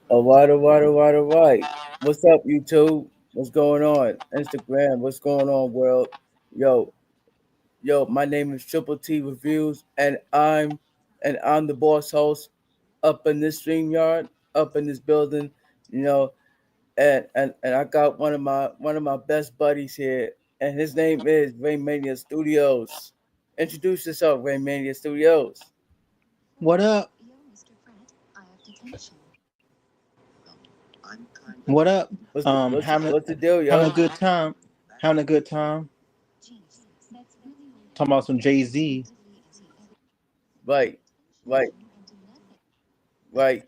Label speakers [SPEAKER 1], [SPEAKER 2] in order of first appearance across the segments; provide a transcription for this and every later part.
[SPEAKER 1] All right. What's up, YouTube? What's going on? Instagram, what's going on, world? Yo, my name is Triple T Reviews, and I'm the boss host up in this stream yard, up in this building, you know, and I got one of my best buddies here, and his name is Raymania Studios. Introduce yourself, Raymania Studios.
[SPEAKER 2] What up? What up?
[SPEAKER 1] What's the deal,
[SPEAKER 2] Having
[SPEAKER 1] yo?
[SPEAKER 2] a good time. Having a good time. Talking about some Jay Z.
[SPEAKER 1] Right, right, right.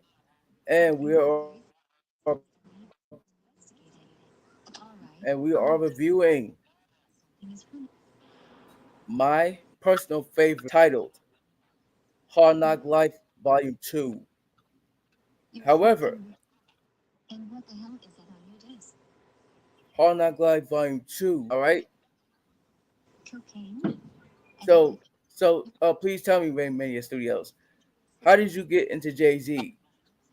[SPEAKER 1] And we are reviewing my personal favorite titled Hard Knock Life Volume 2. However, Hard Knock Life Volume 2, all right? So please tell me, Raymania Studios, how did you get into Jay-Z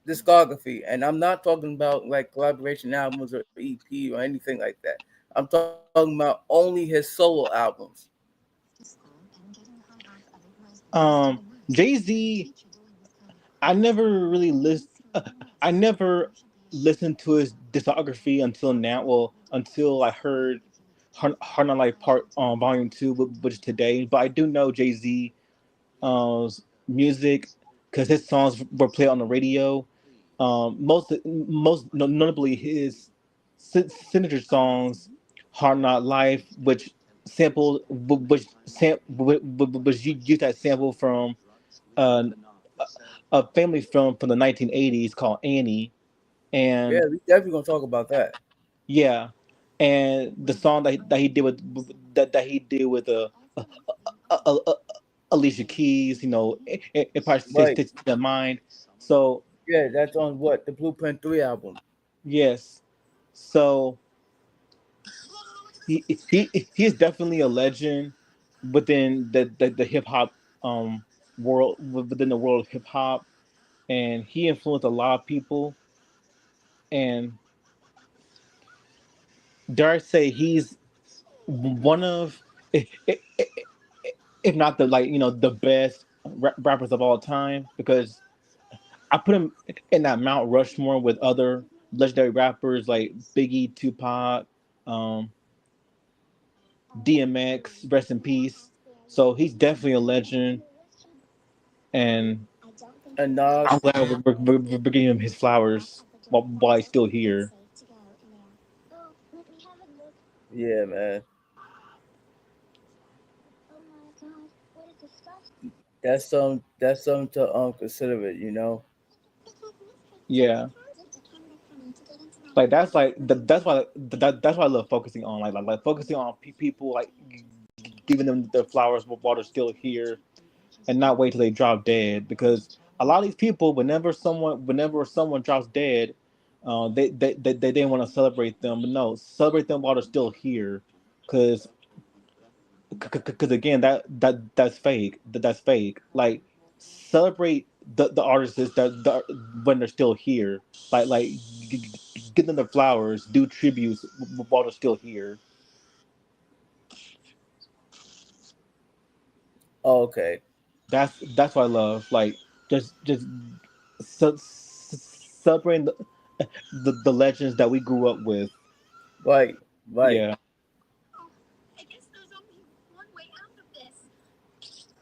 [SPEAKER 1] discography? And I'm not talking about like collaboration albums or EP or anything like that. I'm talking about only his solo albums.
[SPEAKER 2] Jay Z. I never really list. I never listened to his discography until now. Well, until I heard Hard Not Life Part Volume Two, which is today. But I do know Jay Z music because his songs were played on the radio. Most notably his signature songs, "Hard Not Life," which which used that sample from uh, a family film from the 1980s called Annie,
[SPEAKER 1] Yeah,
[SPEAKER 2] and
[SPEAKER 1] we definitely gonna talk about that.
[SPEAKER 2] yeah, and the song that he did that he did with a, a, a Alicia Keys, it probably
[SPEAKER 1] Right.
[SPEAKER 2] sticks to the mind. So
[SPEAKER 1] Yeah, that's on what? The Blueprint 3 album.
[SPEAKER 2] yes, so he is definitely a legend within the hip hop world, within the world of hip hop, and he influenced a lot of people. And dare I say, he's one of, if not the, the best rappers of all time, because I put him in that Mount Rushmore with other legendary rappers like Biggie, Tupac, um, DMX, rest in peace. So he's definitely a legend, and
[SPEAKER 1] And
[SPEAKER 2] I'm
[SPEAKER 1] Nas.
[SPEAKER 2] glad we're giving him his flowers while he's still here.
[SPEAKER 1] Yeah, man. That's something to consider it.
[SPEAKER 2] Yeah, like that's why I love focusing on focusing on people, like giving them their flowers while they're still here, and not wait till they drop dead. Because a lot of these people, whenever someone drops dead, they didn't want to celebrate them. But no, celebrate them while they're still here, because again, that's fake. That's fake. Like, celebrate the artists when they're still here. Give them their flowers, do tributes while they're still here.
[SPEAKER 1] Oh, okay.
[SPEAKER 2] That's what I love. Like, just celebrating the legends that we grew up with.
[SPEAKER 1] Right, right.
[SPEAKER 2] Yeah,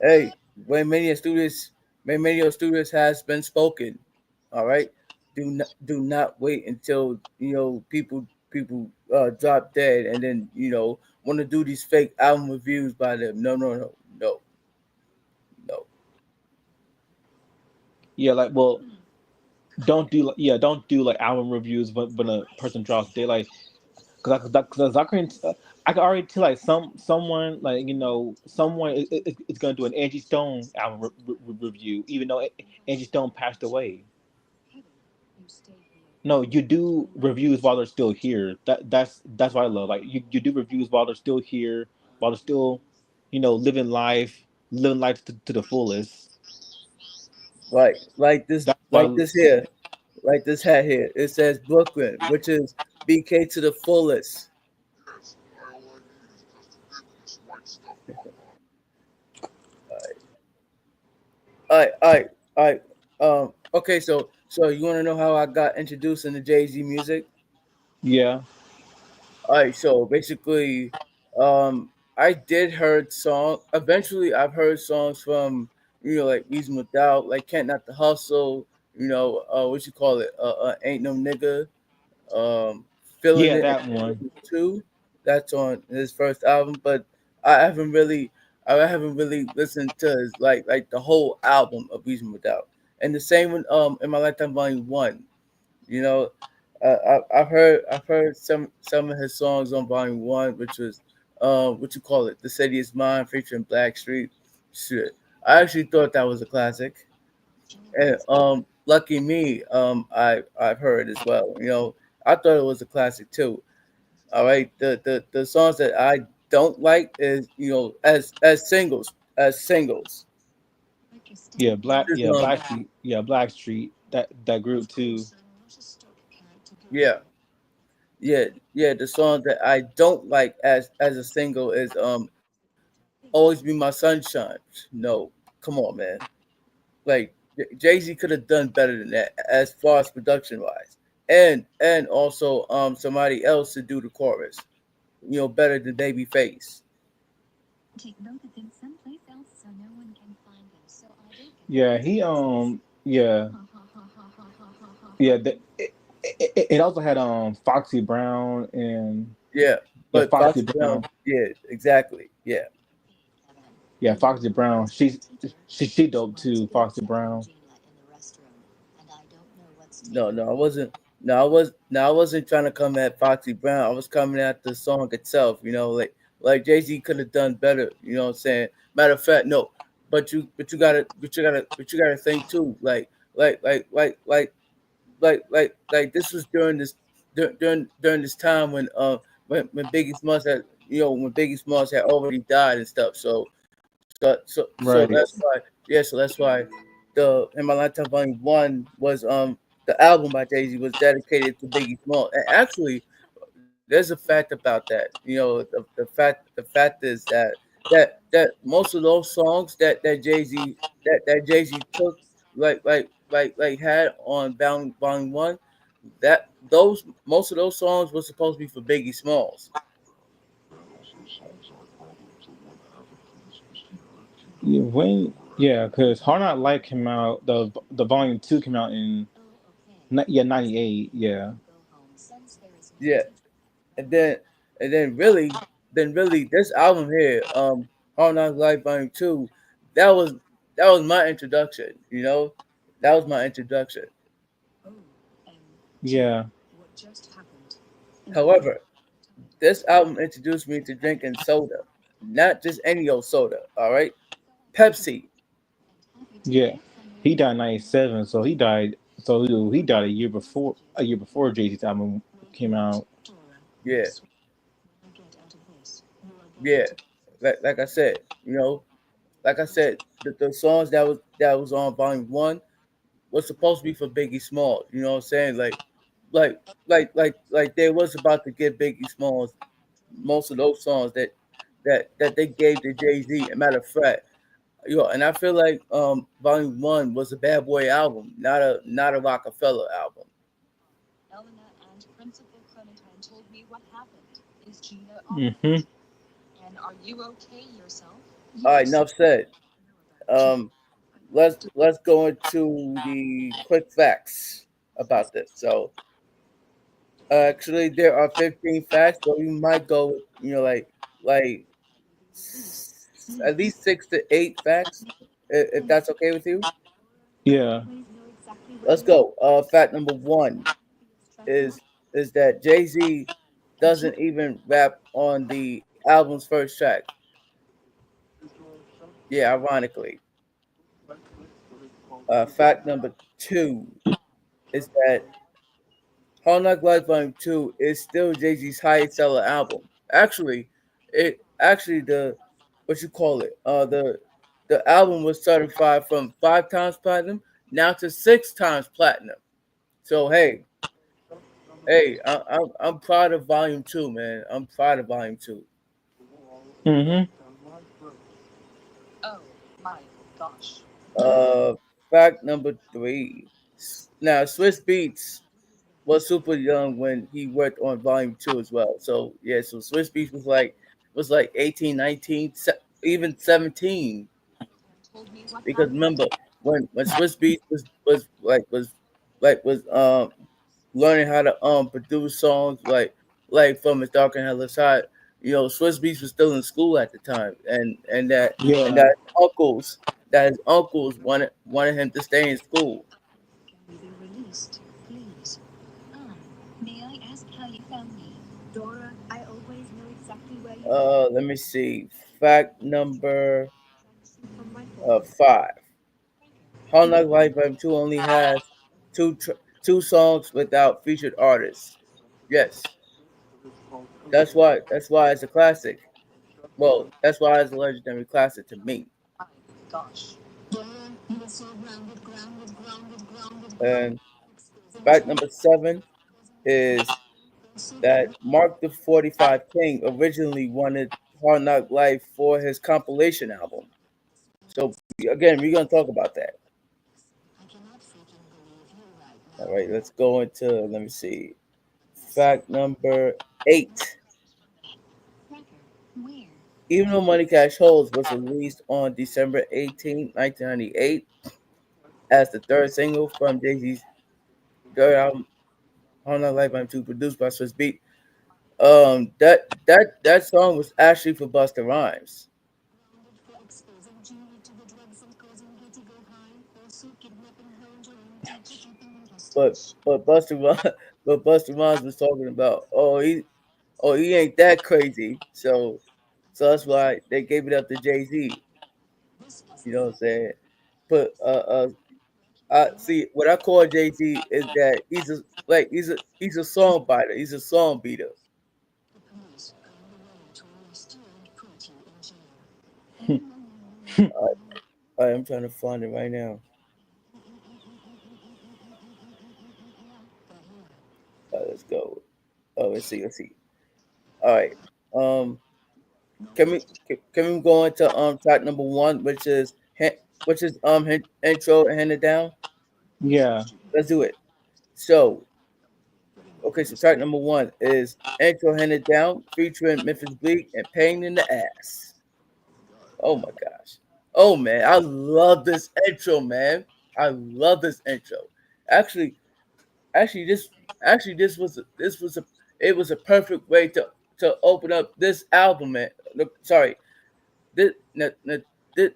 [SPEAKER 1] Hey, when Mania Studios has been spoken. All right. Do not wait until people drop dead and then want to do these fake album reviews by them. No, no, no, no, no.
[SPEAKER 2] yeah. Like, well, don't do like album reviews when a person drops dead. Like, because I can already tell, like, someone, like, someone is gonna do an Angie Stone album review, even though Angie Stone passed away. No, you do reviews while they're still here. That's what I love. Like, you do reviews while they're still here, while they're still, living life to the fullest.
[SPEAKER 1] Right, like this,
[SPEAKER 2] That's
[SPEAKER 1] like
[SPEAKER 2] why.
[SPEAKER 1] this here. Like this hat here. It says Brooklyn, which is BK to the fullest. All right, all right. Okay, so you want to know how I got introduced into Jay Z music?
[SPEAKER 2] Yeah.
[SPEAKER 1] All right, so basically, I did heard song. Eventually, I've heard songs from like Reasonable Doubt, like Can't Not the Hustle. What you call it? Ain't No Nigga. Um, Feeling
[SPEAKER 2] Yeah,
[SPEAKER 1] It
[SPEAKER 2] that one.
[SPEAKER 1] too. That's on his first album, but I haven't really, I haven't really listened to his like the whole album of Reasonable Doubt. And the same one, in my lifetime, volume one. You know, I've heard some of his songs on Volume One, which was what you call it, "The City Is Mine" featuring Blackstreet. Shit, I actually thought that was a classic. And Lucky Me, I've heard as well. I thought it was a classic too. All right, the songs that I don't like is as singles. Is,
[SPEAKER 2] Black Street. That group too.
[SPEAKER 1] yeah. Yeah, yeah. The song that I don't like as a single is "Always Be My Sunshine." No, come on, man. Like Jay Z could have done better than that as far as production wise, and also somebody else to do the chorus. Better than Babyface.
[SPEAKER 2] Yeah, yeah. It also had Foxy Brown and
[SPEAKER 1] Yeah,
[SPEAKER 2] yeah
[SPEAKER 1] but
[SPEAKER 2] Foxy
[SPEAKER 1] Foxy Brown.
[SPEAKER 2] Brown.
[SPEAKER 1] Yeah, exactly. Yeah.
[SPEAKER 2] Yeah, Foxy Brown. She dope too. Foxy Brown.
[SPEAKER 1] No, no, I wasn't. No, I wasn't trying to come at Foxy Brown. I was coming at the song itself. Like Jay Z could have done better. You know what I'm saying? Matter of fact, no. But you gotta think too. Like, like, like, like, like this was during this time when Biggie Smalls had when Biggie Smalls had already died and stuff. So
[SPEAKER 2] Right.
[SPEAKER 1] that's why, yeah, so that's why the In My Lifetime Volume One was the album by Jay Z was dedicated to Biggie Smalls. And actually, there's a fact about that. The fact is that most of those songs that Jay Z that Jay Z took had on Volume One, that those most of those songs were supposed to be for Biggie Smalls.
[SPEAKER 2] Because Hard Not Life came out. The volume two came out in 98. Yeah.
[SPEAKER 1] Yeah, and then really this album here, Hard Knocks Life Volume Two, that was that was my introduction. That was my introduction.
[SPEAKER 2] Yeah.
[SPEAKER 1] However, this album introduced me to drinking soda, not just any old soda. All right, Pepsi.
[SPEAKER 2] Yeah. He died in 97, so he died. So he died a year before Jay Z's album came out.
[SPEAKER 1] Yeah, yeah. Like I said, the songs that was on Volume One was supposed to be for Biggie Smalls. You know what I'm saying? Like, like they was about to give Biggie Smalls most of those songs that they gave to Jay Z. A matter of fact, and I feel like Volume One was a Bad Boy album, not a Rockefeller album.
[SPEAKER 2] Hmm.
[SPEAKER 1] All right, enough said. Um, let's go into the quick facts about this. So actually, there are 15 facts, but we might go, like at least 6 to 8 facts, if that's okay with you.
[SPEAKER 2] Yeah.
[SPEAKER 1] Let's go. Fact number one is that Jay Z doesn't even rap on the album's first track. Yeah, ironically. Fact number two is that Hard Knock Life Volume Two is still Jay Z's highest seller album. Actually the what you call it? The album was certified from 5 times platinum now to 6 times platinum. So I'm proud of Volume Two, man. I'm proud of Volume Two.
[SPEAKER 2] Mm-hmm.
[SPEAKER 3] Oh my gosh.
[SPEAKER 1] Uh, Fact number three. Now, Swiss Beats was super young when he worked on Volume Two as well. So yeah, so Swiss Beats was like 18, 19, even 17.
[SPEAKER 3] Told me what
[SPEAKER 1] Because
[SPEAKER 3] happened.
[SPEAKER 1] remember when Swiss Beats was learning how to produce songs like from his Dark and Hella Side. Swiss Beats was still in school at the time, and
[SPEAKER 2] Yeah.
[SPEAKER 1] that his uncles wanted him to stay in school.
[SPEAKER 3] Can we be released, please? Um, may I ask how you found me? Dora, I always know exactly where you are.
[SPEAKER 1] Let me see. Fact number
[SPEAKER 3] From my phone.
[SPEAKER 1] five. Hard Knock Life Volume 2 only has two songs without featured artists. Yes, that's why it's a classic. Well, that's why it's a legendary classic to me.
[SPEAKER 3] My gosh. Dora, you were so grounded, grounded, grounded, grounded, grounded.
[SPEAKER 1] And fact number seven is that Mark the 45 King originally wanted Hard Knock Life for his compilation album. So again, we're gonna talk about that.
[SPEAKER 3] I cannot freaking believe you right
[SPEAKER 1] All
[SPEAKER 3] now.
[SPEAKER 1] right, let's go into let me see. Fact number 8.
[SPEAKER 3] Cracker, where?
[SPEAKER 1] Even though Money Cash Holds was released on December 18, 1998, as the third single from Jay Z's third album, Hard Knock Life Volume 2, produced by Swiss Beat. That song was actually for Busta Rhymes,
[SPEAKER 3] Grounded for exposing Julie to the drugs and causing her to go high. Also kidnapping her and your own teacher, keeping her
[SPEAKER 1] but
[SPEAKER 3] hostage.
[SPEAKER 1] but Busta Rhymes, but Busta Rhymes was talking about he ain't that crazy, so that's why they gave it up to Jay Z.
[SPEAKER 3] This is
[SPEAKER 1] You know what I'm saying? But I see what I call Jay Z is that he's a song biter, he's a song beater.
[SPEAKER 3] the police are on the way to arrest you and put you in jail.
[SPEAKER 1] I'm trying to find it right now. Let's go. Oh, let's see. All right. Um, can we go into track number one, intro and hand it down?
[SPEAKER 2] Yeah.
[SPEAKER 1] Let's do it. So okay, so track number one is intro hand it down featuring Memphis Bleak and Pain in the Ass. Oh my gosh. Oh man, I love this intro, man. I love this intro. Actually, actually this this was a it was a perfect way to open up this album, man. Look, sorry. This, this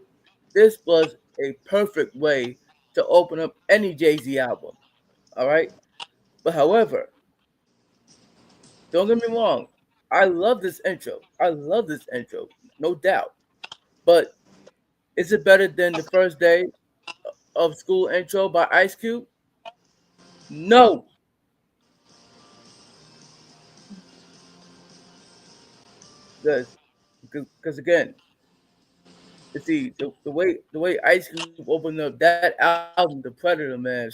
[SPEAKER 1] this was a perfect way to open up any Jay-Z album. All right? But however, don't get me wrong. I love this intro. I love this intro, no doubt. But is it better than the first day of school intro by Ice Cube? No, because again, you see the way Ice Cube opened up that album, The Predator, man,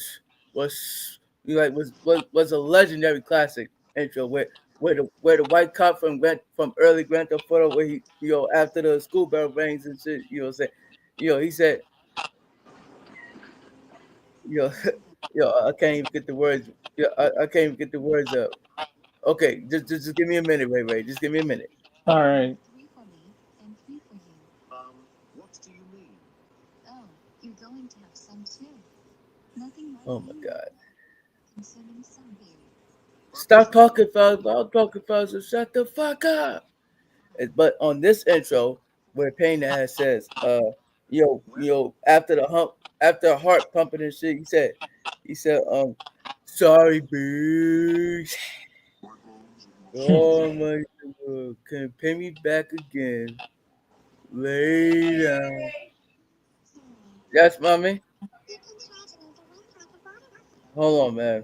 [SPEAKER 1] was was a legendary classic intro where the white cop from early Grand Theft Auto where he after the school bell rings and shit say he said you know I can't even get the words I can't even get the words up. Okay, just give me a minute, Ray. Just give me a minute.
[SPEAKER 2] All right.
[SPEAKER 3] Three for me and three for you.
[SPEAKER 4] What do you mean?
[SPEAKER 3] Oh, you're going to have some too. Nothing more
[SPEAKER 1] Oh
[SPEAKER 3] than
[SPEAKER 1] my
[SPEAKER 3] you know
[SPEAKER 1] god.
[SPEAKER 3] concerning Sunberry.
[SPEAKER 1] Stop talking, fellas. I'm talking, fellas. So shut the fuck up. But on this intro, where Payne has says, after the heart pumping and shit, he said, sorry, bitch. Oh my god, can you pay me back again later? Yes, mommy. Hold on, man.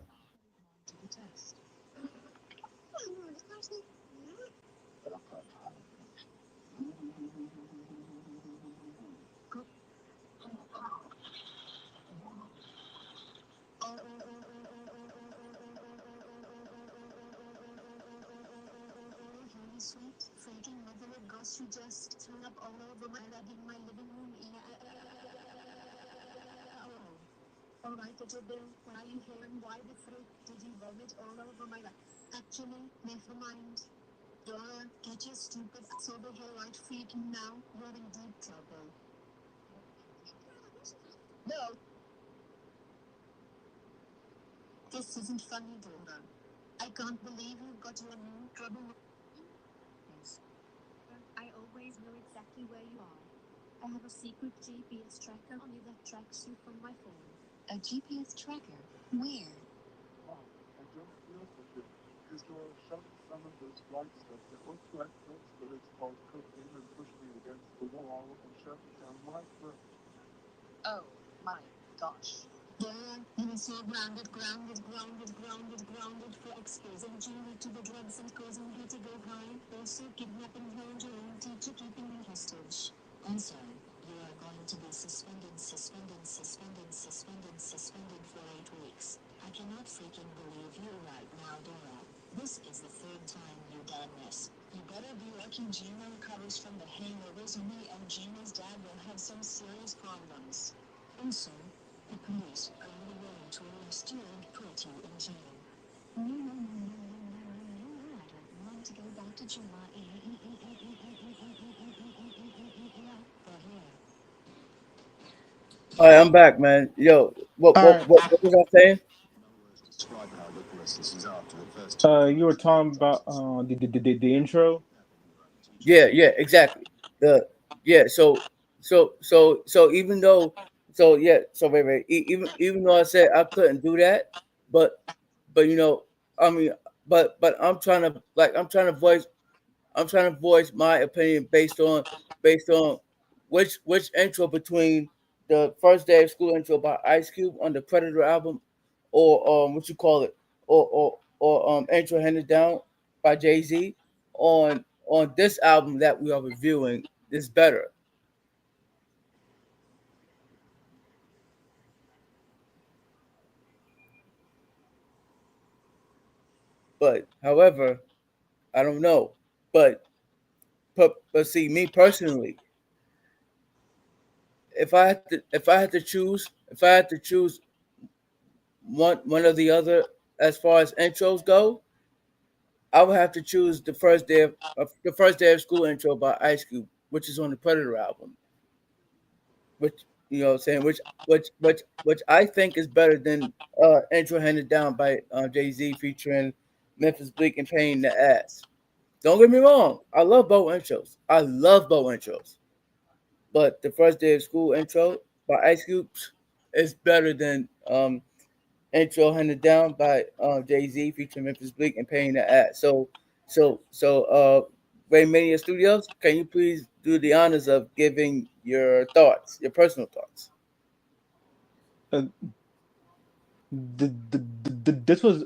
[SPEAKER 3] To the test. my sweet freaking mother of gosh, you just threw up all over my rug in my living room. Alright, little Bill, why are you here and why the frick did you vomit all over my rug? Actually, never mind. Dora, get your stupid ass over here right freaking now. You're in deep trouble. No. This isn't funny, Dora. I can't believe you got you in trouble. Yes. I always know exactly where you are. I have a secret GPS tracker on you that tracks you from my phone. A GPS tracker? Where?
[SPEAKER 4] Wow, I don't feel so good. Because you're shoving some of this white stuff that looks like pills, but it's called cocaine and pushed me against the wall and shoved it down my throat.
[SPEAKER 3] Oh my gosh. Yeah, you were so grounded for exposing Julie to the drugs and causing her to go high. Also kidnapping her and your own teacher, keeping her hostage. Also, you are going to be suspended for 8 weeks. I cannot freaking believe you right now, Dora. This is the third time you've done this. You better be lucky Gina recovers from the hangovers, or me and Gina's dad will have some serious problems. Also, the police are on the way to arrest you and put you in jail. No, I don't want to go back to jail. But yeah.
[SPEAKER 1] All right, I'm back, man. Yo, what
[SPEAKER 2] All
[SPEAKER 1] what
[SPEAKER 2] right.
[SPEAKER 1] what, what was I saying?
[SPEAKER 4] Describe how Nicholas this is after the first
[SPEAKER 2] You were talking about the intro.
[SPEAKER 1] Yeah, exactly. The yeah, so even though wait, even though I said I couldn't do that, but I mean, but I'm trying to voice my opinion based on which intro between the first day of school intro by Ice Cube on the Predator album, or what you call it, or intro handed down by Jay-Z on this album that we are reviewing is better. But however, I don't know. But but see, me personally, if I had to choose one or the other as far as intros go, I would have to choose the first day of school intro by Ice Cube, which is on the Predator album. Which what I'm saying, which I think is better than intro handed down by Jay-Z featuring Memphis Bleak and Pain in the Ass. Don't get me wrong, I love both intros. I love both intros. But the first day of school intro by Ice Cube is better than intro handed down by Jay Z featuring Memphis Bleak and Paying the Ass. Raymania Studios, can you please do the honors of giving your thoughts, your personal thoughts?
[SPEAKER 2] Uh, this was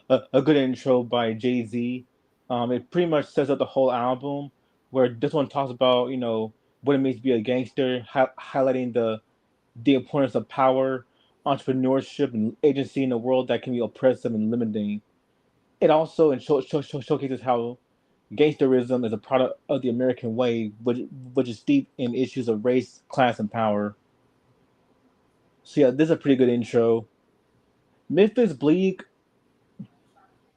[SPEAKER 2] a good intro by Jay Z. It pretty much sets up the whole album. Where this one talks about what it means to be a gangster, highlighting the importance of power, entrepreneurship, and agency in a world that can be oppressive and limiting. It also showcases how gangsterism is a product of the American way, which is steeped in issues of race, class, and power. So yeah, this is a pretty good intro. Memphis Bleak,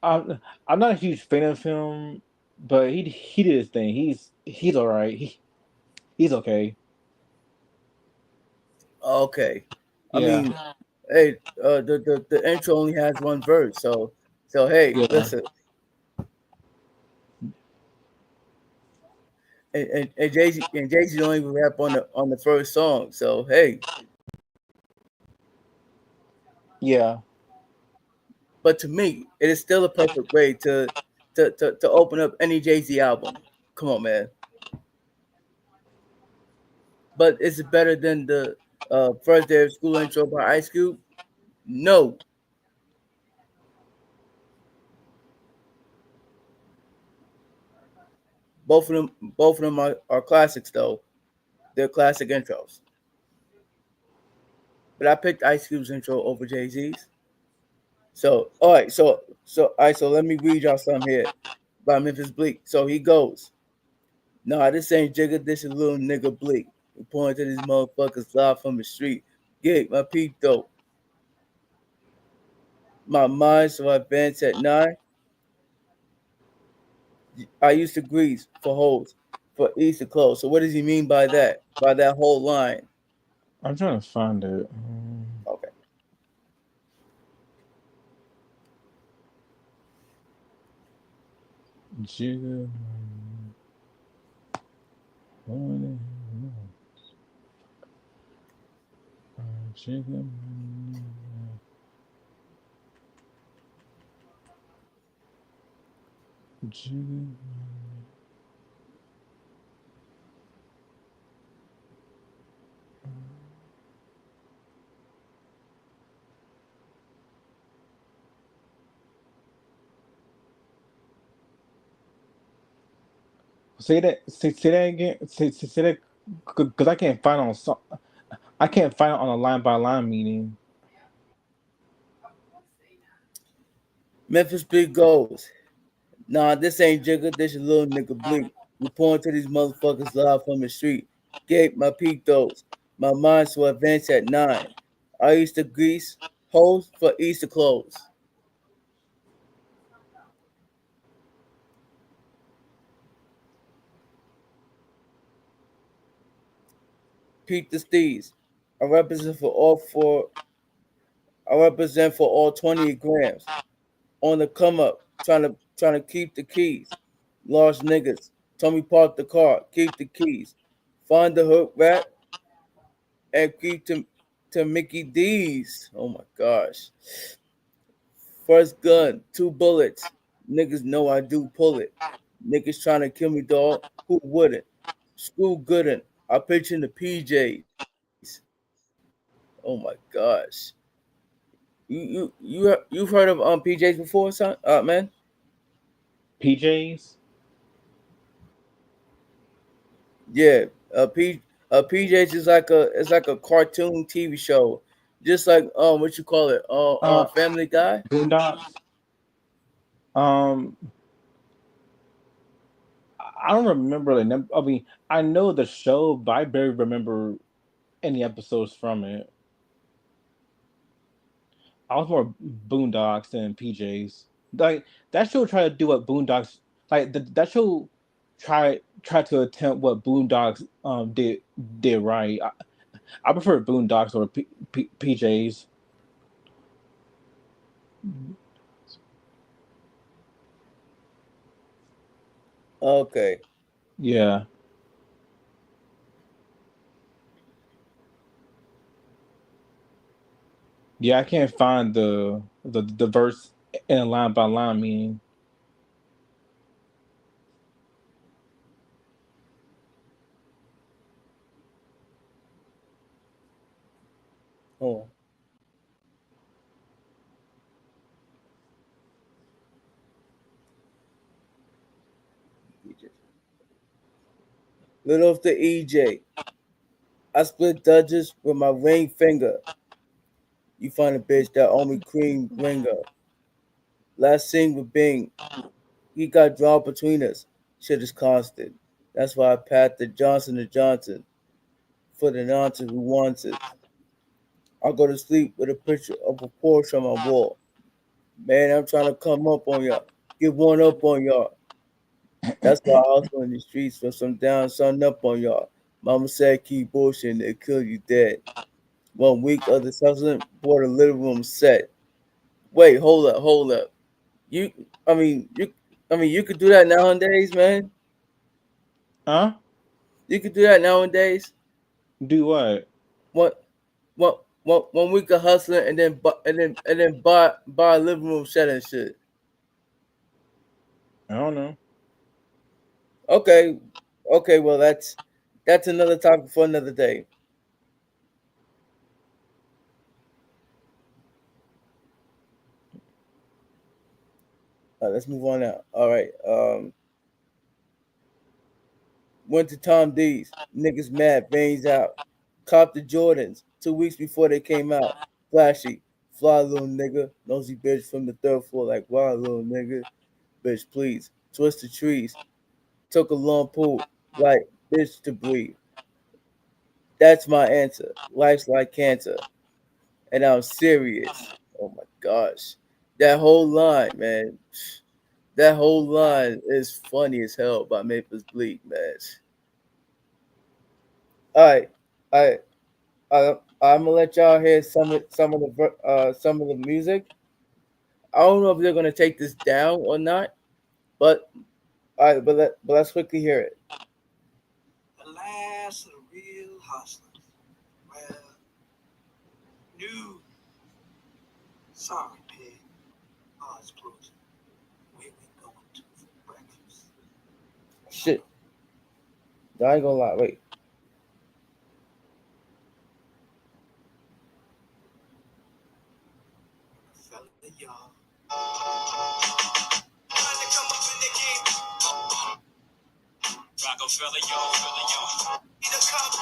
[SPEAKER 2] I'm not a huge fan of him, but he did his thing. He's all right. He's okay.
[SPEAKER 1] Okay. I
[SPEAKER 2] Yeah,
[SPEAKER 1] mean, hey, the intro only has one verse, so hey,
[SPEAKER 2] yeah,
[SPEAKER 1] listen, and Jay Z don't even rap on the first song, so hey,
[SPEAKER 2] yeah.
[SPEAKER 1] but to me, it is still a perfect way to open up any Jay Z album. Come on, man. But is it better than the first day of school intro by Ice Cube? No. Both of them are classics though. They're classic intros. But I picked Ice Cube's intro over Jay Z's. So all right, so let me read y'all some here. by Memphis Bleak. So he goes, nah, this ain't Jigga, this is little nigga Bleak. We pointing to these motherfuckers live from the street. Get my peak though. My mind, so I advance at 9. I used to grease for holes, for Easter clothes. So what does he mean by that? By that whole line?
[SPEAKER 2] I'm trying to find it.
[SPEAKER 1] Okay.
[SPEAKER 2] Jigga. Jigga. Jigga. Say that again. Say that because I can't find on I can't find it on a line by line meaning.
[SPEAKER 1] Memphis Bleak goes, nah, this ain't Jigga, this is little nigga Bleak. We pointing to these motherfuckers live from the street. Get my peak those. My mind, so I advance at 9. I used to grease holes for Easter clothes. Pete the Steez. I represent for all four. I represent for all 20 grams. On the come up, trying to keep the keys. Large niggas. Tell me park the car, keep the keys. Find the hook rat and keep to Mickey D's. Oh my gosh. First gun, 2 bullets. Niggas know I do pull it. Niggas trying to kill me, dog. Who wouldn't? Screw Gooden. I pitch in the PJs. Oh my gosh. You've heard of PJs before, son? Man.
[SPEAKER 2] PJs.
[SPEAKER 1] Yeah. PJs is like a cartoon TV show, just like what you call it?
[SPEAKER 2] Uh,
[SPEAKER 1] Family Guy.
[SPEAKER 2] Boondocks. Um, I don't remember the number. I mean, I know the show, but I barely remember any episodes from it. I was more Boondocks than PJs. Like that show tried to do what Boondocks that show try to attempt what Boondocks did right. I prefer Boondocks or PJs.
[SPEAKER 1] Okay.
[SPEAKER 2] Yeah, yeah. I can't find the verse in a line by line meaning.
[SPEAKER 1] Oh. Little of the EJ. I split Dudges with my ring finger. You find a bitch that owe me cream ringer. Last sing with Bing. He got drawn between us. Shit is constant. That's why I pat the Johnson and Johnson for the nonsense who wants it. I go to sleep with a picture of a Porsche on my wall. Man, I'm trying to come up on y'all. Get one up on y'all. That's why I hustle in the streets for some down sun up on y'all. Mama said keep bullshitting, they kill you dead. 1 week of the hustling, bought a living room set. Wait, hold up. You, I mean, you could do that nowadays, man.
[SPEAKER 2] Huh?
[SPEAKER 1] You could do that nowadays.
[SPEAKER 2] Do what?
[SPEAKER 1] What, one week of hustling and then buy a living room set and shit.
[SPEAKER 2] I don't know.
[SPEAKER 1] Okay, okay. Well, that's another topic for another day. Let's move on now. All right. Went to Tom D's. Niggas mad, veins out. Cop the Jordans 2 weeks before they came out. Flashy, fly little nigga, nosy bitch from the third floor. Like, wow, little nigga, bitch, please. twisted trees, took a long pull, like bitch to breathe. That's my answer. Life's like cancer, and I'm serious. Oh my gosh, that whole line, man. That whole line is funny as hell by Maples Bleak, man. All right, all right. I'm gonna let y'all hear some of the music. I don't know if they're gonna take this down or not, but all right, but let's quickly hear it.
[SPEAKER 3] The last of the real hustlers. Well, new. Sorry, pig. Oh, it's closing. Where we going to for breakfast?
[SPEAKER 1] Shit, I ain't gonna lie. Wait,
[SPEAKER 3] Fella, y'all. Trying to come up in the game. Rockefeller, y'all. Need a cop.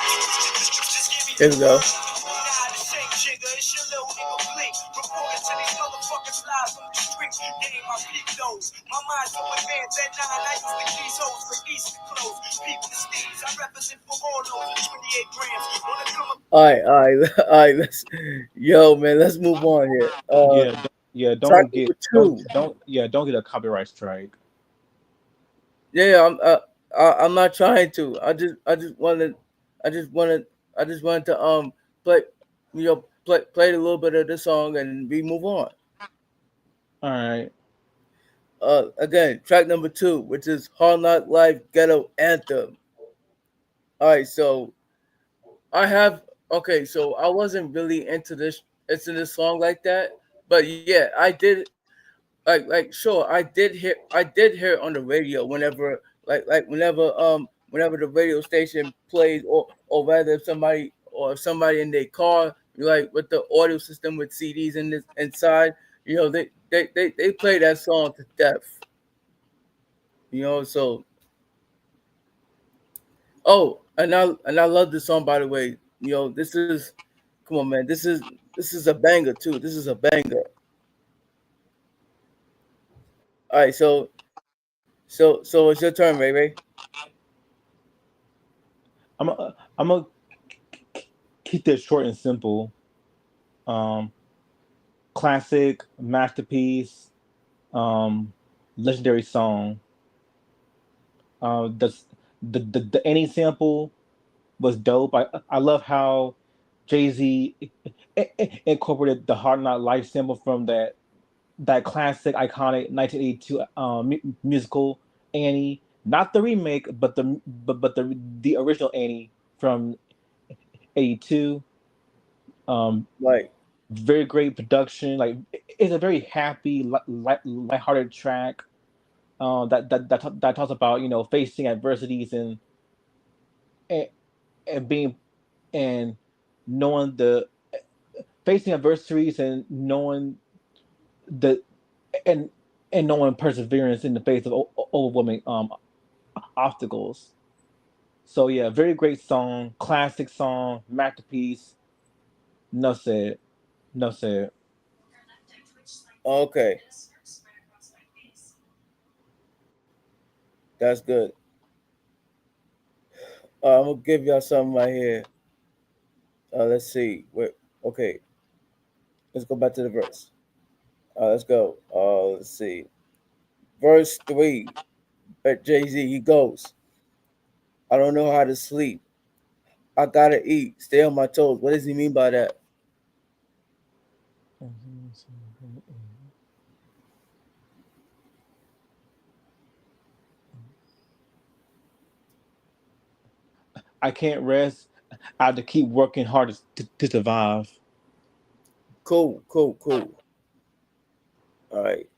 [SPEAKER 3] Just give me
[SPEAKER 1] here
[SPEAKER 3] the
[SPEAKER 1] we go.
[SPEAKER 3] word. Nah, this ain't jigger. It's your little nigga blink. Reporting to these motherfuckers live on the street. Game my peep nose. My mind's so advanced at 9. I used to keys hoes for East clothes. People the steeds. I represent for all those 28 grams. Wanna come up.
[SPEAKER 1] All right, all right. Let's, yo, man, let's move on here.
[SPEAKER 2] Yeah, yeah.
[SPEAKER 1] Track
[SPEAKER 2] Don't get
[SPEAKER 1] number two.
[SPEAKER 2] don't get a copyright strike.
[SPEAKER 1] Yeah, I'm not trying to. I just wanted, I just wanted, I just wanted to play, play a little bit of the song and we move on.
[SPEAKER 2] All right.
[SPEAKER 1] Again, track number two, which is Hard Knock Life Ghetto Anthem. All right, so I have okay, so I wasn't really into this song like that, but yeah, I did like sure I did hear it on the radio whenever whenever the radio station plays or rather if somebody in their car like with the audio system with CDs in this inside, they play that song to death. So oh, and I love this song by the way. This is come on man, this is a banger too. This is a banger. All right, so it's your turn, Ray Ray.
[SPEAKER 2] I'm gonna keep this short and simple. Um, Classic masterpiece. Um, Legendary song. The the any sample was dope. I love how Jay Z incorporated the Hard Knock Life sample from that classic iconic 1982 musical Annie, not the remake, but the original Annie from '82. Um,
[SPEAKER 1] Like,
[SPEAKER 2] Very great production. Like it's a very happy, lighthearted track. That talks about facing adversities and, and being and knowing the facing adversities and knowing the and and knowing perseverance in the face of overwhelming obstacles. So yeah, very great song, classic song, masterpiece. No said, no said.
[SPEAKER 1] okay, that's good. I'm gonna give y'all something right here. Let's see. Wait, okay, let's go back to the verse. Let's go. Let's see. Verse three. Jay Z, he goes. I don't know how to sleep. I gotta eat. Stay on my toes. What does he mean by that?
[SPEAKER 2] I can't rest. I have to keep working hard to survive.
[SPEAKER 1] Cool, cool, cool. All right.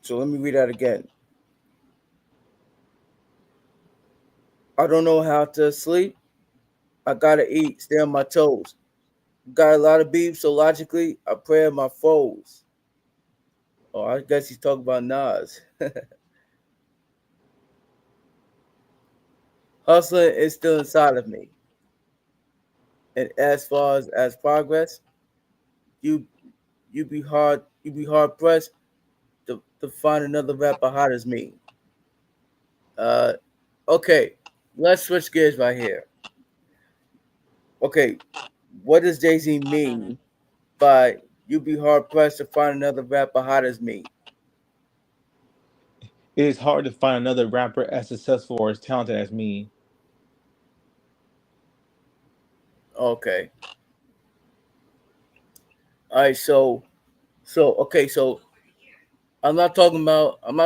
[SPEAKER 1] So let me read that again. I don't know how to sleep. I gotta eat. Stay on my toes. Got a lot of beef, so logically, I pray at my foes. Oh, I guess he's talking about Nas. Hustling is still inside of me. And as far as progress, you you be hard pressed to find another rapper hot as me. Uh, okay, let's switch gears right here. Okay, what does Jay Z mean by "you be hard pressed to find another rapper hot as me"?
[SPEAKER 2] It is hard to find another rapper as successful or as talented as me.
[SPEAKER 1] Okay, all right. So I'm not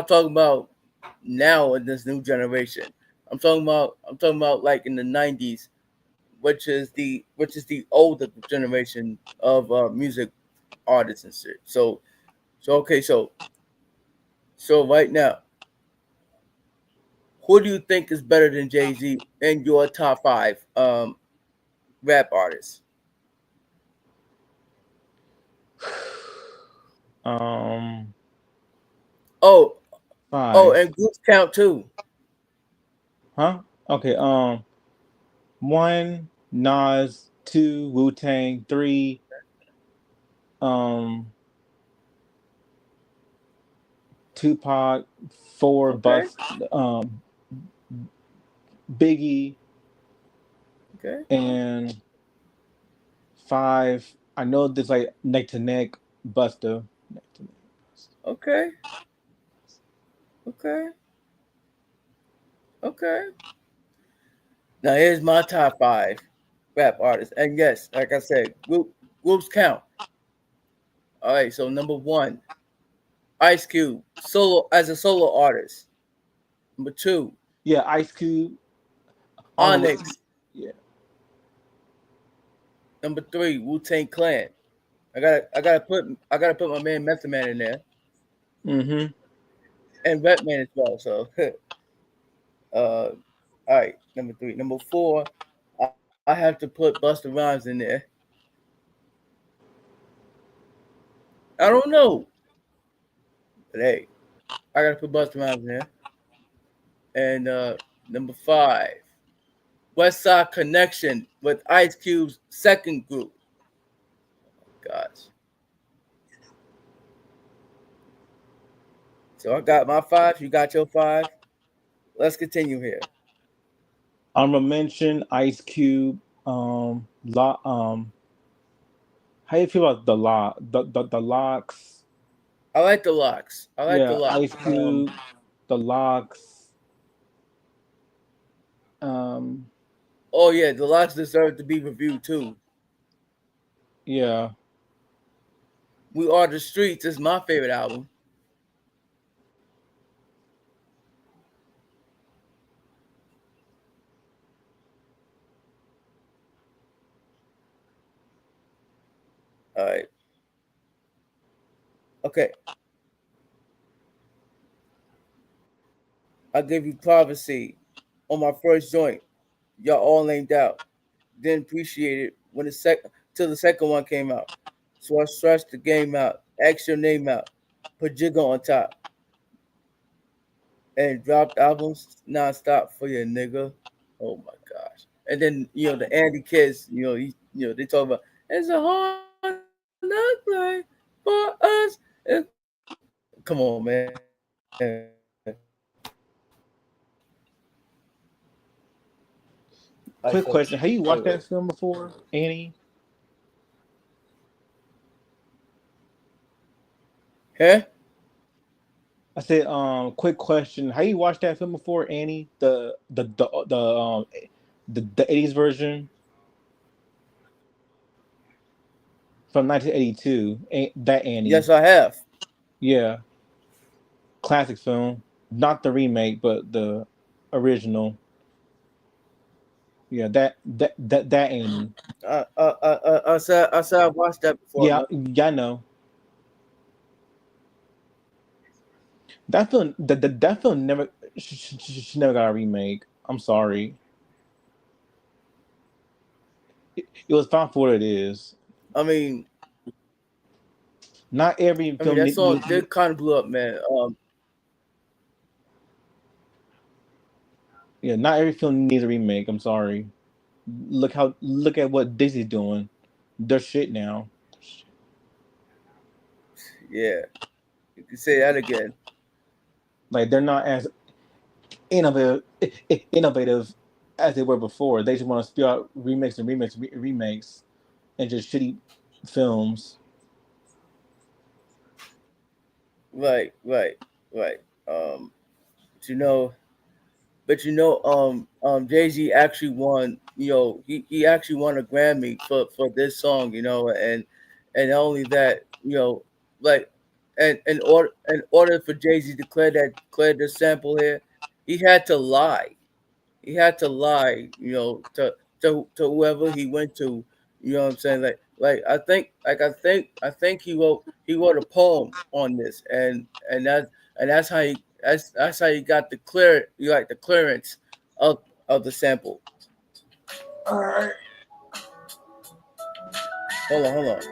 [SPEAKER 1] talking about now in this new generation. I'm talking about like in the '90s, which is the older generation of music artists and shit. So right now, who do you think is better than Jay Z in your top five rap artists?
[SPEAKER 2] Um,
[SPEAKER 1] Oh, oh,
[SPEAKER 2] Five.
[SPEAKER 1] and groups count too.
[SPEAKER 2] Huh? Okay. One Nas, two Wu Tang, three um Tupac, four
[SPEAKER 1] Okay,
[SPEAKER 2] Bust, Biggie,
[SPEAKER 1] okay,
[SPEAKER 2] and five. I know there's like neck to neck Buster. Neck to neck.
[SPEAKER 1] okay, okay, okay. Now here's my top five rap artists, and yes, like I said, groups count. All right, so number one, Ice Cube, solo as a solo artist. Number two,
[SPEAKER 2] Yeah, Ice Cube. I don't know what.
[SPEAKER 1] Onyx.
[SPEAKER 2] Yeah.
[SPEAKER 1] Number three, Wu Tang Clan. I gotta put my man Method Man in there,
[SPEAKER 2] Mm-hmm.
[SPEAKER 1] and Redman as well. So, all right, number three. Number four, I have to put Busta Rhymes in there. I don't know, but hey, I gotta put Busta Rhymes in there. And number five, West Side Connection with Ice Cube's second group. Gosh. So I got my five. You got your five. Let's continue here.
[SPEAKER 2] I'm gonna mention Ice Cube. How you feel about the lock? The locks.
[SPEAKER 1] I like the locks. I like the
[SPEAKER 2] Yeah,
[SPEAKER 1] locks.
[SPEAKER 2] Ice Cube, the locks. Um,
[SPEAKER 1] Oh yeah, the locks deserve to be reviewed too.
[SPEAKER 2] yeah.
[SPEAKER 1] We Are the Streets is my favorite album. All right. Okay. I give you privacy on my first joint. Y'all all named out. Didn't appreciate it when the second till the second one came out. So I stretched the game out, asked your name out, put Jigga on top, and dropped albums nonstop for your nigga. Oh my gosh. And then the Andy Kids, they talk about it's a hard knock life for us. Come on, man. I
[SPEAKER 2] Quick
[SPEAKER 1] so
[SPEAKER 2] question: have you watched
[SPEAKER 1] anyway.
[SPEAKER 2] that film before, Annie?
[SPEAKER 1] Huh?
[SPEAKER 2] I said, quick question: have you watched that film before, Annie? The '80s version from 1982. That Annie?
[SPEAKER 1] Yes, I have.
[SPEAKER 2] Yeah, classic film. Not the remake, but the original. Yeah, that Annie.
[SPEAKER 1] I said I watched that before,
[SPEAKER 2] Yeah,
[SPEAKER 1] man.
[SPEAKER 2] yeah, I know. That film never she never got a remake. I'm sorry. It was found for what it is.
[SPEAKER 1] I mean,
[SPEAKER 2] Not every
[SPEAKER 1] I mean
[SPEAKER 2] film
[SPEAKER 1] that
[SPEAKER 2] need,
[SPEAKER 1] song
[SPEAKER 2] need, need
[SPEAKER 1] did kind of blew up, man.
[SPEAKER 2] yeah, not every film needs a remake. I'm sorry. Look at what Disney's doing. They're shit now.
[SPEAKER 1] Yeah, you can say that again.
[SPEAKER 2] Like they're not as innovative as they were before. They just want to spew out remakes and remakes and just shitty films.
[SPEAKER 1] Right, right, right. But Jay Z actually won. He actually won a Grammy for this song. And not only that, like, and in order for Jay Z to clear the sample here, he had to lie. He had to lie, to whoever he went to. You know what I'm saying? I think he wrote a poem on this, and that's how he got the clearance of the sample.
[SPEAKER 2] All right.
[SPEAKER 1] Hold on.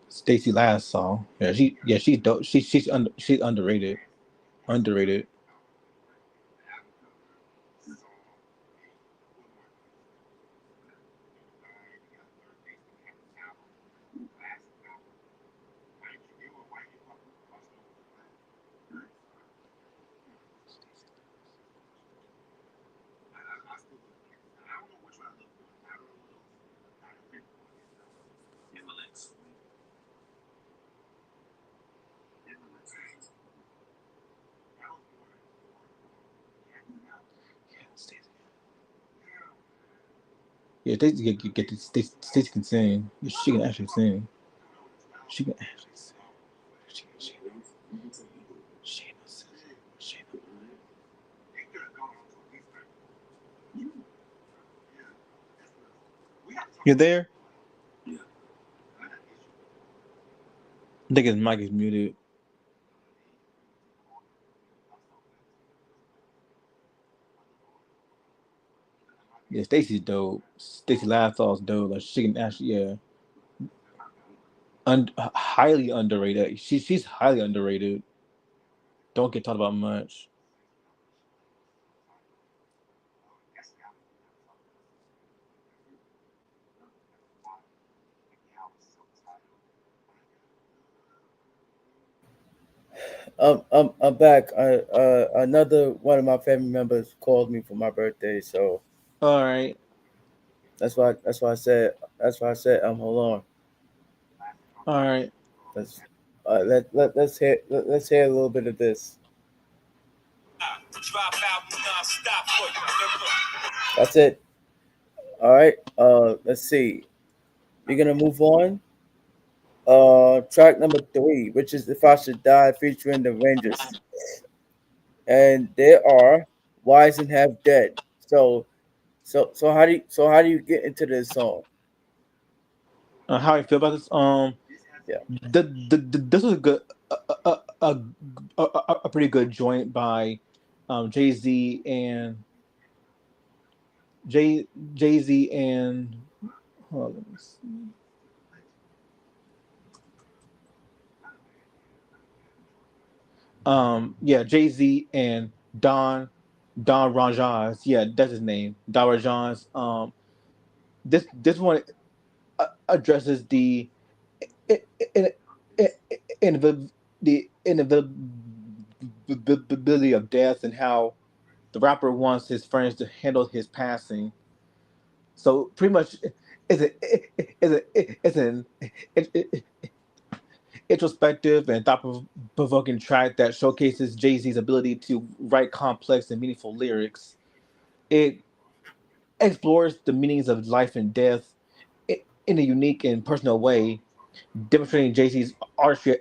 [SPEAKER 2] Stacy last song. She's dope. She's underrated. Underrated. Yeah, Stacey can sing. She can actually sing. She can actually sing. She knows. She knows. You there? I think his mic is muted. Yeah, Stacey's dope. Stacey Lassaw's dope. Like she can actually, yeah, highly underrated. She's highly underrated. Don't get talked about much.
[SPEAKER 1] I'm back. Another one of my family members called me for my birthday, so
[SPEAKER 2] All right,
[SPEAKER 1] that's why I said hold on.
[SPEAKER 2] all right.
[SPEAKER 1] Let's let's hear a little bit of this. That's it. All right. Let's see. We're gonna move on. Track number three, which is "If I Should Die" featuring the Rangers, and they are "Wise and Half Dead." So how do you get into this song?
[SPEAKER 2] How I feel about this?
[SPEAKER 1] Yeah.
[SPEAKER 2] This was a good, a pretty good joint by, Jay Z and Jay Z and. Hold on, let me see. Yeah, Jay Z and Don Rajaz. Yeah, that's his name. Don Rajaz. This one addresses i- i- the inevitability of death and how the rapper wants his friends to handle his passing. So pretty much, it's an introspective and thought-provoking track that showcases Jay Z's ability to write complex and meaningful lyrics. It explores the meanings of life and death in a unique and personal way, demonstrating Jay Z's artistry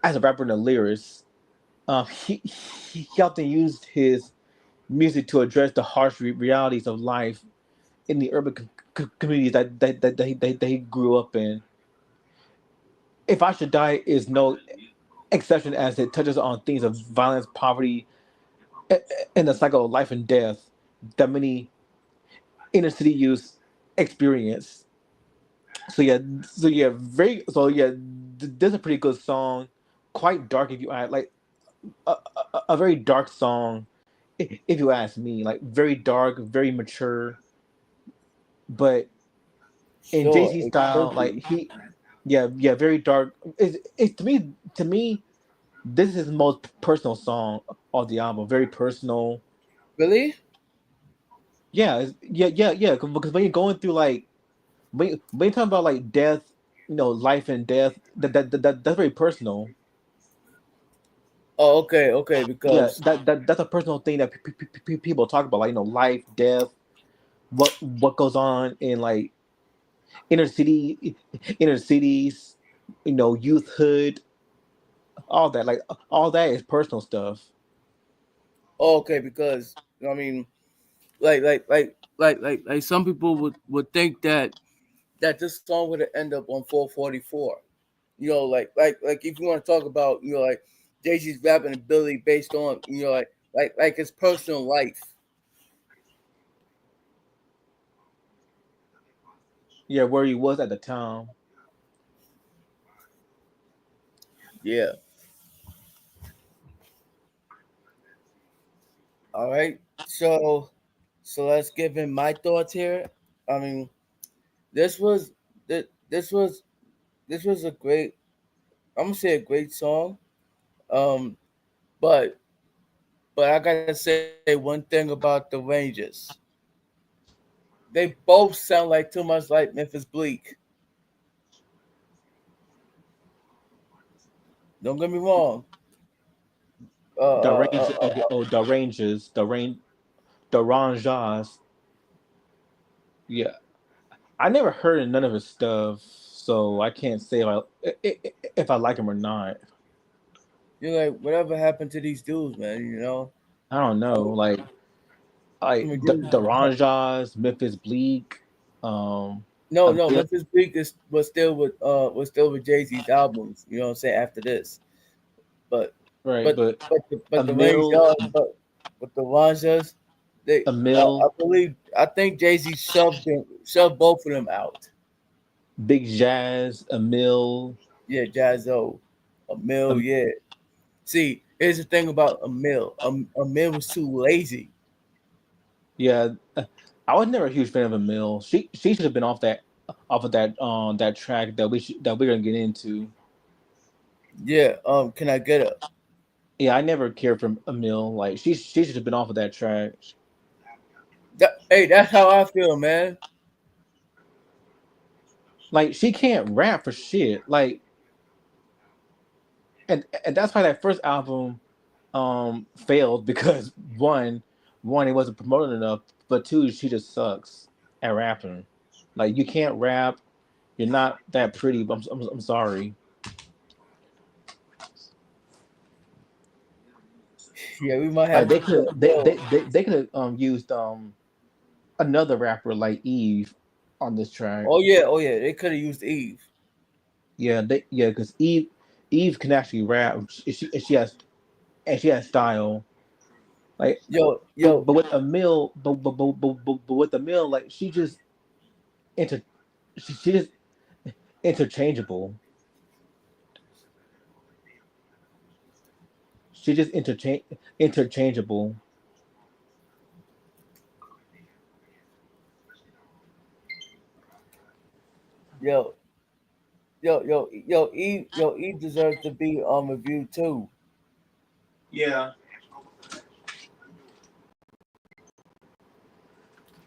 [SPEAKER 2] as a rapper and a lyricist. He often used his music to address the harsh realities of life in the urban communities that he grew up in. If I Should Die is no exception as it touches on themes of violence, poverty, and the cycle of life and death that many inner city youth experience. This is a pretty good song, quite dark if you add like a very dark song if you ask me, like very dark, very mature, but in Jay
[SPEAKER 1] Sure.
[SPEAKER 2] Z style, like
[SPEAKER 1] Expensive.
[SPEAKER 2] yeah, very dark. It's to me, this is his most personal song of the album. Very personal.
[SPEAKER 1] Really?
[SPEAKER 2] Yeah, yeah. Because when you're going through like when you're talking about like death, life and death, that's very personal.
[SPEAKER 1] Oh, okay, okay.
[SPEAKER 2] Yeah,
[SPEAKER 1] Because
[SPEAKER 2] that's a personal thing that people talk about, like life, death, what goes on in like inner city, inner cities, youthhood, all that. Like all that is personal stuff.
[SPEAKER 1] oh, okay, because I mean, some people would think that this song would end up on 444. Like if you want to talk about Jay Z's rapping ability based on like his personal life.
[SPEAKER 2] Yeah, where he was at the time.
[SPEAKER 1] Yeah. All right. So let's give him my thoughts here. I mean, this was this was this was a great. I'm gonna say a great song. Um, but I gotta say one thing about the Rangers. They both sound like too much like Memphis Bleak. Don't get me wrong.
[SPEAKER 2] The range,
[SPEAKER 1] Uh,
[SPEAKER 2] okay, the ranges, the Ranjars. Yeah. I never heard of none of his stuff, so I can't say if I like him or not.
[SPEAKER 1] You're like, whatever happened to these dudes, man? You know,
[SPEAKER 2] I don't
[SPEAKER 1] I
[SPEAKER 2] know,
[SPEAKER 1] mean, I
[SPEAKER 2] like
[SPEAKER 1] mean, dude,
[SPEAKER 2] Deranjas, Memphis Bleak, um,
[SPEAKER 1] no,
[SPEAKER 2] Abil-
[SPEAKER 1] Memphis Bleak was still with Jay Z's albums. You know what I'm saying? After this, but
[SPEAKER 2] right,
[SPEAKER 1] but
[SPEAKER 2] but
[SPEAKER 1] but the Range
[SPEAKER 2] Emil,
[SPEAKER 1] Dogs, but the Ranjas, I
[SPEAKER 2] Emil,
[SPEAKER 1] believe I think Jay Z shoved both of them out.
[SPEAKER 2] Big Jazz, Emil,
[SPEAKER 1] Yeah, Jazzo, a mill.
[SPEAKER 2] um,
[SPEAKER 1] Yeah. See, here's the thing about a mill. A mill was too lazy.
[SPEAKER 2] yeah. I was never a huge fan of Emil. She should have been off of that track that we're gonna get into.
[SPEAKER 1] Yeah. Can I get a?
[SPEAKER 2] Yeah, I never cared for Emil. Like she should have been off of that track.
[SPEAKER 1] Hey, that's how I feel, man.
[SPEAKER 2] Like she can't rap for shit. Like and that's why that first album failed because one it wasn't promoted enough, but two she just sucks at rapping. Like you can't rap. You're not that pretty. But I'm sorry.
[SPEAKER 1] Yeah, we might
[SPEAKER 2] Like
[SPEAKER 1] have to put a mill.
[SPEAKER 2] they could have used another rapper like Eve on this track.
[SPEAKER 1] Oh yeah, they could have used Eve.
[SPEAKER 2] Yeah, because Eve can actually rap. She has style. Like,
[SPEAKER 1] Yo,
[SPEAKER 2] but with a mill, but with the mill, like inter, she just interchangeable. She just interchangeable.
[SPEAKER 1] yo, Eve deserves to be on review too.
[SPEAKER 2] Yeah,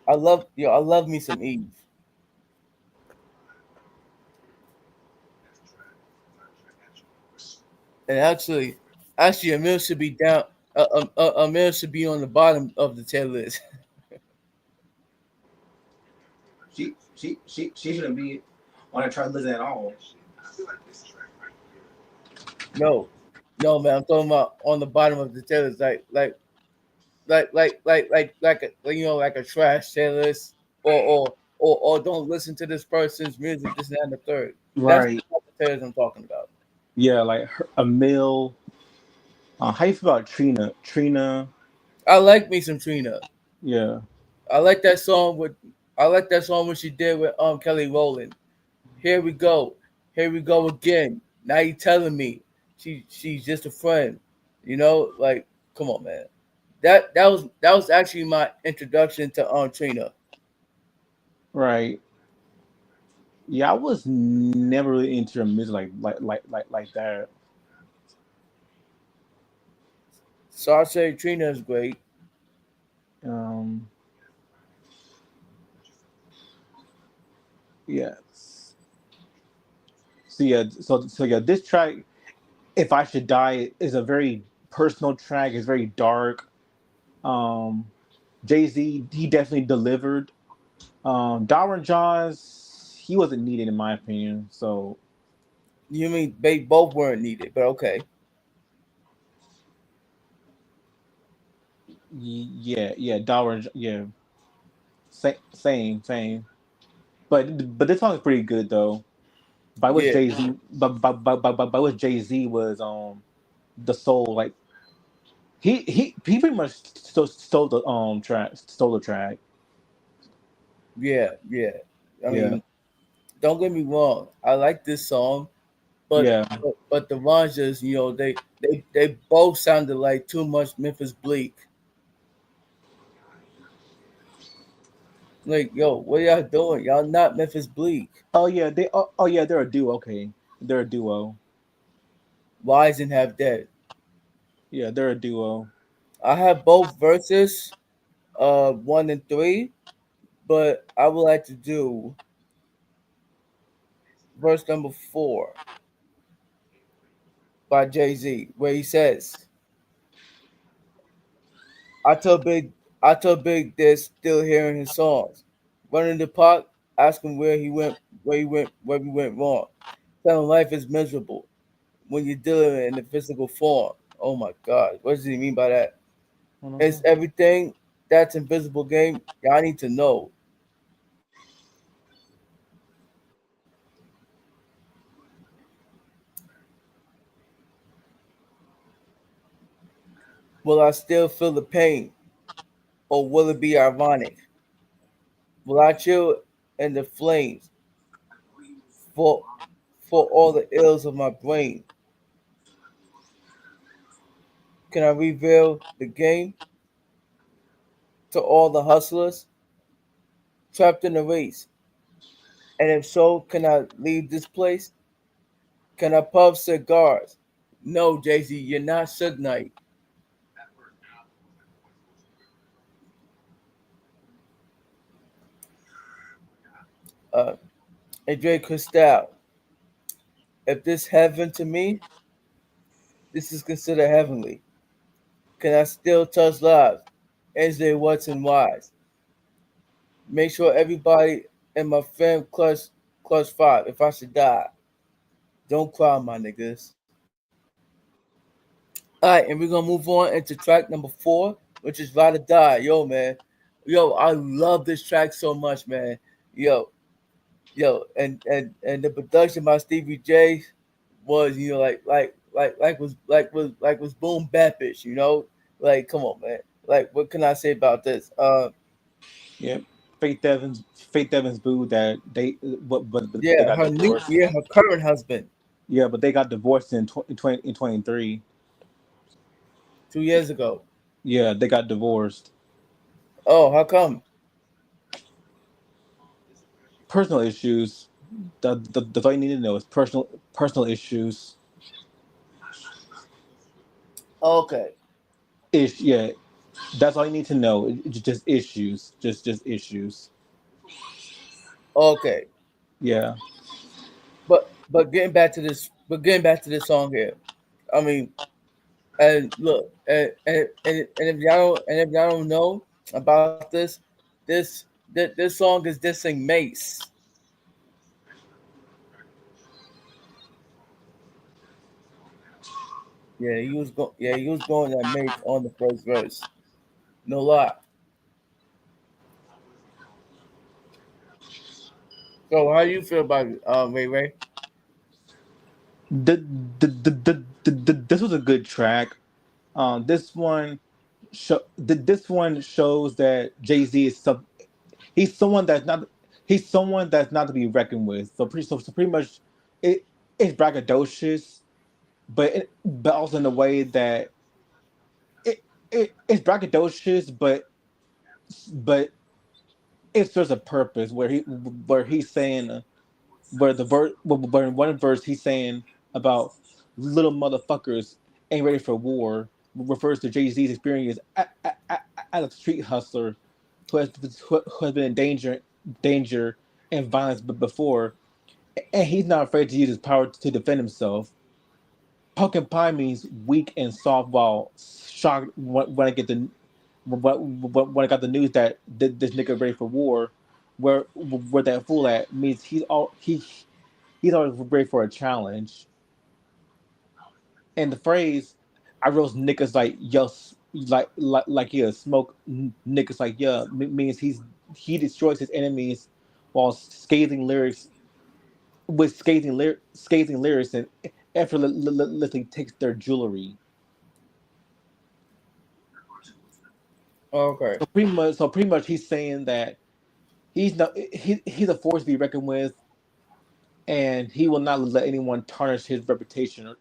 [SPEAKER 1] I love me some Eve. And actually, Emil should be down. Emil should be on the bottom of the tier list.
[SPEAKER 2] she shouldn't be on a track list at all.
[SPEAKER 1] No, no, man. I'm talking about on the bottom of the tier list, like a trash tier list, or don't listen to this person's music. This and that, and the third. That's the
[SPEAKER 2] Right.
[SPEAKER 1] type of tiers I'm talking about.
[SPEAKER 2] Yeah, like a mill. How you feel about Trina? Trina.
[SPEAKER 1] I like me some Trina.
[SPEAKER 2] Yeah.
[SPEAKER 1] I like that song with. I like that song when she did with Kelly Rowland. Here we go. Here we go again. Now you telling me she's just a friend. You know, like come on, man. That was actually my introduction to Trina.
[SPEAKER 2] Right. Yeah, I was never really into her music like that.
[SPEAKER 1] So I say Trina is great.
[SPEAKER 2] Um. Yeah. So this track, "If I Should Die," is a very personal track. It's very dark. Um, Jay Z, he definitely delivered. Darwin Johns, he wasn't needed in my opinion. So
[SPEAKER 1] You mean they both weren't needed, but okay.
[SPEAKER 2] yeah, Darwin, yeah, same. But this song is pretty good though. By which
[SPEAKER 1] Yeah,
[SPEAKER 2] Jay Z, by which Jay Z was the soul. Like he pretty much stole the track.
[SPEAKER 1] yeah. I
[SPEAKER 2] Yeah,
[SPEAKER 1] mean, don't get me wrong. I like this song, but
[SPEAKER 2] yeah,
[SPEAKER 1] but the Ranjas, they both sounded like too much Memphis Bleak. Like, yo, what y'all doing? Y'all not Memphis Bleak.
[SPEAKER 2] oh yeah, they're a duo. Okay, they're a duo.
[SPEAKER 1] Rise and Have Dead.
[SPEAKER 2] Yeah, they're a duo.
[SPEAKER 1] I have both verses, 1 and 3, but I would like to do verse number 4 by Jay Z, where he says, I told Big, I told Big they're still hearing his songs. Running the park, Ask him where we went wrong. Tell him life is miserable when you're dealing in the physical form. Oh my God, what does he mean by that?
[SPEAKER 2] I don't
[SPEAKER 1] It's
[SPEAKER 2] know.
[SPEAKER 1] everything that's invisible game. Y'all need to know. Will I still feel the pain, or will it be ironic? Will I chill in the flames for all the ills of my brain? Can I reveal the game to all the hustlers trapped in the race? And if so, can I leave this place? Can I puff cigars? No, Jay Z, you're not Suge Knight. Uh, Andre Cristal, if this heaven to me, this is considered heavenly. Can I still touch lives? Answer what's and whys. Make sure everybody in my fam clutch five. If I should die, don't cry, my niggas. All right, and we're gonna move on into track number 4, which is "Ride or Die." Yo, man, yo, I love this track so much, man. Yo, and the production by Stevie J was, was boom bapish, Like, come on, man. Like, what can I say about this?
[SPEAKER 2] Yep. Faith Evans boo that but they
[SPEAKER 1] Yeah,
[SPEAKER 2] got divorced.
[SPEAKER 1] her current husband,
[SPEAKER 2] Yeah, but they got divorced in 2023.
[SPEAKER 1] 2 years ago.
[SPEAKER 2] Yeah, they got divorced.
[SPEAKER 1] Oh, how come?
[SPEAKER 2] Personal issues. That's all you need to know is personal issues.
[SPEAKER 1] Okay,
[SPEAKER 2] Yeah, that's all you need to know. Just issues. Just issues.
[SPEAKER 1] okay.
[SPEAKER 2] Yeah.
[SPEAKER 1] But getting back to this song here. I mean, and look, and if y'all don't know about this song is dissing Mace. He was going at Mace on the first verse. No lie. So how do you feel about it, Ray Ray?
[SPEAKER 2] The, this was a good track. This one this one shows that Jay Z is he's someone that's not he's someone that's not to be reckoned with. So pretty much it it's braggadocious, but also in a way that it's braggadocious, but it serves a purpose where he's saying where in one verse he's saying about little motherfuckers ain't ready for war refers to Jay Z's experience as a street hustler who has been in danger and violence before, and he's not afraid to use his power to defend himself. Pumpkin pie means weak and soft, while shocked when I got the news that this nigga ready for war. Where that fool at means he's always ready for a challenge. And the phrase "I roast niggas like like yeah smoke niggas like yeah" means he destroys his enemies while scathing lyrics and effortlessly takes their jewelry.
[SPEAKER 1] Okay.
[SPEAKER 2] So pretty much he's saying that he's a force to be reckoned with, and he will not let anyone tarnish his reputation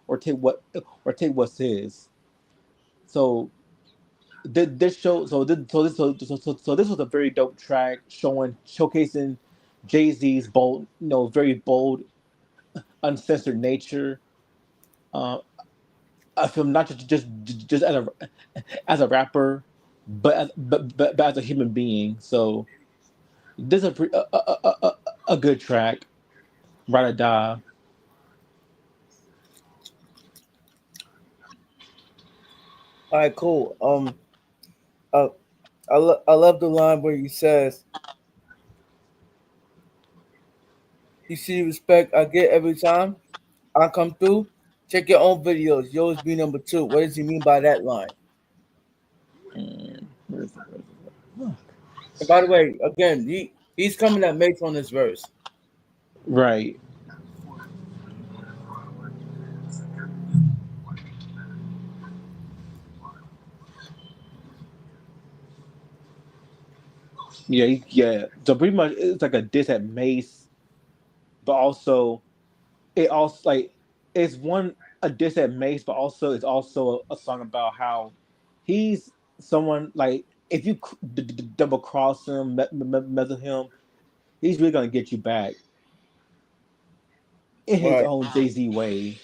[SPEAKER 2] or take what's his. So this show so this was a very dope track showcasing Jay Z's bold, very bold, uncensored nature. Uh, I feel not just as a rapper, but as a human being. So this is a good track. Ride or die.
[SPEAKER 1] All right, cool. Uh, I love the line where he says, You see the respect I get every time I come through? Check your own videos. You always be number two. What does he mean by that line?
[SPEAKER 2] Where is it? Where is it?
[SPEAKER 1] And by the way, again, he's coming at Mace on this verse.
[SPEAKER 2] Right. Yeah, yeah. So pretty much it's like a diss at Mace, but also it also like it's one a diss at Mace, but also it's also a song about how he's someone like if you double cross him, mess with him, he's really gonna get you back in his
[SPEAKER 1] Right.
[SPEAKER 2] own Jay Z way.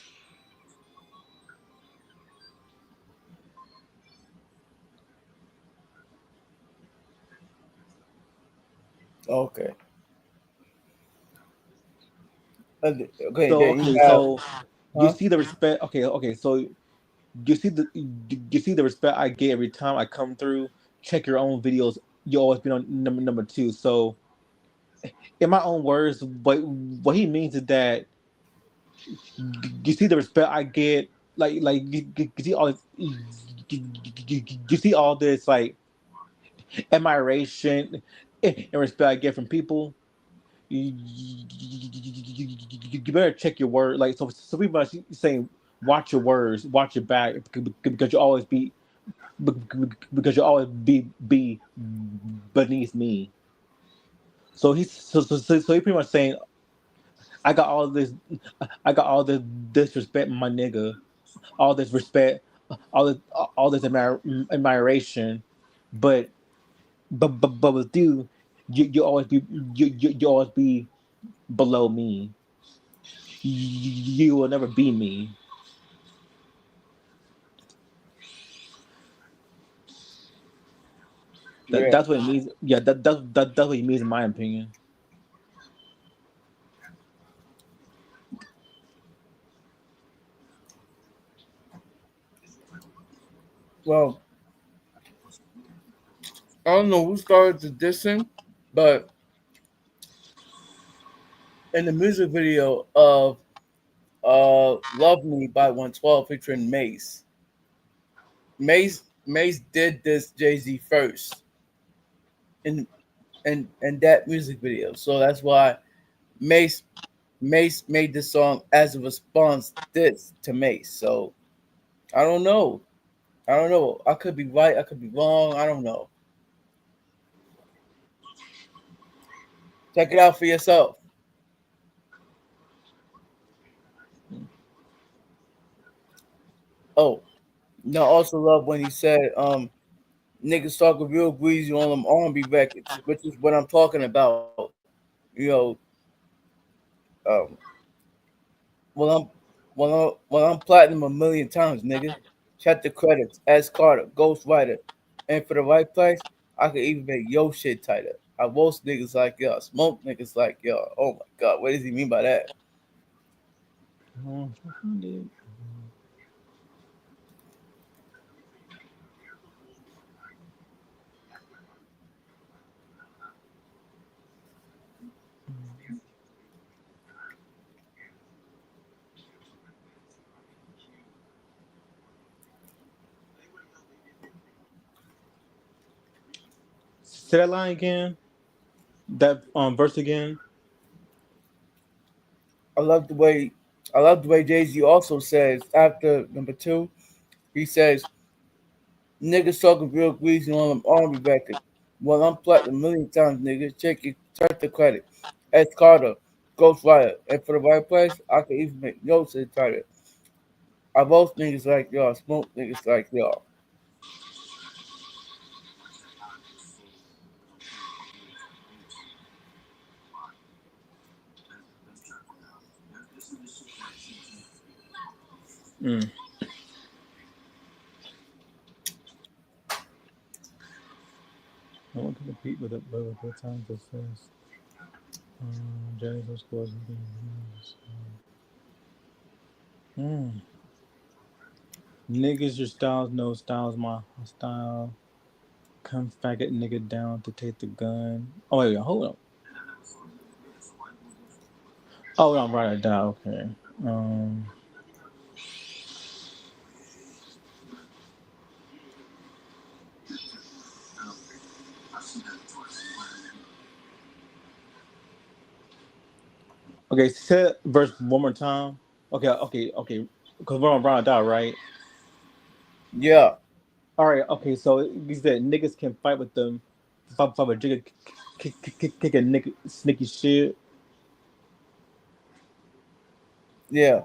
[SPEAKER 1] Okay. Okay.
[SPEAKER 2] So
[SPEAKER 1] Then you
[SPEAKER 2] okay,
[SPEAKER 1] have,
[SPEAKER 2] so you
[SPEAKER 1] huh?
[SPEAKER 2] see the respect. Okay, okay, so you see the respect I get every time I come through. Check your own videos. You always been on number two. So in my own words, what he means is that you see the respect I get. Like you see all this, you see all this like admiration and respect I get from people. You better check your word. Like so people are saying, watch your words, watch your back, because you always be because you always be beneath me. So he pretty much saying, I got all this, I got all this disrespect, my nigga, all this respect, all this all this admiration, but but with you, you always be you always be below me. You will never be me.
[SPEAKER 1] Yeah.
[SPEAKER 2] That's what it means. Yeah, that's what it means in my opinion.
[SPEAKER 1] Well, I don't know who started the dissing, but in the music video of "Love Me" by 112 featuring Mace, Mace did this Jay Z first in in that music video, so that's why Mace Mace made this song as a response this to Mace. So I don't know. I don't know. I could be right. I could be wrong. I don't know. Check it out for yourself. Oh, no. I also love when he said, "Niggas talking real greasy on them R&B records," which is what I'm talking about. You know, um, well, I'm platinum a million times, nigga. Check the credits. S Carter, Ghostwriter, and for the right price, I could even make yo shit tighter. I roast niggas like y'all, smoke niggas like y'all. Oh my god, what does he mean by that?
[SPEAKER 2] Say that line again. That verse again.
[SPEAKER 1] I love the way Jay Z also says after number two, he says niggas talking real greasy on them army record. Well, I'm platinum a million times, nigga. Check the credit. S Carter, Ghostwriter, and for the right price, I could even make notes and tighter. I roast niggas like y'all, smoke niggas like y'all.
[SPEAKER 2] Mm. I want to compete with it, but with times it says, James scores. Mm. Niggas, your styles, no styles, my style. Come faggot nigga down to take the gun. Oh wait, hold up. Oh, no, I'm writing it down. Okay. Um, okay, say that verse one more time. Okay. Because we're on writing it down, right?
[SPEAKER 1] Yeah,
[SPEAKER 2] All right, okay. So you said niggas can fight with them, fight with jigga, kick a nigga, sneaky shit.
[SPEAKER 1] yeah.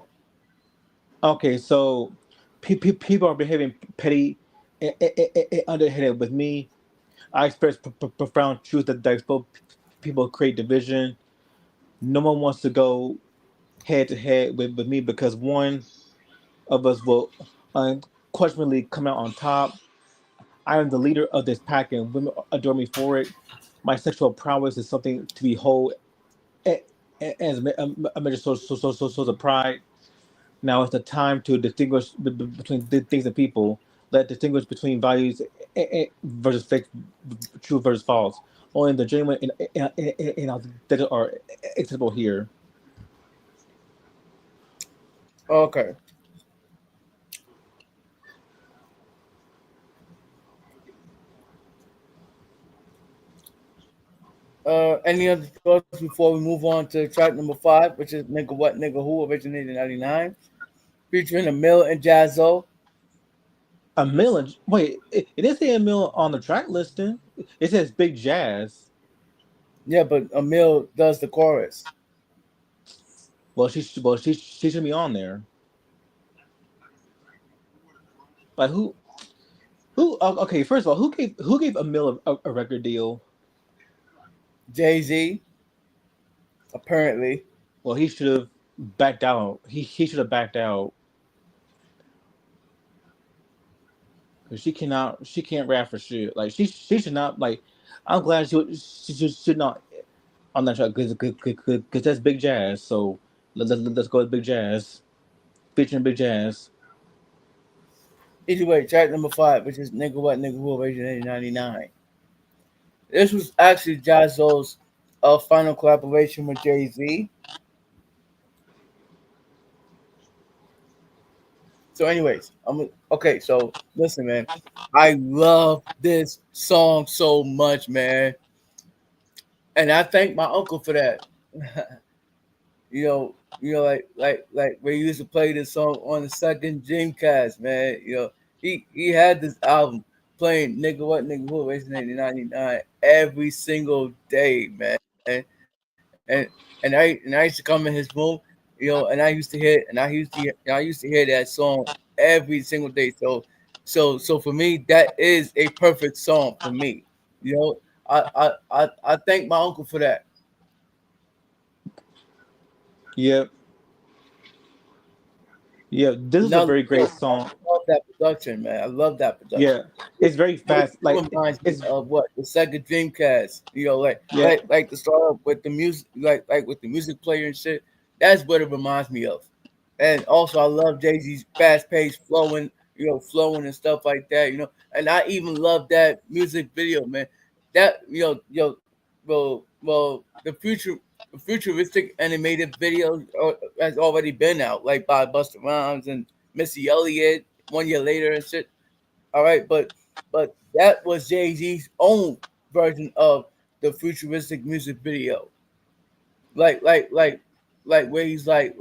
[SPEAKER 2] Okay, so people are behaving petty and underhanded with me. I express profound truth that expose people create division. No one wants to go head to head with me because one of us will unquestionably come out on top. I am the leader of this pack, and women adore me for it. My sexual prowess is something to behold as a major source of pride. Now is the time to distinguish between things and people. Let distinguish between values versus fake, true versus false. Only the genuine and authentic are acceptable here.
[SPEAKER 1] Okay. Any other thoughts before we move on to track number 5, which is "Nigga What Nigga Who" originated in '99, featuring Emil and Jazzo.
[SPEAKER 2] A million. Wait, it didn't say a million on the track listing. It says Big Jazz.
[SPEAKER 1] Yeah, but Emil does the chorus.
[SPEAKER 2] Well, she should be on there. Like who? Okay, first of all, who gave a mill a record deal?
[SPEAKER 1] Jay Z, apparently.
[SPEAKER 2] Well, he should have backed out. He should have backed out because she can't rap for shit. Like she should not like. I'm glad she should not on that track because that's Big Jazz. So let's go with Big Jazz featuring Big Jazz.
[SPEAKER 1] Either way, track number 5, which is "Nigga What Nigga Who" originated in '99. This was actually Jazzo's final collaboration with Jay Z. So, anyways, I'm okay. So, listen, man, I love this song so much, man, and I thank my uncle for that. Like we used to play this song on the second Dreamcast, man. He had this album playing "Nigga What Nigga Who" in '99 every single day, man. And I used to come in his room, and I used to hear I used to hear that song every single day. So for me, that is a perfect song for me. You know, I thank my uncle for that.
[SPEAKER 2] Yep, yeah. This is a
[SPEAKER 1] Another
[SPEAKER 2] very
[SPEAKER 1] thing,
[SPEAKER 2] great song.
[SPEAKER 1] I love that production, man. I love that
[SPEAKER 2] Yeah,
[SPEAKER 1] production.
[SPEAKER 2] it's very
[SPEAKER 1] It
[SPEAKER 2] fast. Like
[SPEAKER 1] reminds me
[SPEAKER 2] it's
[SPEAKER 1] of what the Sega Dreamcast.
[SPEAKER 2] yeah,
[SPEAKER 1] Like the start up with the music, like with the music player and shit. That's what it reminds me of. And also, I love Jay Z's fast paced flowing, flowing and stuff like that. And I even love that music video, man. That the futuristic animated video has already been out, like by Busta Rhymes and Missy Elliott 1 year later and shit. All right, but that was Jay Z's own version of the futuristic music video, like like like like where he's like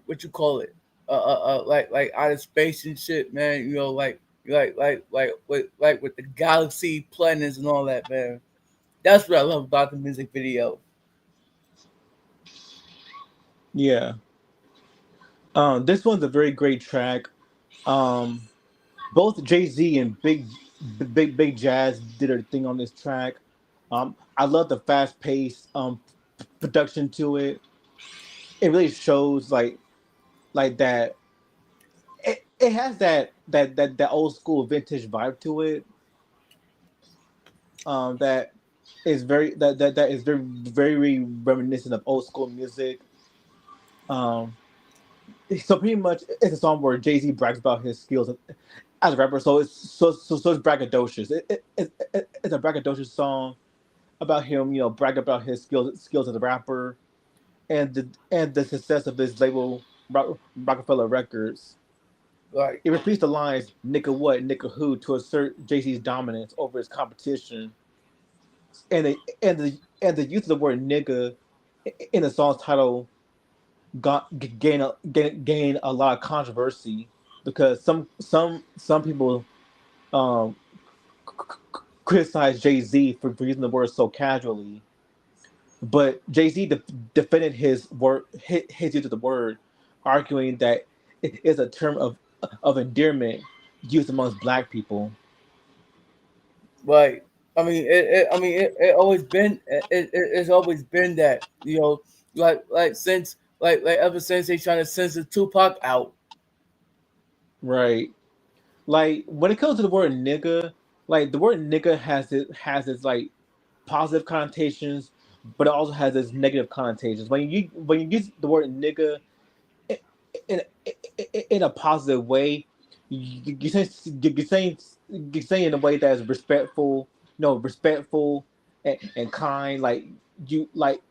[SPEAKER 1] what you call it, like out of space and shit, man. With the galaxy planets and all that, man. That's what I love about the music video.
[SPEAKER 2] yeah. This one's a very great track. Um, both Jay Z and Big Jazz did their thing on this track. I love the fast paced production to it. It really shows like that. It has that old school vintage vibe to it. That is that is very reminiscent of old school music. Um, so pretty much it's a song where Jay Z brags about his skills as a rapper. So it's braggadocious. It's a braggadocious song about him, brag about his skills as a rapper. and the success of his label Rockefeller Records.
[SPEAKER 1] Right.
[SPEAKER 2] It repeats the lines "nigga what, nigga who" to assert Jay-Z's dominance over his competition, and the use of the word "nigga" in the song's title gain a lot of controversy because some people um, criticize Jay Z for using the word so casually, but Jay Z defended his use of the word, arguing that it is a term of endearment used amongst black people.
[SPEAKER 1] Right. It always been it's always been that, since like ever since they trying to censor Tupac out.
[SPEAKER 2] Right. Like when it comes to the word nigga, like the word nigga has its like positive connotations, but it also has its negative connotations. When you use the word nigga in in a positive way, you say you're saying in a way that is respectful, respectful and kind. You like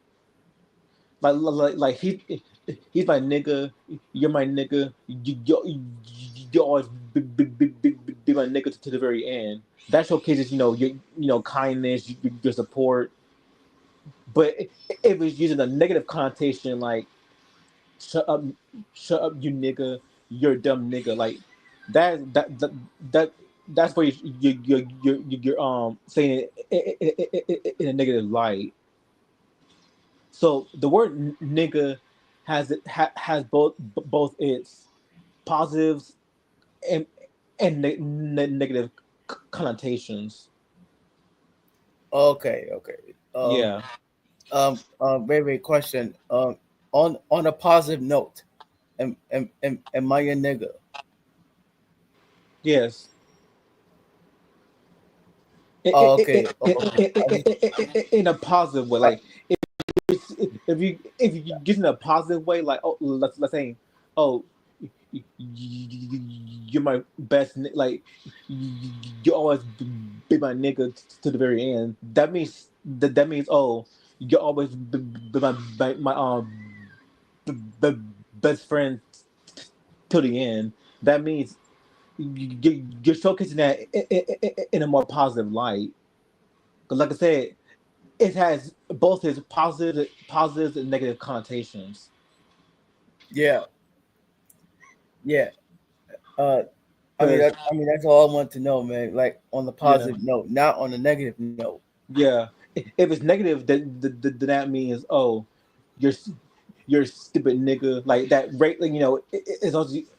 [SPEAKER 2] he's my nigga, you're my nigga, you always be my nigga to the very end. That showcases your kindness, your support. But if it's using a negative connotation like shut up, shut up, you nigga, you're a dumb nigga. Like that that's where you're saying it in a negative light. So the word nigga has both its positives and negative connotations.
[SPEAKER 1] Okay, okay.
[SPEAKER 2] Yeah.
[SPEAKER 1] Very question. On a positive note, am I a nigga?
[SPEAKER 2] Yes.
[SPEAKER 1] Oh, okay, okay. I just
[SPEAKER 2] In a positive way,
[SPEAKER 1] I,
[SPEAKER 2] like if you use it in a positive way, like let's say, oh, you're my best, like you always be my nigga to the very end. That means oh, you always be my best friend till the end. That means you're showcasing that in a more positive light. Because like I said, it has both its positives and negative connotations.
[SPEAKER 1] yeah, yeah. Uh,
[SPEAKER 2] Because
[SPEAKER 1] that's all I want to know, man. Like on the
[SPEAKER 2] yeah,
[SPEAKER 1] positive note, not on the negative note.
[SPEAKER 2] yeah. If it's negative, then that means oh, you're you're a stupid nigga. Like that rate, like it's also used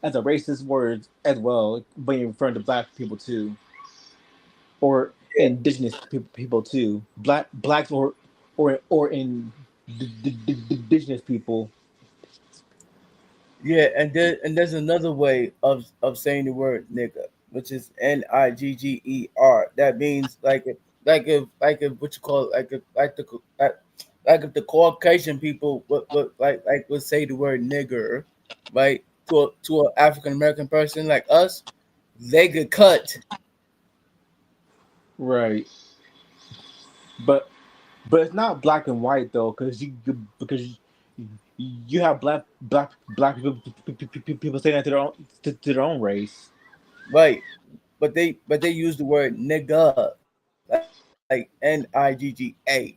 [SPEAKER 2] as a racist word as well when you're referring to black people too, or
[SPEAKER 1] Yeah,
[SPEAKER 2] indigenous people too. Blacks or indigenous people.
[SPEAKER 1] yeah. And there's another way of saying the word nigga, which is Nigger. That means like if what you call it, like if the Caucasian people would say the word nigger, right, to an African American person like us, they get cut.
[SPEAKER 2] Right. But it's not black and white though, because you have black people saying that to their own race.
[SPEAKER 1] Right. But they use the word nigga, like Nigga.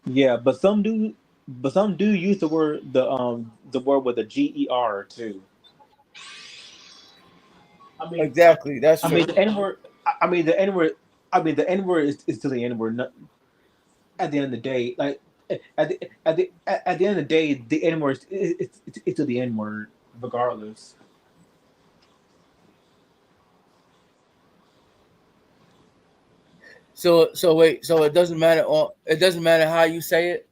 [SPEAKER 2] Yeah, but some do use the word with a GER too. I mean,
[SPEAKER 1] Exactly, that's
[SPEAKER 2] I mean
[SPEAKER 1] true.
[SPEAKER 2] the N word. I mean the N word. I mean the N word is still the N word. At the end of the day, like at the end of the day, the N word is still the N word regardless.
[SPEAKER 1] So wait, so it doesn't matter how you say it.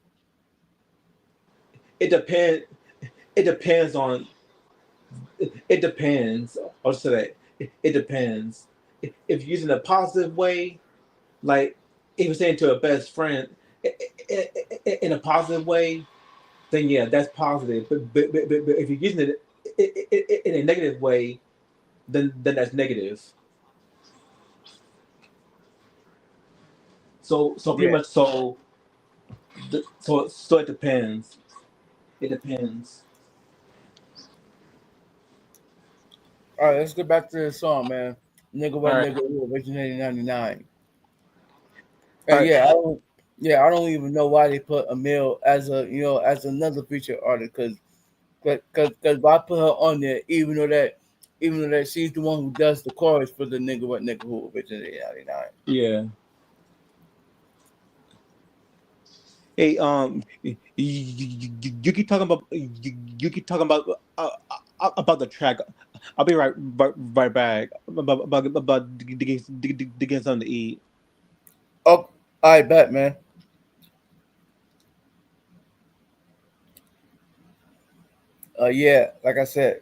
[SPEAKER 2] It depends. It depends on. It depends. I'll say that. It depends. If you're using a positive way, like if you're saying to a best friend in a positive way, then yeah, that's positive. But if you're using it in a negative way, then that's negative. So pretty
[SPEAKER 1] Yeah,
[SPEAKER 2] much so So it depends. It depends.
[SPEAKER 1] All right, let's get back to the song, man. Nigga,
[SPEAKER 2] All
[SPEAKER 1] what
[SPEAKER 2] right.
[SPEAKER 1] nigga who originated in '99.
[SPEAKER 2] All
[SPEAKER 1] And
[SPEAKER 2] right.
[SPEAKER 1] I don't even know why they put Emil as a, as another feature artist, because why put her on there, even though that she's the one who does the chorus for the nigga, what nigga who originated in '99.
[SPEAKER 2] Yeah. Hey, you keep talking about you keep talking about the track. I'll be right back. About to get something to eat.
[SPEAKER 1] Oh, I bet, man. Yeah, like I said,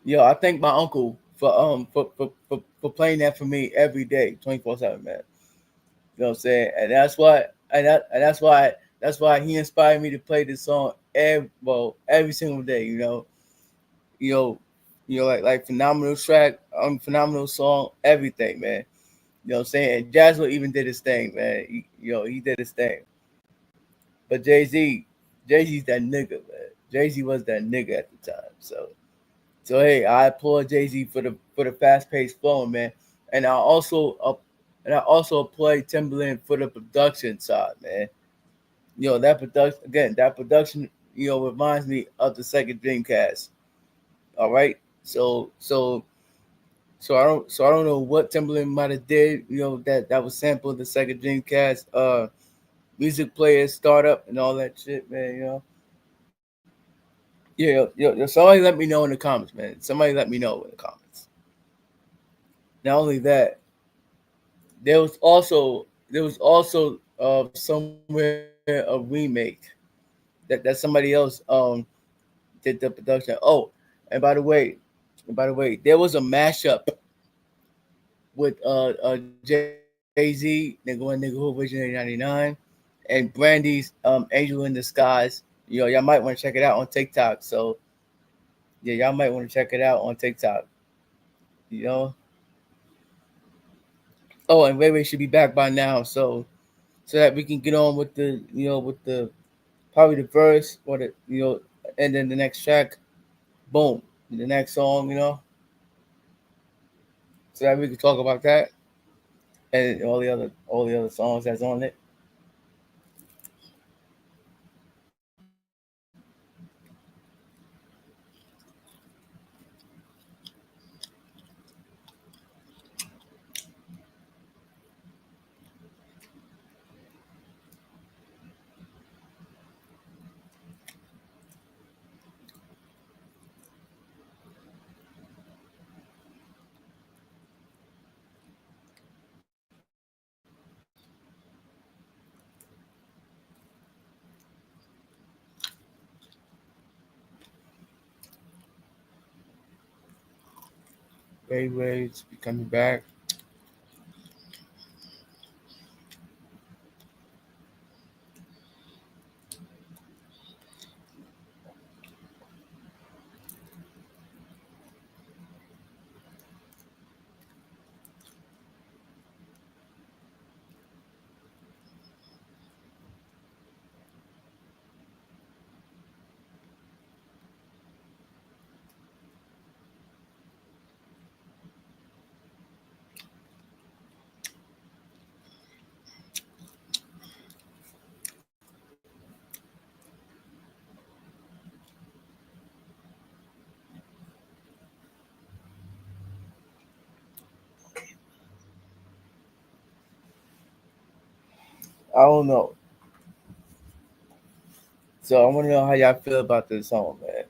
[SPEAKER 1] I thank my uncle for playing that for me every day, 24/7, man. You know what I'm saying? That's why he inspired me to play this song every single day. You know, like phenomenal track, phenomenal song, everything, man. You know what I'm saying? And Jasmine even did his thing, man. He did his thing. But Jay Z's that nigga, man. Jay Z was that nigga at the time. So hey, I applaud Jay Z for the fast paced flowing, man. And I also applaud Timberland for the production side, man. That production, reminds me of the second Dreamcast. All right, so I don't know what Timberland might have did, that was sampled the second Dreamcast, music player startup and all that shit, man. Somebody let me know in the comments, man. Somebody let me know in the comments. Not only that, somewhere a remake that somebody else did the production. Oh, and by the way, there was a mashup with Jay Z, nigga who originated '99, and Brandy's Angel in Disguise. Y'all might want to check it out on TikTok. So yeah, y'all might want to check it out on TikTok. You know. Oh, and Ray Ray should be back by now, so that we can get on with the probably the verse or and then the next track, boom, the next song, so that we can talk about that and all the other songs that's on it. Ray Ray's be coming back. I don't know. So I want to know how y'all feel about this song, man.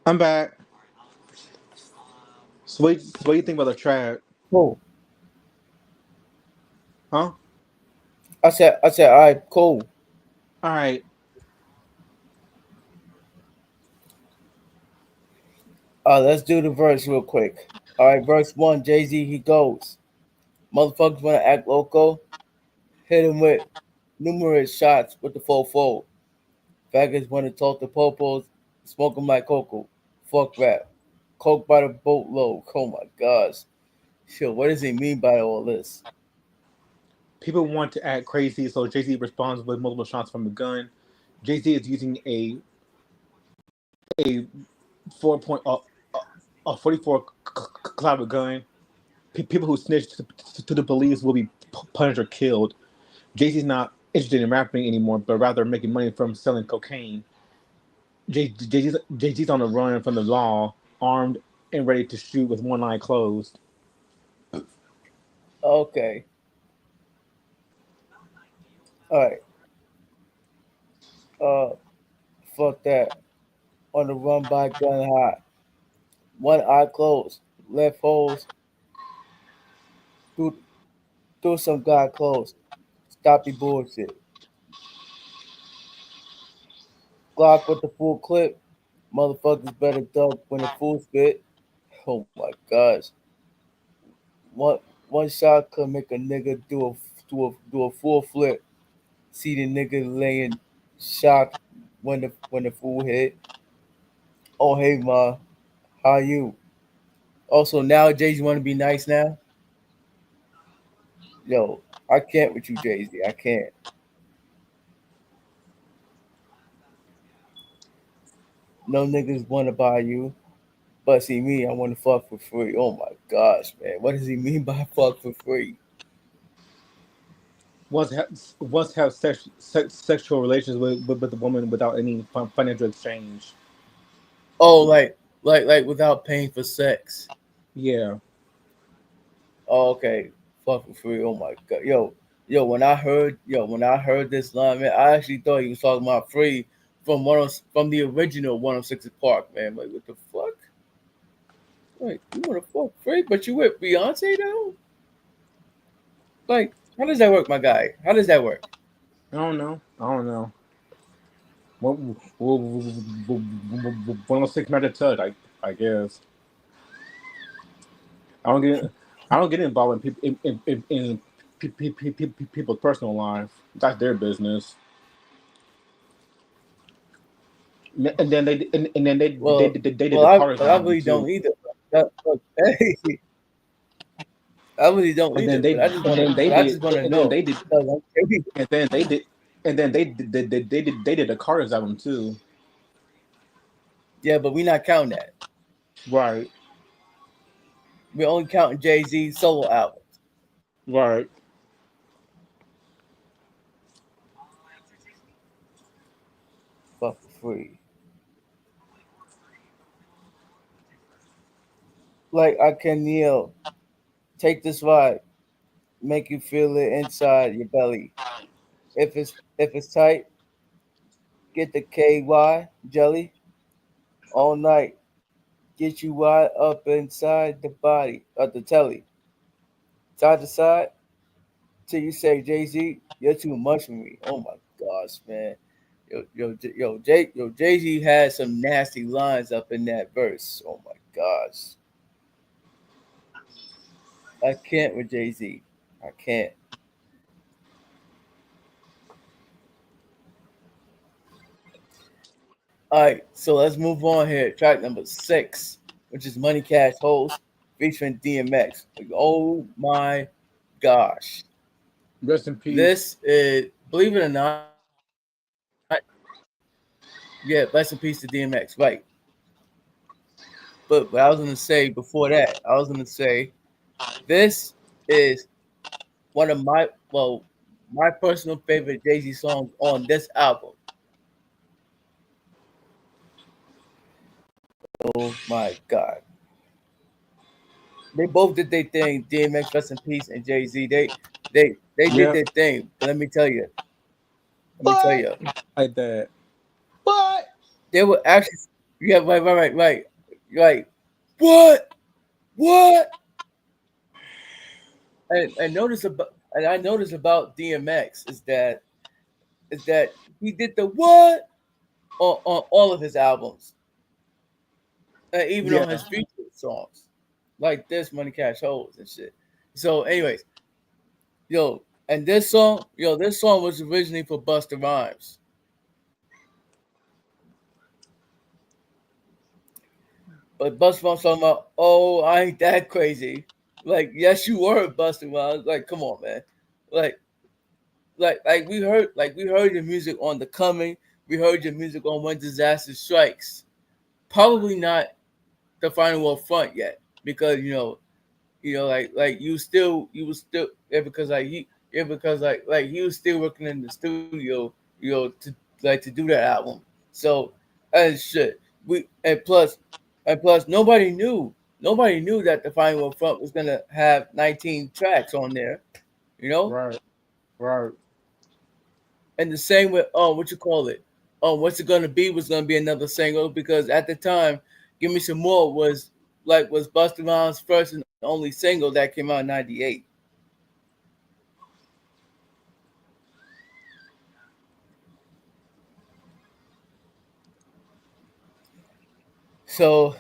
[SPEAKER 2] I'm back. So what do you think about the track?
[SPEAKER 1] Cool.
[SPEAKER 2] Huh?
[SPEAKER 1] I said, all right, cool.
[SPEAKER 2] All right.
[SPEAKER 1] Let's do the verse real quick. All right, verse one, Jay Z, he goes. Motherfuckers wanna act loco, hit him with numerous shots with the full fold. Faggots wanna talk to popos, smoke 'em like cocoa. Fuck rap. Coke by the boatload. Oh my gosh. Shit, what does he mean by all this?
[SPEAKER 2] People want to act crazy, so Jay Z responds with multiple shots from the gun. Jay Z is using a 44 caliber gun. People who snitch to the police will be punished or killed. Jay Z's not interested in rapping anymore, but rather making money from selling cocaine. Jay Z's on the run from the law, armed and ready to shoot with one eye closed.
[SPEAKER 1] Okay. Alright. Uh Fuck that. On the run by gun high. One eye closed. Left holes through through some guy clothes. Stop the bullshit. Glock with the full clip. Motherfuckers better duck when the full spit. Oh my gosh. One one shot could make a nigga do a full flip. See the nigga laying shocked when the fool hit. Oh hey ma, how you? Also nowadays you wanna be nice now? Yo, I can't with you, Jay Z. I can't. No niggas wanna buy you. But see me, I wanna fuck for free. Oh my gosh, man. What does he mean by fuck for free?
[SPEAKER 2] Once have sexual relations with the woman without any financial exchange.
[SPEAKER 1] Oh, like without paying for sex.
[SPEAKER 2] Yeah.
[SPEAKER 1] Oh, okay. Fuck for free. Oh my god. When I heard this line, man, I actually thought he was talking about free from the original 106 Park, man. Like what the fuck? Like, you wanna fuck free, but you with Beyonce though? Like, how does that work, my guy? How does that work?
[SPEAKER 2] I don't know. I don't know. What 106 Magic Touch, I guess. I don't get I don't get involved in people in people's personal life. That's their business. And then
[SPEAKER 1] Well,
[SPEAKER 2] they did the Carter's
[SPEAKER 1] I
[SPEAKER 2] album
[SPEAKER 1] really don't
[SPEAKER 2] too.
[SPEAKER 1] either. Look, hey, I really don't
[SPEAKER 2] And then
[SPEAKER 1] either.
[SPEAKER 2] they and then they
[SPEAKER 1] But I
[SPEAKER 2] did
[SPEAKER 1] just want to
[SPEAKER 2] and then
[SPEAKER 1] know
[SPEAKER 2] they did
[SPEAKER 1] because I'm curious.
[SPEAKER 2] and then they did and then they did the Carter's album too.
[SPEAKER 1] Yeah, but we not counting that.
[SPEAKER 2] Right.
[SPEAKER 1] We're only counting Jay Z solo albums.
[SPEAKER 2] Right.
[SPEAKER 1] Fuck for free. Like I can kneel, take this ride, make you feel it inside your belly. If it's tight, get the KY jelly all night. Get you wide up inside the body of the telly, side to side, till you say Jay Z, you're too much for me. Oh my gosh, man. Jay Z had some nasty lines up in that verse. Oh my gosh, I can't with Jay Z. I can't. All right, so let's move on here. Track number six, which is Money Cash Holes featuring DMX. Like, oh my gosh,
[SPEAKER 2] Rest in peace.
[SPEAKER 1] this is believe it or not. Yeah, rest in peace to DMX. Right, but what I was gonna say before that, I was gonna say this is one of my personal favorite Jay Z songs on this album. Oh my god. They both did their thing. DMX, rest in peace, and Jay Z. They did
[SPEAKER 2] Yeah.
[SPEAKER 1] their thing. But let me tell
[SPEAKER 2] But
[SPEAKER 1] you,
[SPEAKER 2] like that. But
[SPEAKER 1] they were actually Yeah, right. What? What? And I noticed about DMX is that he did the what on all of his albums, even on
[SPEAKER 2] Yeah.
[SPEAKER 1] his featured songs, like this Money Cash Holes and shit. So, anyways, yo, and this song was originally for Busta Rhymes, but Busta Rhymes talking about, oh, I ain't that crazy. Like, yes, you were Busta Rhymes. Like, come on, man. Like, like we heard your music on The Coming. We heard your music on When Disaster Strikes. Probably not the Final War Front yet, because like you was still because he was still working in the studio, to do that album. So and shit. We and plus nobody knew that the Final War Front was gonna have 19 tracks on there, you know?
[SPEAKER 2] Right. Right.
[SPEAKER 1] And the same with what you call it? What's it gonna be was gonna be another single, because at the time, Give Me Some More was Busta Rhymes' first and only single that came out in '98. So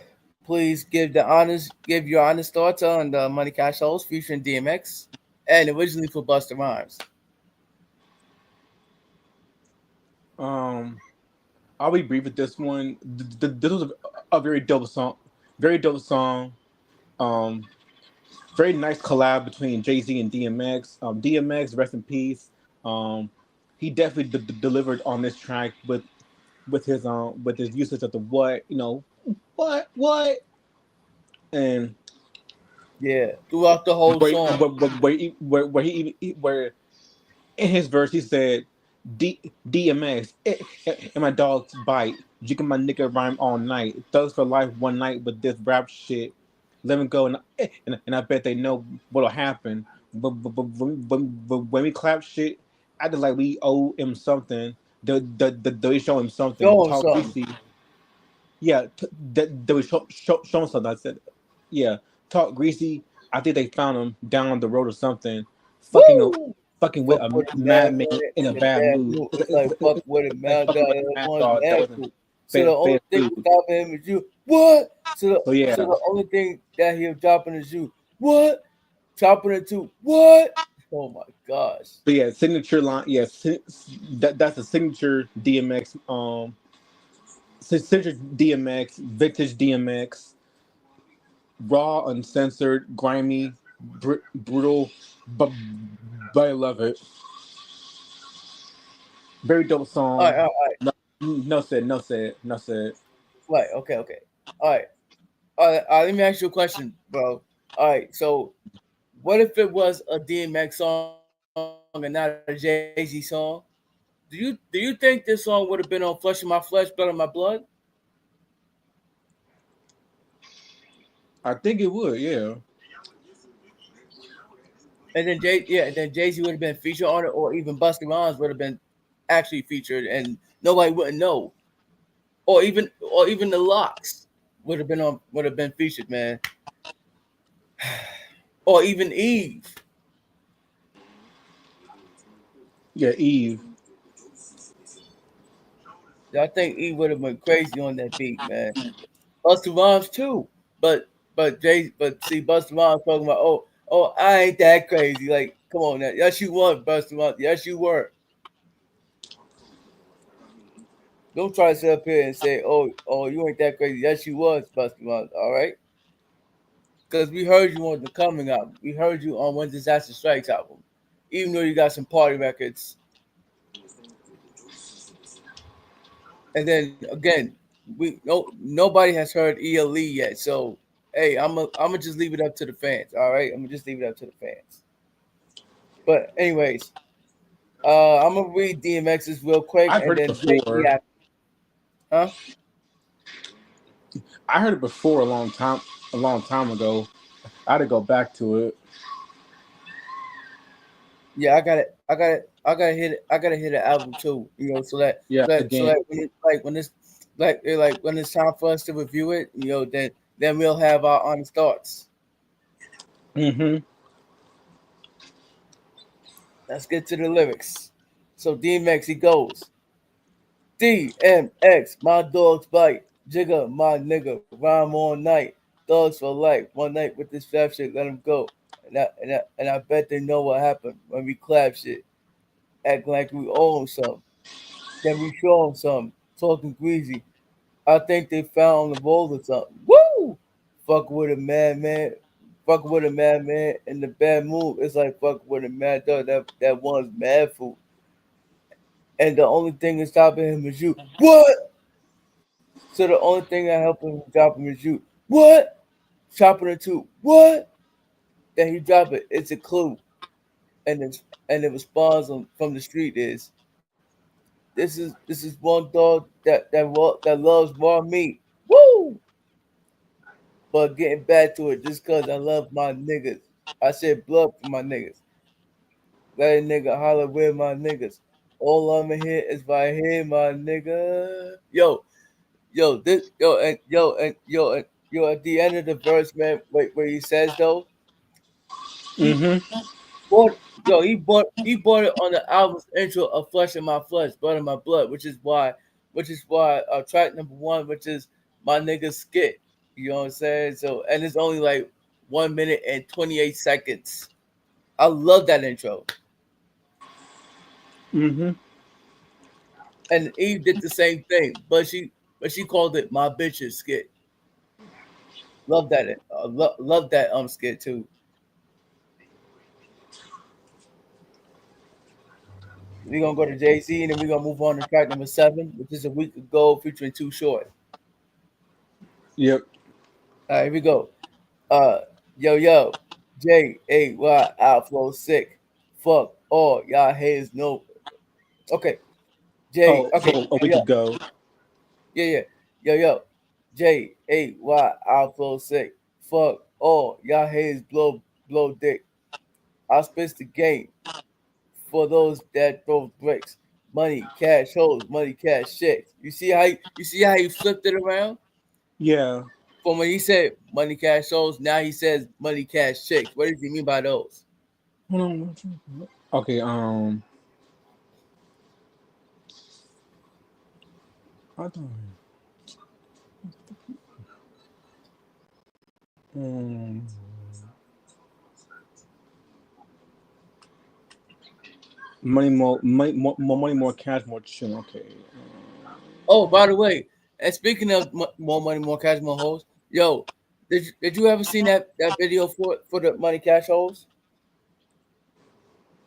[SPEAKER 1] please give your honest thoughts on the Money Cash Holes featuring DMX and originally for Busta Rhymes.
[SPEAKER 2] Um, I'll be brief with this one. This was a very dope song. Very dope song. Um, very nice collab between Jay Z and DMX. DMX, rest in peace. Um, he definitely delivered on this track with his usage of the what, and
[SPEAKER 1] Yeah, throughout the whole
[SPEAKER 2] where
[SPEAKER 1] song.
[SPEAKER 2] where in his verse he said DMX and my dog's bite. Jigging my nigga rhyme all night. Thugs for life one night with this rap shit. Let me go and I bet they know what'll happen. But when we clap shit, acting like we owe him something. They show him something.
[SPEAKER 1] Show him
[SPEAKER 2] Talk
[SPEAKER 1] something.
[SPEAKER 2] greasy. Yeah, they would show him something. I said, yeah, talk greasy. I think they found him down the road or something. Fucking
[SPEAKER 1] Woo!
[SPEAKER 2] fucking with
[SPEAKER 1] Fuck
[SPEAKER 2] a
[SPEAKER 1] with a mad
[SPEAKER 2] madman
[SPEAKER 1] minute
[SPEAKER 2] in a
[SPEAKER 1] in a
[SPEAKER 2] bad
[SPEAKER 1] bad
[SPEAKER 2] mood.
[SPEAKER 1] mood. It's like fuck with a
[SPEAKER 2] Like
[SPEAKER 1] mad
[SPEAKER 2] fucking with a
[SPEAKER 1] guy
[SPEAKER 2] mad
[SPEAKER 1] one's
[SPEAKER 2] dog that
[SPEAKER 1] mad
[SPEAKER 2] wasn't
[SPEAKER 1] food. So the only
[SPEAKER 2] fed
[SPEAKER 1] thing
[SPEAKER 2] food.
[SPEAKER 1] stopping him is you. What?
[SPEAKER 2] So
[SPEAKER 1] So
[SPEAKER 2] yeah,
[SPEAKER 1] the only thing that he'll dropping is you. What? Chopping it to what? Oh my gosh.
[SPEAKER 2] but yeah, signature line. Yeah, that's a signature DMX. Signature DMX, vintage DMX, raw, uncensored, grimy, brutal, but I love it. Very dope
[SPEAKER 1] All right,
[SPEAKER 2] song.
[SPEAKER 1] all right,
[SPEAKER 2] No, no said.
[SPEAKER 1] right. Okay. All right. Let me ask you a question, bro. All right. So, what if it was a DMX song and not a Jay Z song? Do you think this song would have been on "Flesh of My Flesh, Blood of My Blood"?
[SPEAKER 2] I think it would. Yeah.
[SPEAKER 1] And then Jay Z would have been featured on it, or even Busta Rhymes would have been actually featured, and nobody wouldn't know, or even the Locks would have been featured, man, or even Eve.
[SPEAKER 2] Yeah, Eve.
[SPEAKER 1] I think Eve would have been crazy on that beat, man. Busta Rhymes too, but see, Busta Rhymes talking about, oh, I ain't that crazy. Like, come on now, yes you were, Busta Rhymes, yes you were. Don't try to sit up here and say, oh, you ain't that crazy. Yes, you was, Busta Rhymes. All right, because we heard you on the Coming album. We heard you on When Disaster Strikes album. Even though you got some party records, and then again, nobody has heard ELE yet. So hey, I'm gonna just leave it up to the fans. All right, I'm gonna just leave it up to the fans. But anyways, I'm gonna read DMX's real quick,
[SPEAKER 2] I've
[SPEAKER 1] and
[SPEAKER 2] heard it
[SPEAKER 1] then JT
[SPEAKER 2] before.
[SPEAKER 1] after. Huh?
[SPEAKER 2] I heard it before a long time ago. I had to go back to it.
[SPEAKER 1] Yeah, I got it. I gotta hit it. I gotta hit an album too. So that
[SPEAKER 2] Yeah,
[SPEAKER 1] so that so
[SPEAKER 2] again.
[SPEAKER 1] that when it, like when this like when it's time for us to review it, then we'll have our honest thoughts.
[SPEAKER 2] Mm-hmm.
[SPEAKER 1] Let's get to the lyrics. So DMX, he goes, DMX, my dogs bite. Jigga, my nigga, rhyme all night. Dogs for life. One night with this fat shit, let him go. And I bet they know what happened when we clap shit. Act like we owe 'em some. Then we show 'em some. Talking greasy. I think they found the roll or something. Woo! Fuck with a madman. Fuck with a madman in the bad mood. It's like fuck with a mad dog. That one's mad fool. And the only thing that's stopping him is you. What? So the only thing that helped him drop him is you. What? Chopping it too. What? Then he drop it. It's a clue. And the response from the street is this is one dog that loves raw meat. Woo! But getting back to it, just cause I love my niggas. I said blood for my niggas. Let a nigga holler with my niggas. All I'ma hear is right here, my nigga. Yo, at the end of the verse, man, where he says though, he
[SPEAKER 2] Mm-hmm.
[SPEAKER 1] bought he bought it on the album's intro of Flesh in My Flesh, Blood in My Blood, which is why track number one, which is my nigga skit. You know what I'm saying? So and it's only like 1 minute and 28 seconds. I love that intro.
[SPEAKER 2] Mm-hmm.
[SPEAKER 1] And Eve did the same thing, but she called it my bitches skit. Love that. Love that skit too. We're gonna go to Jay Z and then we're gonna move on to track number seven, which is a week ago featuring Too Short.
[SPEAKER 2] Yep.
[SPEAKER 1] All right, here we go. Uh, yo, Jay outflow sick. Fuck all y'all haters know. Okay, Jay.
[SPEAKER 2] Oh,
[SPEAKER 1] Okay,
[SPEAKER 2] so a week ago.
[SPEAKER 1] yeah. Yo, outflow sick. Fuck all y'all haters blow dick. I spit the game for those that throw bricks. Money, cash hoes, money, cash checks. You see how he flipped it around?
[SPEAKER 2] Yeah.
[SPEAKER 1] From when he said money, cash hoes, now he says money, cash checks. What does he mean by those?
[SPEAKER 2] Hold on. Okay. I don't. Um. More money, more cash, more chill. Okay.
[SPEAKER 1] Oh, by the way, and speaking of more money, more cash, more hoes, yo, did you ever seen that video for the money, cash hoes?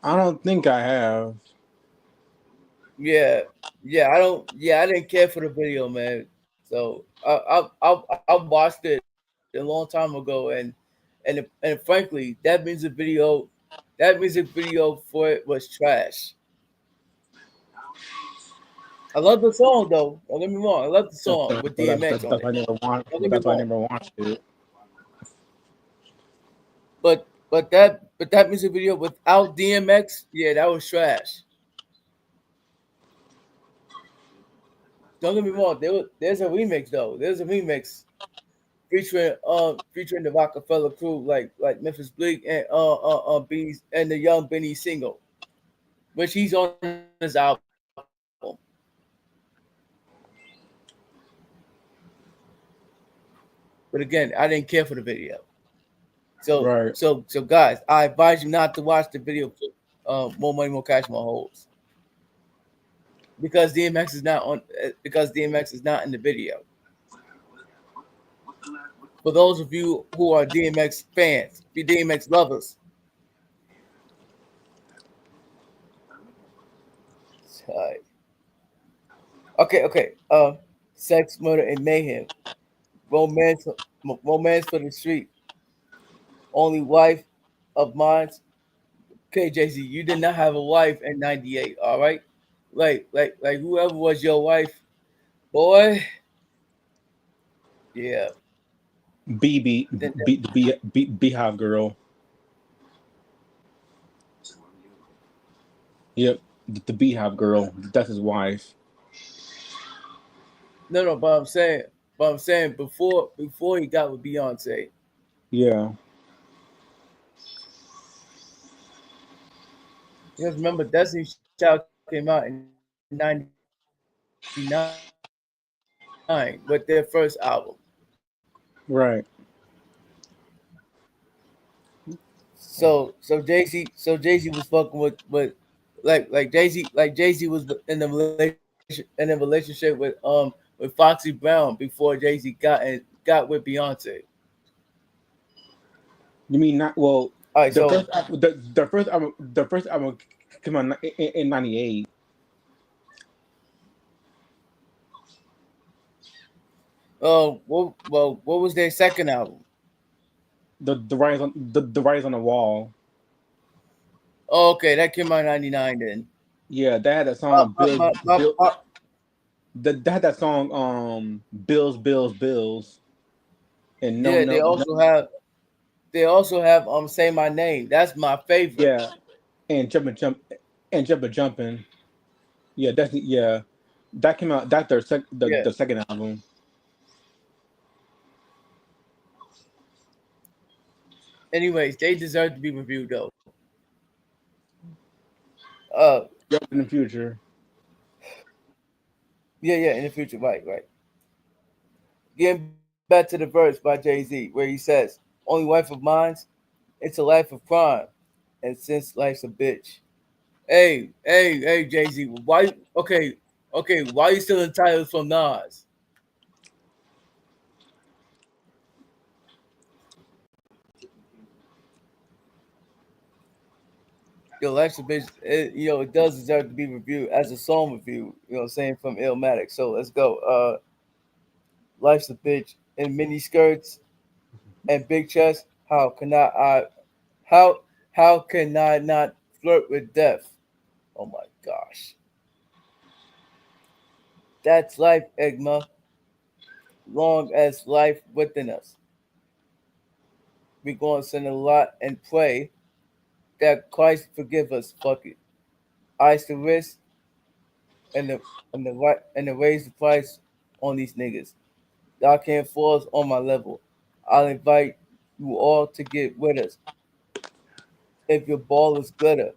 [SPEAKER 2] I don't think I have.
[SPEAKER 1] Yeah, yeah, I don't. Yeah, I didn't care for the video, man. So I watched it a long time ago, and frankly, that music video for it was trash. I love the song though. Don't get me wrong. I love the song with DMX on
[SPEAKER 2] That's
[SPEAKER 1] it.
[SPEAKER 2] why I never watched.
[SPEAKER 1] Don't get me
[SPEAKER 2] That's why I
[SPEAKER 1] wrong.
[SPEAKER 2] never watched it.
[SPEAKER 1] But that music video without DMX, yeah, that was trash. Don't get me wrong. There's a remix though. There's a remix featuring the Rockefeller crew like Memphis Bleak and Bees and the Young Benny single, which he's on his album. But again, I didn't care for the video. So
[SPEAKER 2] Right.
[SPEAKER 1] so so guys, I advise you not to watch the video. More money, more cash, more holes. Because DMX is not in the video. For those of you who are DMX fans, be DMX lovers. Alright. Okay. Sex, murder, and mayhem. Romance, romance for the street. Only wife of mine. Okay, JC, you did not have a wife in '98. All right, like whoever was your wife, boy. Yeah.
[SPEAKER 2] BB,
[SPEAKER 1] Then
[SPEAKER 2] Beehive girl. Yep. The Beehive girl. That's his wife.
[SPEAKER 1] No, no, but I'm saying before he got with Beyonce.
[SPEAKER 2] Yeah.
[SPEAKER 1] You have to remember Destiny Child came out in '99 with their first album.
[SPEAKER 2] Right.
[SPEAKER 1] So Jay Z was fucking with Jay Z was in a relationship with Foxy Brown before Jay Z got with Beyonce.
[SPEAKER 2] You mean not well?
[SPEAKER 1] All right,
[SPEAKER 2] The
[SPEAKER 1] so
[SPEAKER 2] first the first album came out in '98.
[SPEAKER 1] what was their second album?
[SPEAKER 2] The rise on the wall.
[SPEAKER 1] Oh, okay, that came out in '99 then.
[SPEAKER 2] Yeah, they had that
[SPEAKER 1] Uh,
[SPEAKER 2] song
[SPEAKER 1] uh, my, my, my,
[SPEAKER 2] They had that song Bills and no
[SPEAKER 1] yeah,
[SPEAKER 2] no no
[SPEAKER 1] they also have Say My Name. That's my favorite.
[SPEAKER 2] yeah and jumping. Yeah, that's yeah. That came out that
[SPEAKER 1] Yeah.
[SPEAKER 2] the second album.
[SPEAKER 1] Anyways, they deserve to be reviewed though. Uh,
[SPEAKER 2] Yep, in the future.
[SPEAKER 1] yeah, in the future, right. Getting back to the verse by Jay-Z, where he says, "Only wife of mine, it's a life of crime, and since life's a bitch." Hey, Jay-Z, why? Okay, why you still entitled from Nas? Yo, life's a bitch. It does deserve to be reviewed as a song review. You know, what I'm saying from Illmatic. So let's go. Life's a bitch in mini skirts and big chest. How how can I not flirt with death? Oh my gosh. That's life, Igma, long as life within us. We gonna send a lot and pray that Christ forgive us. Fuck it. Ice the wrist and the raise the price on these niggas. Y'all can't force on my level. I'll invite you all to get with us. If your ball is glitter,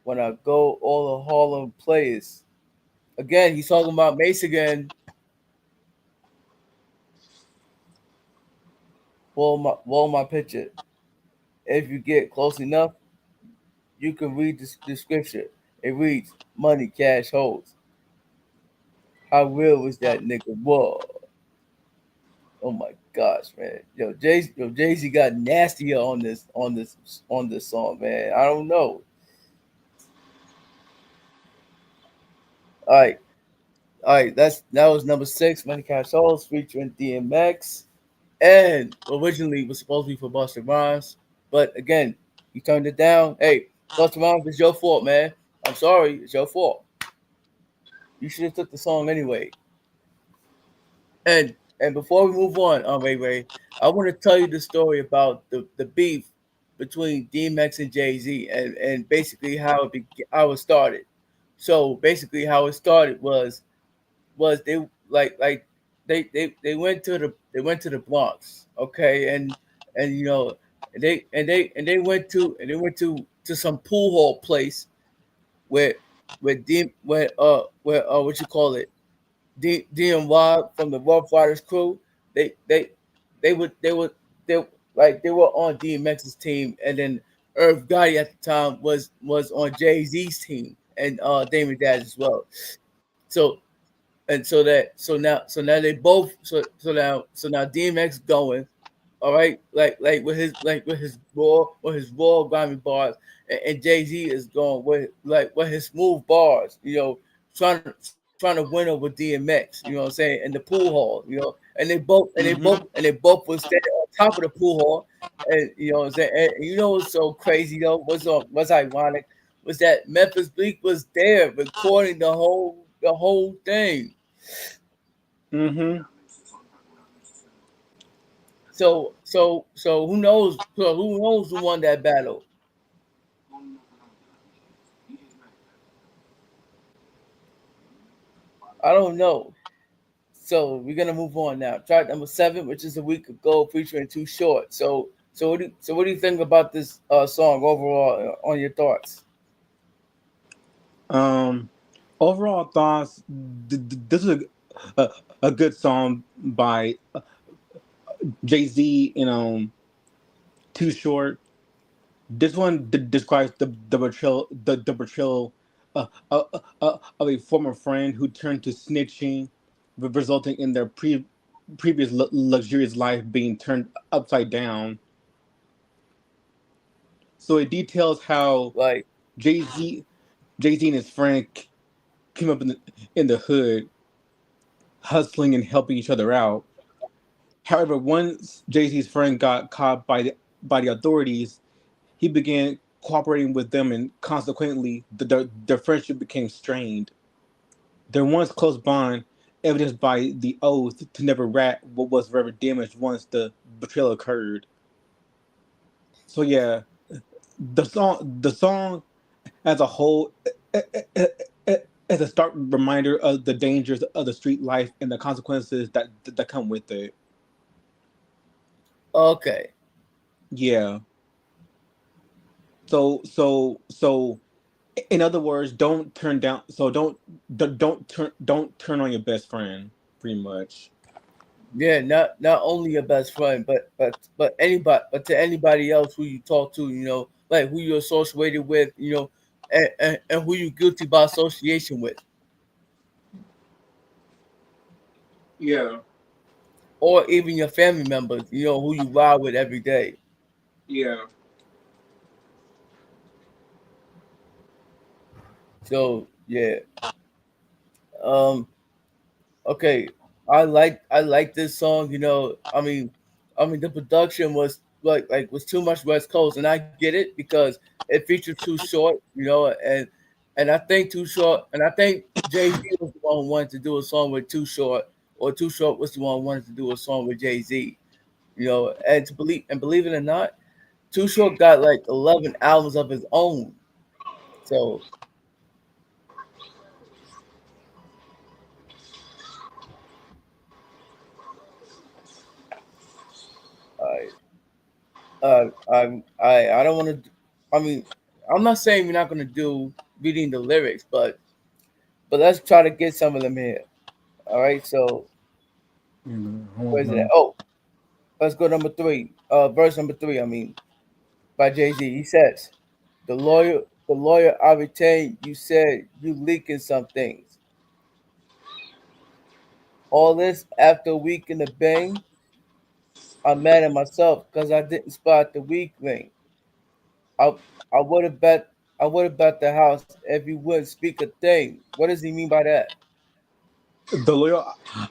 [SPEAKER 1] when I go all the Harlem players. Again, he's talking about Mace again. Roll my picture. If you get close enough, you can read the description. It reads, money, cash, holes. How real was that nigga? Whoa. Oh my gosh, man. Jay Z got nastier on this song, man. I don't know. All right. All right, that was number 6, Money Cash Holes featuring DMX. And originally it was supposed to be for Busta Rhymes. But again, he turned it down. Hey, Busta Rhymes, it's your fault, man. I'm sorry, it's your fault. You should have took the song anyway. And before we move on, Ray, I want to tell you the story about the beef between DMX and Jay Z, and basically how it started. So basically, how it started was they went to the Bronx, okay, and they went to some pool hall place where where what you call it, DMY from the Rough Riders crew. They they they they were on DMX's team, and then Irv Gotti at the time was on Jay Z's team, and Damon Dash as well. So and so now they both so now DMX going, all right, with his raw grimy bars, and Jay Z is going with his smooth bars, trying to win over DMX, you know what I'm saying, in the pool hall. And
[SPEAKER 2] Hmm.
[SPEAKER 1] they both was standing on top of the pool hall, and you know what I'm saying, and what's so crazy though, what's ironic was that Memphis Bleak was there recording the whole thing.
[SPEAKER 2] Hmm.
[SPEAKER 1] Who knows who won that battle? I don't know. So we're gonna move on now. Track number 7, which is a week ago, featuring Too Short. So what do you think about this song overall? On your thoughts?
[SPEAKER 2] Um, Overall thoughts. This is a, a good song by Jay Z. Too Short. This one describes the betrayal of a former friend who turned to snitching, resulting in their previous luxurious life being turned upside down. So it details how
[SPEAKER 1] Like,
[SPEAKER 2] Jay Z Jay Z and his friend came up in the hood, hustling and helping each other out. However, once Jay Z's friend got caught by the authorities, he began cooperating with them, and consequently, their friendship became strained. Their once close bond, evidenced by the oath to never rat, what was forever damaged once the betrayal occurred. So yeah, the song as a whole, as a stark reminder of the dangers of the street life and the consequences that come with it.
[SPEAKER 1] okay,
[SPEAKER 2] Yeah. So in other words, don't turn down. So don't turn on your best friend. Pretty much.
[SPEAKER 1] yeah, not only your best friend, but anybody, but to anybody else who you talk to, like who you're associated with, and who you guilty by association with,
[SPEAKER 2] Yeah.
[SPEAKER 1] or even your family members, who you ride with every day.
[SPEAKER 2] Yeah.
[SPEAKER 1] So yeah, um, okay, I like this song. I mean the production was was too much West Coast, and I get it because it featured Too Short, and I think Jay Z was the one who wanted to do a song with Too Short, or Too Short was the one who wanted to do a song with Jay Z. And believe it or not, Too Short got like 11 albums of his own. So I don't want to. I mean, I'm not saying we're not going to do reading the lyrics, but let's try to get some of them here. All right. So
[SPEAKER 2] Hold
[SPEAKER 1] where's it at?
[SPEAKER 2] on.
[SPEAKER 1] Oh, let's go number 3. Verse number 3. I mean, by Jay Z. He says, the lawyer I retained. You said you leaking some things. All this after a week in the bang. I'm mad at myself because I didn't spot the weak link. I I would have bet I would have bet the house if you wouldn't speak a thing. What does he mean by that?
[SPEAKER 2] The lawyer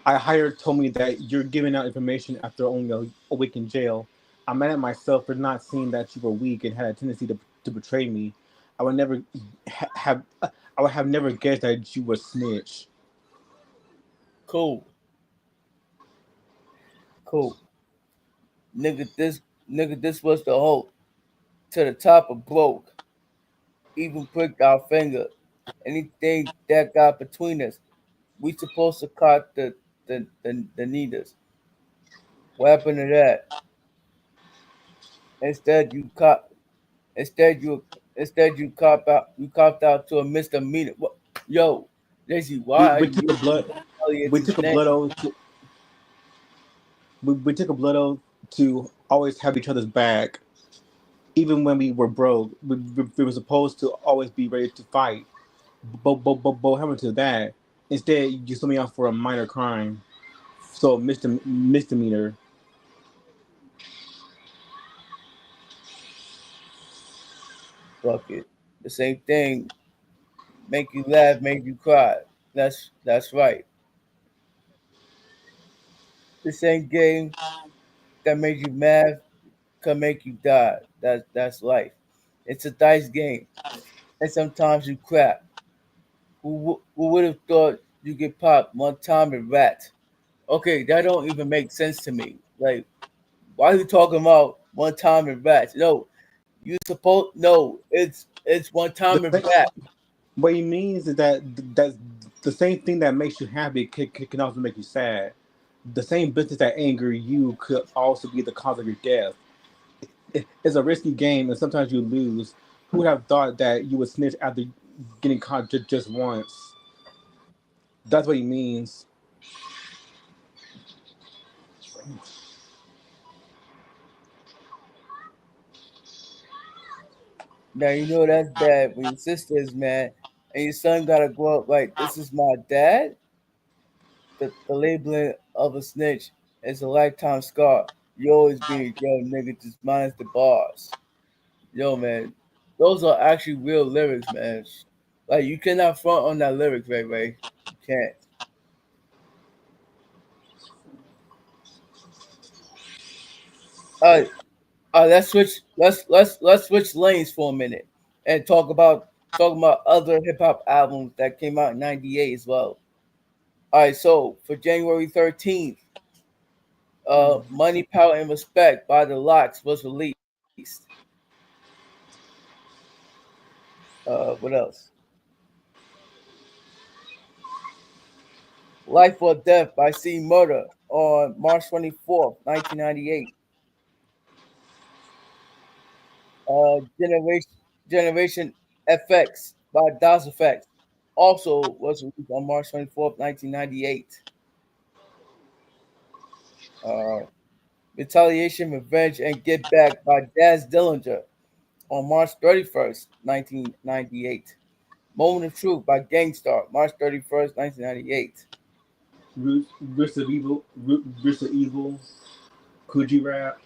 [SPEAKER 2] I hired told me that you're giving out information after only a week in jail. I'm mad at myself for not seeing that you were weak and had a tendency to betray me. I would never have. I would have never guessed that you were snitch.
[SPEAKER 1] Cool, cool. Nigga, this was the hope. To the top of broke. Even pricked our finger. Anything that got between us. We supposed to cut the needles. What happened to that? Instead you cop instead you instead you copped out to a misdemeanor. What yo, Daisy,
[SPEAKER 2] We,
[SPEAKER 1] why are
[SPEAKER 2] we
[SPEAKER 1] you
[SPEAKER 2] took a
[SPEAKER 1] using
[SPEAKER 2] blood. We
[SPEAKER 1] Elliot's
[SPEAKER 2] took a
[SPEAKER 1] name?
[SPEAKER 2] blood oath. We took a blood oath to always have each other's back, even when we were broke. We were supposed to always be ready to fight. But what happened to that? Instead, you sent me off for a minor crime. So misdemeanor.
[SPEAKER 1] Fuck it. The same thing make you laugh, make you cry. That's right. The same game that made you mad can make you die. That's life. It's a dice game, and sometimes you crap. Who would have thought you get popped one time and rat? Okay, that don't even make sense to me. Like, why are you talking about one time and rats? No, it's one
[SPEAKER 2] The
[SPEAKER 1] time and
[SPEAKER 2] thing,
[SPEAKER 1] rat.
[SPEAKER 2] what he means is that the same thing that makes you happy can also make you sad. The same business that anger you could also be the cause of your death. It's a risky game, and sometimes you lose. Who would have thought that you would snitch after getting caught just once? That's what he means.
[SPEAKER 1] Now you know that's bad when your sister is mad and your son gotta grow up like this is my dad. The labeling of a snitch is a lifetime scar. You always be yo nigga just minus the bars. Yo man, those are actually real lyrics, man. Like you cannot front on that lyric, Ray Ray. You can't. All right, let's switch. Let's switch lanes for a minute and talk about other hip hop albums that came out in '98 as well. All right, so for January 13th, Money, Power, and Respect by the Locks was released. What else? Life or Death by C Murder on March 24th, 1998. Generation FX by Das Effects also was released on March 24th, 1998. Uh, Retaliation, Revenge, and Get Back by Daz Dillinger on March 31st, 1998. Moment of Truth by Gangstar, March 31st, 1998.
[SPEAKER 2] Roots of Evil, Coogee Rap.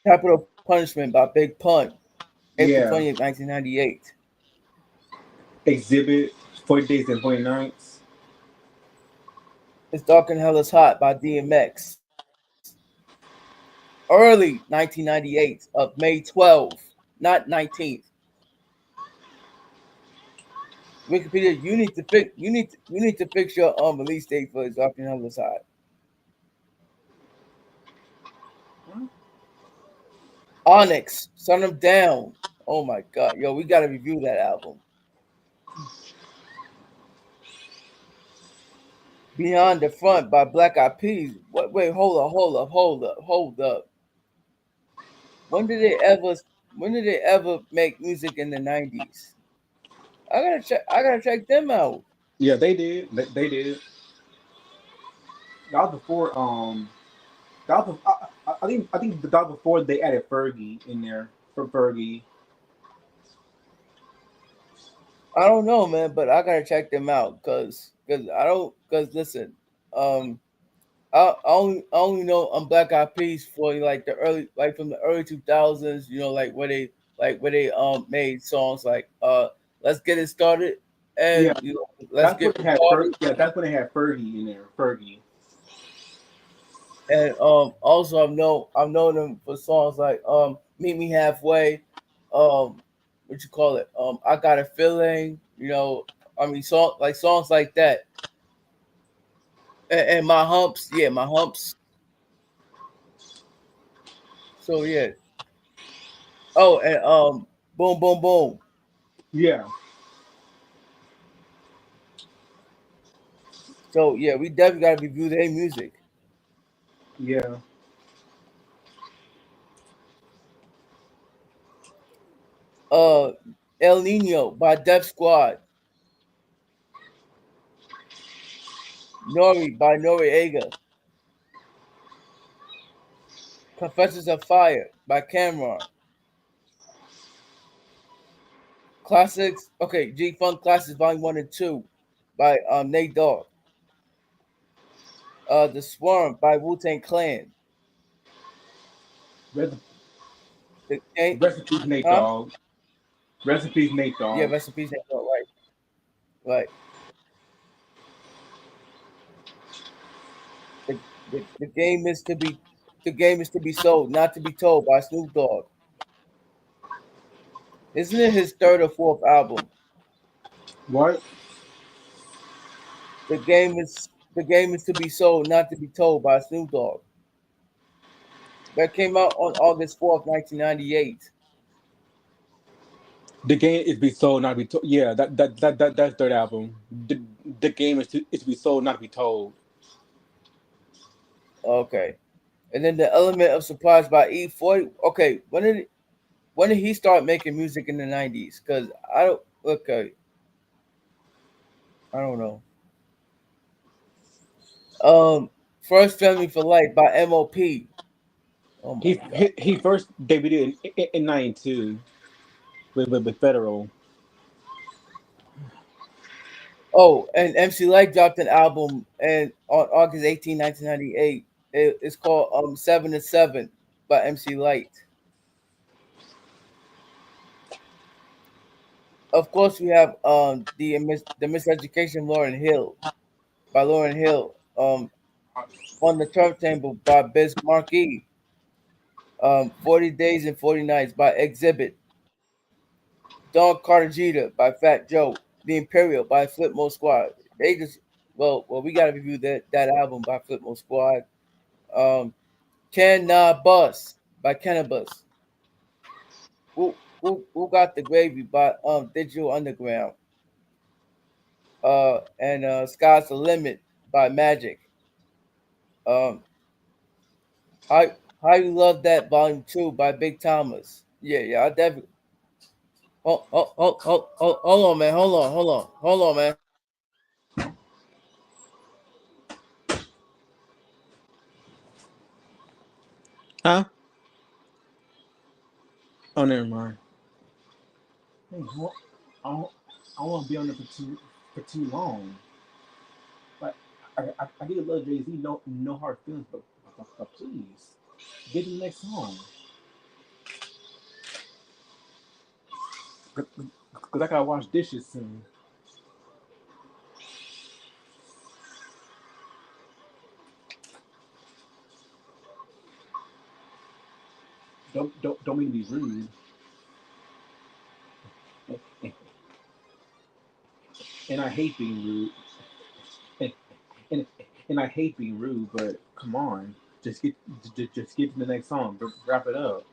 [SPEAKER 1] Capital Punishment by Big Pun,
[SPEAKER 2] Yeah.
[SPEAKER 1] April 20th, 1998.
[SPEAKER 2] Exhibit, 40 Days and 40 Nights.
[SPEAKER 1] It's Dark and Hell is Hot by DMX. Early 1998 of May 12th, not 19th. Wikipedia, you need to fix your release date for Dark and Hell is Hot. Onyx, Son of Down. Oh my god, yo, we gotta review that album. Beyond the Front by Black Eyed Peas. What? Wait, hold up. When did they ever? When did they ever make music in the '90s? I gotta check. I gotta check them out.
[SPEAKER 2] Yeah, they did. They did. That was before. That was. I think that was before they added Fergie in there for Fergie.
[SPEAKER 1] I don't know, man, but I gotta check them out because I don't because listen, um, I only know Black Eyed Peas for like the early like from the early 2000s. You know, like where they made songs like Let's Get It Started
[SPEAKER 2] Yeah,
[SPEAKER 1] and you know Let's
[SPEAKER 2] that's when
[SPEAKER 1] Get
[SPEAKER 2] they had
[SPEAKER 1] Retarded.
[SPEAKER 2] Yeah, that's when they had Fergie in there. Fergie.
[SPEAKER 1] And also I've known them for songs like Meet Me Halfway, what you call it? I Got a Feeling, you know, I mean songs like that. And My Humps, yeah, My Humps. So yeah. Oh, and Boom Boom Boom.
[SPEAKER 2] Yeah,
[SPEAKER 1] So yeah, we definitely gotta review their music.
[SPEAKER 2] yeah.
[SPEAKER 1] Uh El Nino by Def Squad. Nori by Noriega. Confessions of Fire by Cameron. Classics, okay, G Funk Classics Volume 1 and 2 by Nate Dogg. The Swarm by Wu Tang Clan.
[SPEAKER 2] Rest,
[SPEAKER 1] The game,
[SPEAKER 2] rest in peace, Nate
[SPEAKER 1] huh?
[SPEAKER 2] Dogg. Rest in peace, Nate
[SPEAKER 1] Yeah,
[SPEAKER 2] Dogg.
[SPEAKER 1] rest in peace, Nate Dogg, right, right. The, the game is to be sold, not to be told by Snoop Dogg. Isn't it his third or fourth album?
[SPEAKER 2] What?
[SPEAKER 1] The game is to be sold, not to be told by Snoop Dogg. That came out on August 4th, 1998.
[SPEAKER 2] The game is be sold, not be told. Yeah, that's third album. The game is to be sold, not to be told.
[SPEAKER 1] Okay. And then the Element of Surprise by E40. Okay, when did he start making music in the 90s? Cause I don't okay, I don't know. Um First Family for Life by MOP. Oh my god.
[SPEAKER 2] He first debuted in '92 with Federal.
[SPEAKER 1] Oh, and MC Light dropped an album and on August 18, 1998. It's called 7 to 7 by MC Light. Of course we have the Miseducation of Lauren Hill by Lauren Hill. On the Turntable by Biz Markie. 40 Days and 40 Nights by Exhibit. Don Cartagena by Fat Joe. The Imperial by Flipmo Squad. They just we gotta review that album by Flipmo Squad. Um Can Nah Bus by Cannabis. Who got the gravy by Digital Underground. And Sky's the Limit by Magic. Um How How You Love That Volume 2 by Big Thomas. Yeah, I definitely hold on, man. Hold on, man.
[SPEAKER 2] Huh? Oh, never mind. Hey, I don't, I don't want to be on there for too long. Like I did love Jay Z. No hard feelings, but please get to the next song. Cause I gotta wash dishes soon. Don't mean to be rude. And I hate being rude. And, and, and I hate being rude. But come on, just get to the next song. Wrap it up.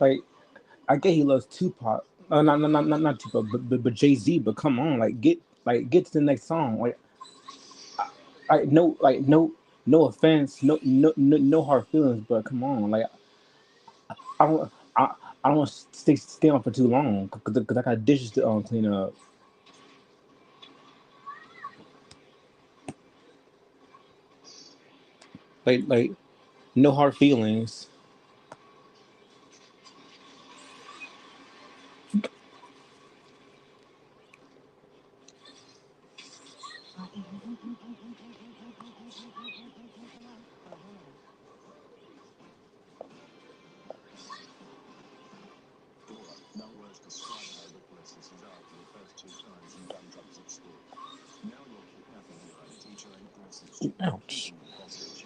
[SPEAKER 2] Like I get he loves Tupac. Not Tupac, but Jay Z. But come on, get to the next song. No offense, no hard feelings. But come on, I don't I don't want to stay on for too long because I got dishes to clean up. Like no hard feelings.
[SPEAKER 3] No words describe how ridiculous this is after the first two times you've done drugs at school. Now you're kidnapping your own teacher and innocent student,
[SPEAKER 2] Ouch.
[SPEAKER 3] keeping them hostage.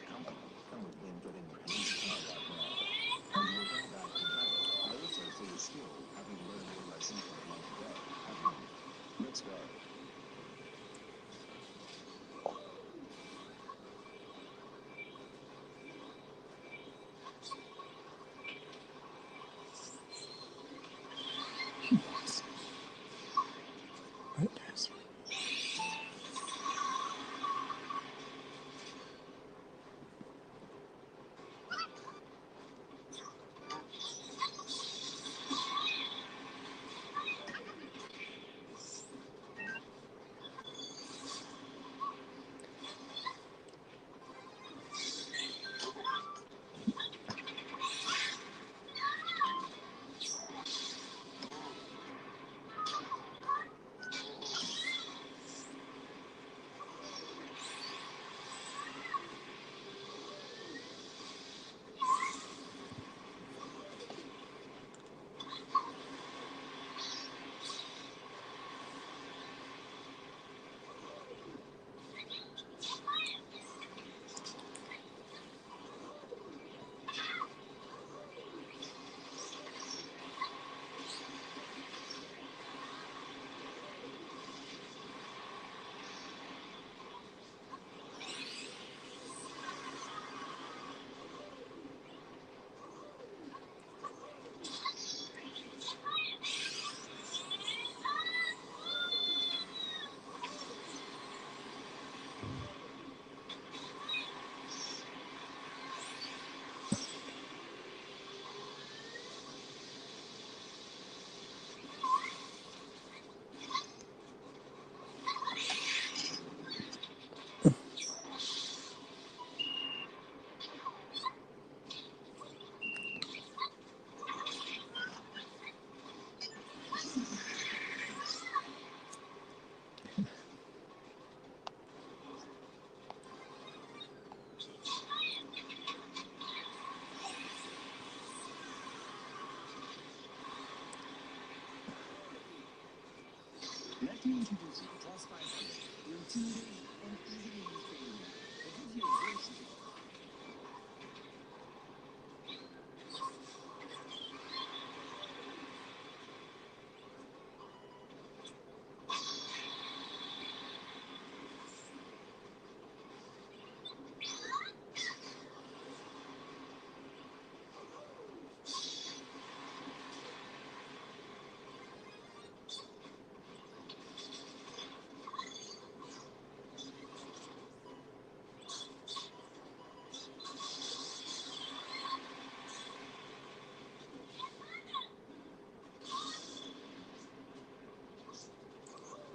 [SPEAKER 3] Come with me and get in your police car right now. And we'll go back today. I also see you still haven't learned your lesson from a month ago, have you? Let's go.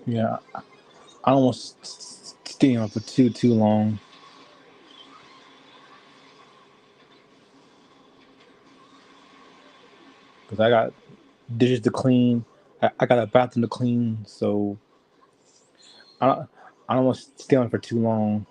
[SPEAKER 2] Yeah, I don't want to stay on for too long because I got dishes to clean. I got a bathroom to clean, so I don't, I don't want to stay on for too long.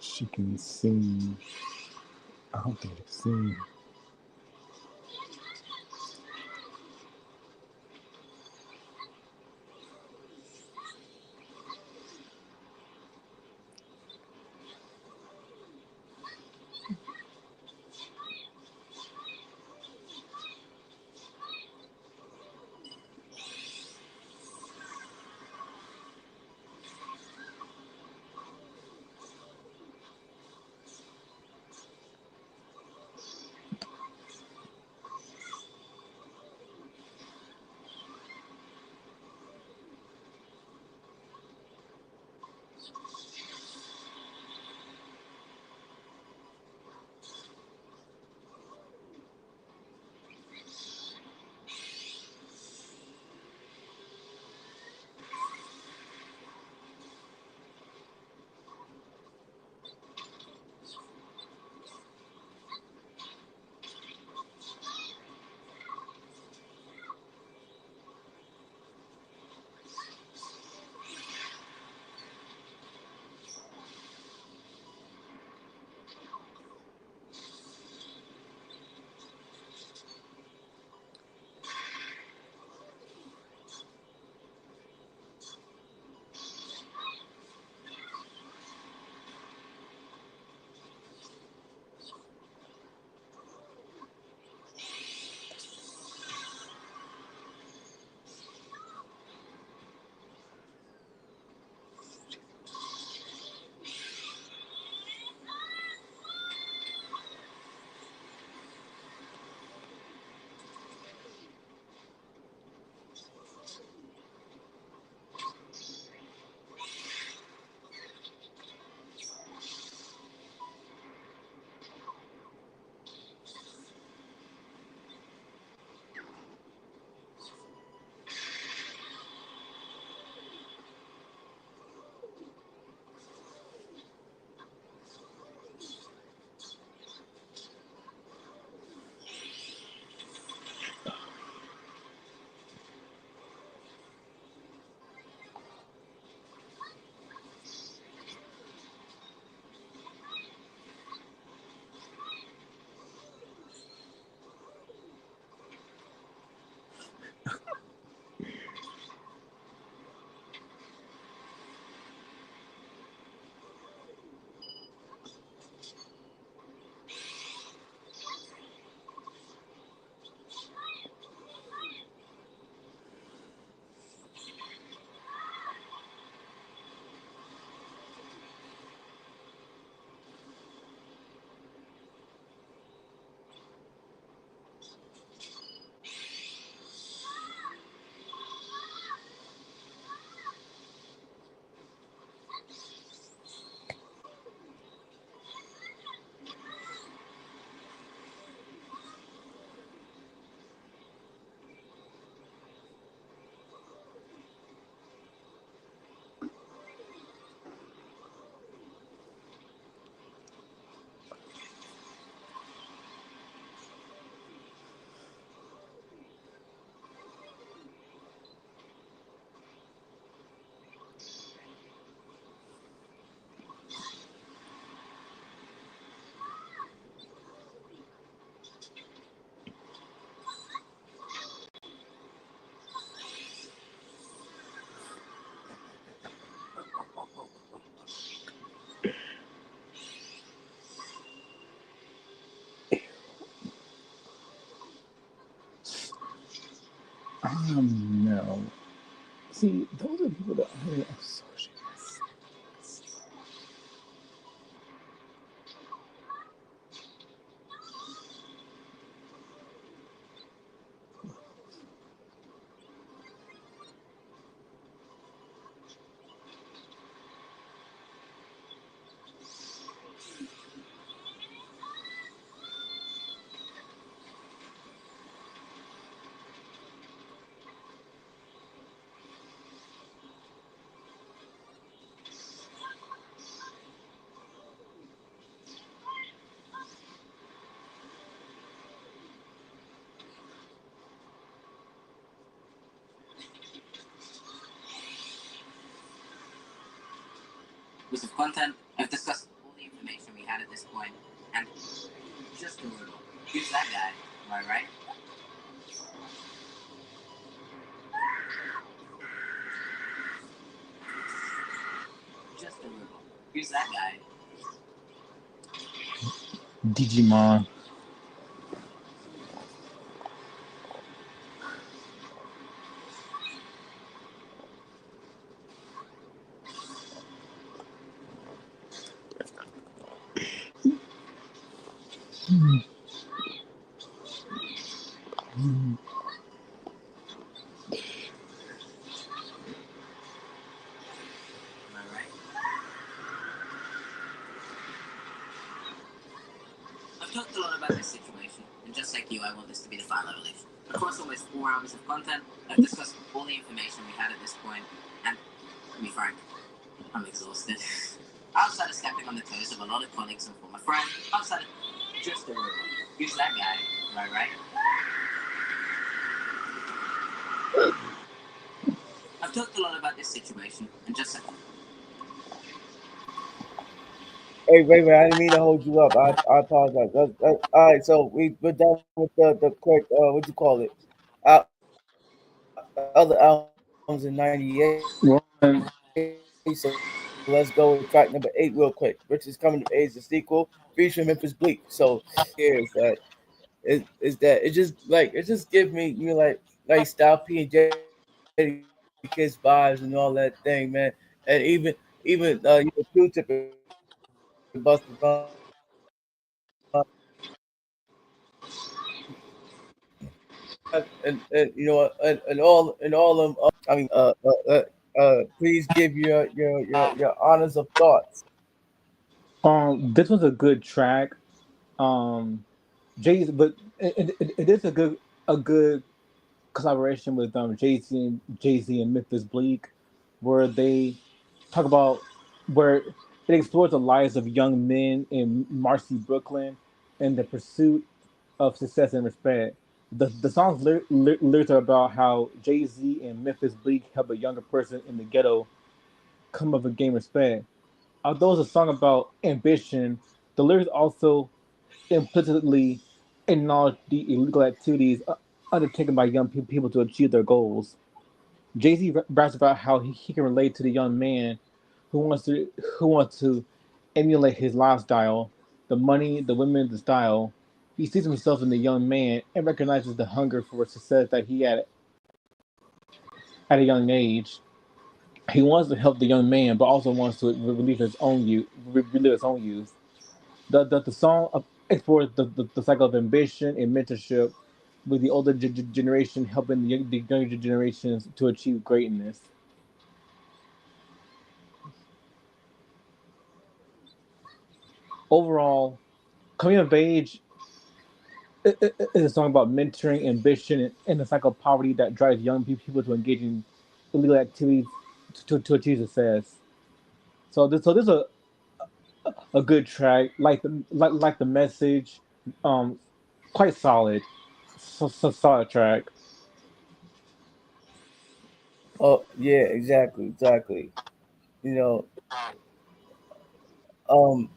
[SPEAKER 2] She can sing. I don't think she can sing. No. See, those are people that I associate.
[SPEAKER 5] Piece of content. I've discussed all the information we had at this point, and just a little. Who's that guy? Am I right? Just a little. Who's that guy?
[SPEAKER 2] Digimon.
[SPEAKER 5] Am I right? I've talked a lot about this situation, and just like you, I want this to be the final release. Across almost 4 hours of content, I've discussed all the information we had at this point, and to be frank, I'm exhausted. Outside of stepping on the toes of a lot of colleagues and former friends, outside of just a little. Who's that guy? Am I right? I've talked a lot about this situation, and just like
[SPEAKER 1] Hey, wait, I didn't mean to hold you up. I apologize. All right, so we're done with the quick, what you call it? Uh, other albums in '98.
[SPEAKER 2] One.
[SPEAKER 1] So let's go with track number 8 real quick. Rich is Coming of Age, the sequel, featuring Memphis Bleak. So here is that it just like it just gives me like Style P and Jada Kiss vibes and all that thing, man. And even Q-Tip and Busta Rhymes and and all them. Please give your honors of thoughts.
[SPEAKER 2] This was a good track. Um, but it is a good collaboration with Jay Z and Memphis Bleak, where they talk about where it explores the lives of young men in Marcy, Brooklyn, and the pursuit of success and respect. The song's lyrics are about how Jay Z and Memphis Bleak help a younger person in the ghetto come of a gain respect. Although it's a song about ambition, the lyrics also implicitly acknowledge the illegal activities undertaken by young people to achieve their goals. Jay Z raps about how he can relate to the young man who wants to emulate his lifestyle, the money, the women, the style. He sees himself in the young man and recognizes the hunger for success that he had at a young age. He wants to help the young man, but also wants to relive his own youth. The song explores the cycle of ambition and mentorship, with the older generation helping the younger generations to achieve greatness. Overall, coming of age is a song about mentoring, ambition, and the cycle of poverty that drives young people to engage in illegal activities to achieve success. So this is a good track, like the message, um, quite solid, solid track.
[SPEAKER 1] Oh yeah, exactly. You know, um,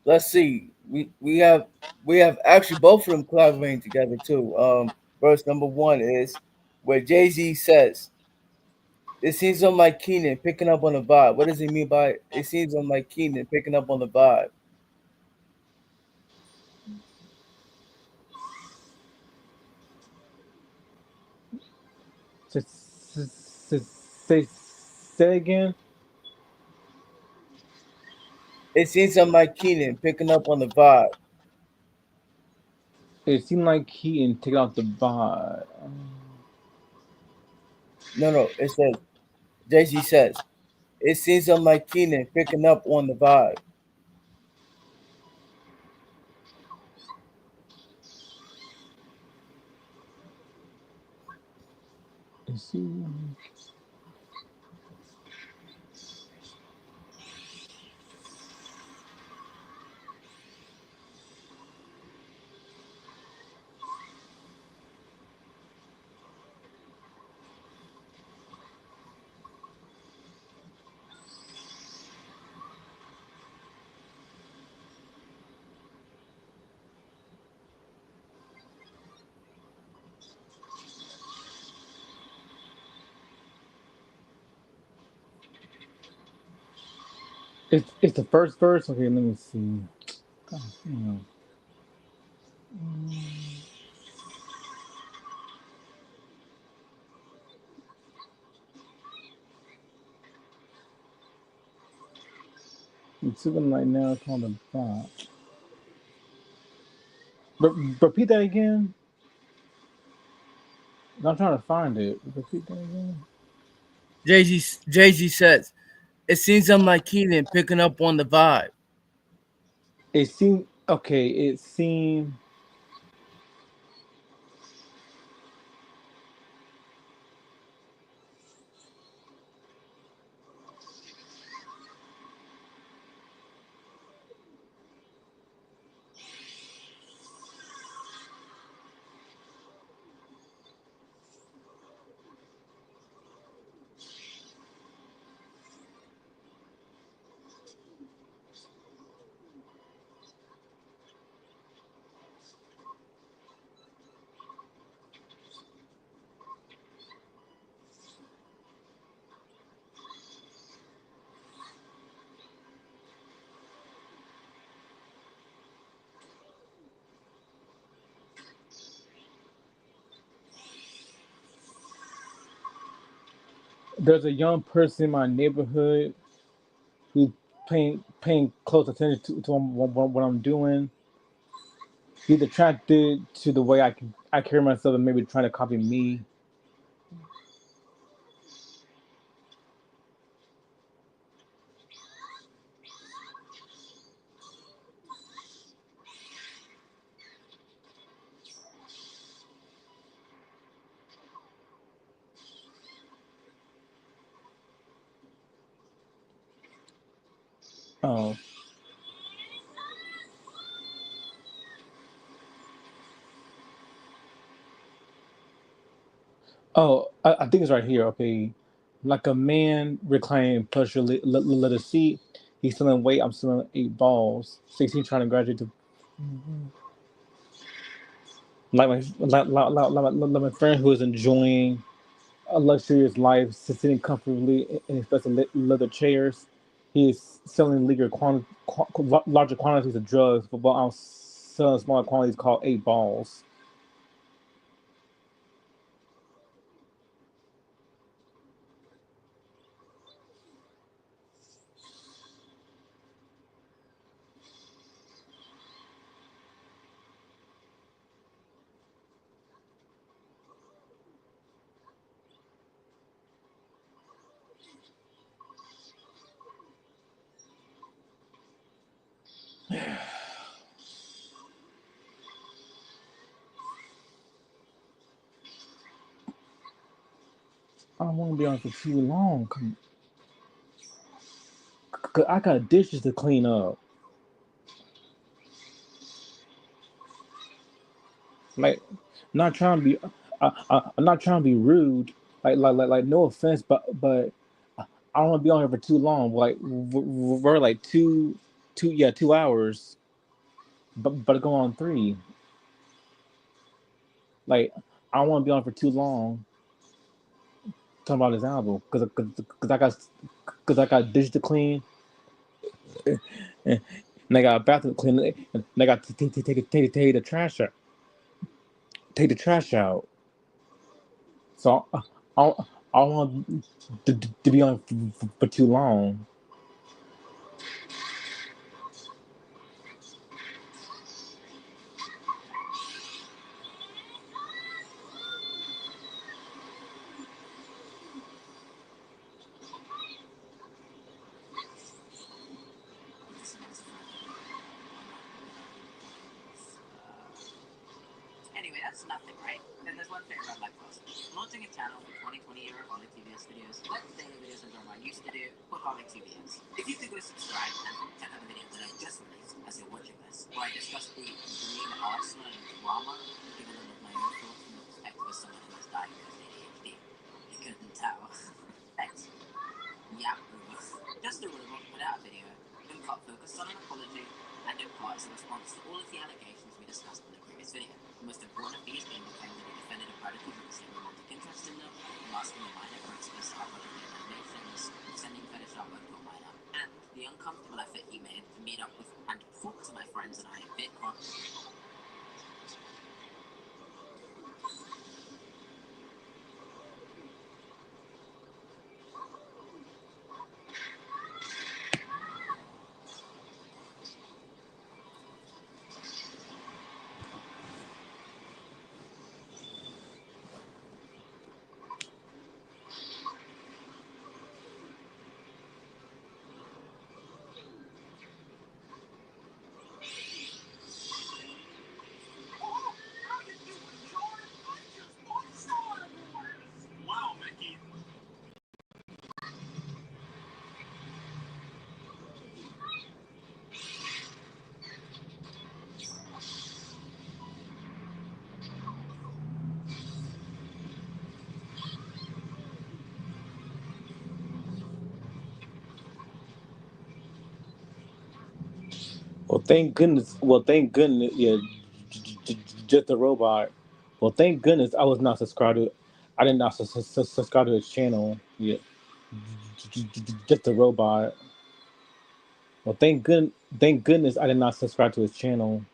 [SPEAKER 1] let's see. We have actually both of them collaborating together too. Verse number 1 is where Jay Z says, "It seems on like Keenan picking up on the vibe." What does he mean by it seems on like Keenan picking up on the vibe?
[SPEAKER 2] Say again.
[SPEAKER 1] It seems I'm like Keenan picking up on the vibe.
[SPEAKER 2] It seemed like Keaton took out the vibe.
[SPEAKER 1] No, it says, Jay Z says, it seems I'm like Keenan picking up on the vibe.
[SPEAKER 2] It seemed it's the first verse. Okay, let me see. God, damn. It's something like now it's on the vibe. Repeat that again. I'm trying to find it. Repeat that again.
[SPEAKER 1] Jay Z says, it seems I'm like Keenan picking up on the vibe.
[SPEAKER 2] It seemed okay. It seemed. There's a young person in my neighborhood who's paying close attention to what I'm doing. He's attracted to the way I carry myself and maybe trying to copy me. Oh, I think it's right here. Okay, like a man reclining plush leather seat. He's selling weight. I'm selling 8 balls. 16 trying to graduate to like my friend who is enjoying a luxurious life, sitting comfortably in expensive leather chairs. He is selling larger quantities of drugs, but while I'm selling smaller quantities called 8 balls. I don't want to be on for too long. 'Cause I got dishes to clean up. Like, not trying to be, I'm not trying to be rude. Like, no offense, but I don't want to be on here for too long. Like, we're like 2 hours, but go on 3. Like, I don't want to be on for too long talking about this album because I got dishes to clean and I got a bathroom to clean and I got to take the trash out. Take the trash out. So I don't, I don't want to be on for too long.
[SPEAKER 5] Anyway, that's nothing, right? Then there's one thing about Black Plus. Launching a channel for 2020 era Holic TVS videos, like the daily videos and drama I used to do, put Holic TVS. If you could go subscribe and check out the video that I just released as you're watching this, where I discussed the Green Arsenal and drama, given them my own thoughts from the perspective of someone who is diagnosed ADHD. You couldn't tell. Thanks. Yeah, over. Just a rumor, put out a video, in part focused on an apology, and in part as a response to all of the allegations we discussed in the previous video. The most important of these being the claim that he defended a predator who received romantic interest in them, masking a minor for explicit upload of their animations, sending fetish artwork to a minor, and the uncomfortable effort he made to meet up with and talk to my friends and I at VidCon.
[SPEAKER 4] Wow, Mickey.
[SPEAKER 2] Well, thank goodness. Well, thank goodness. Yeah, just a robot. Well, thank goodness I was not subscribed to. I did not subscribe to his channel. Yeah, just a robot. Well, thank goodness I did not subscribe to his channel.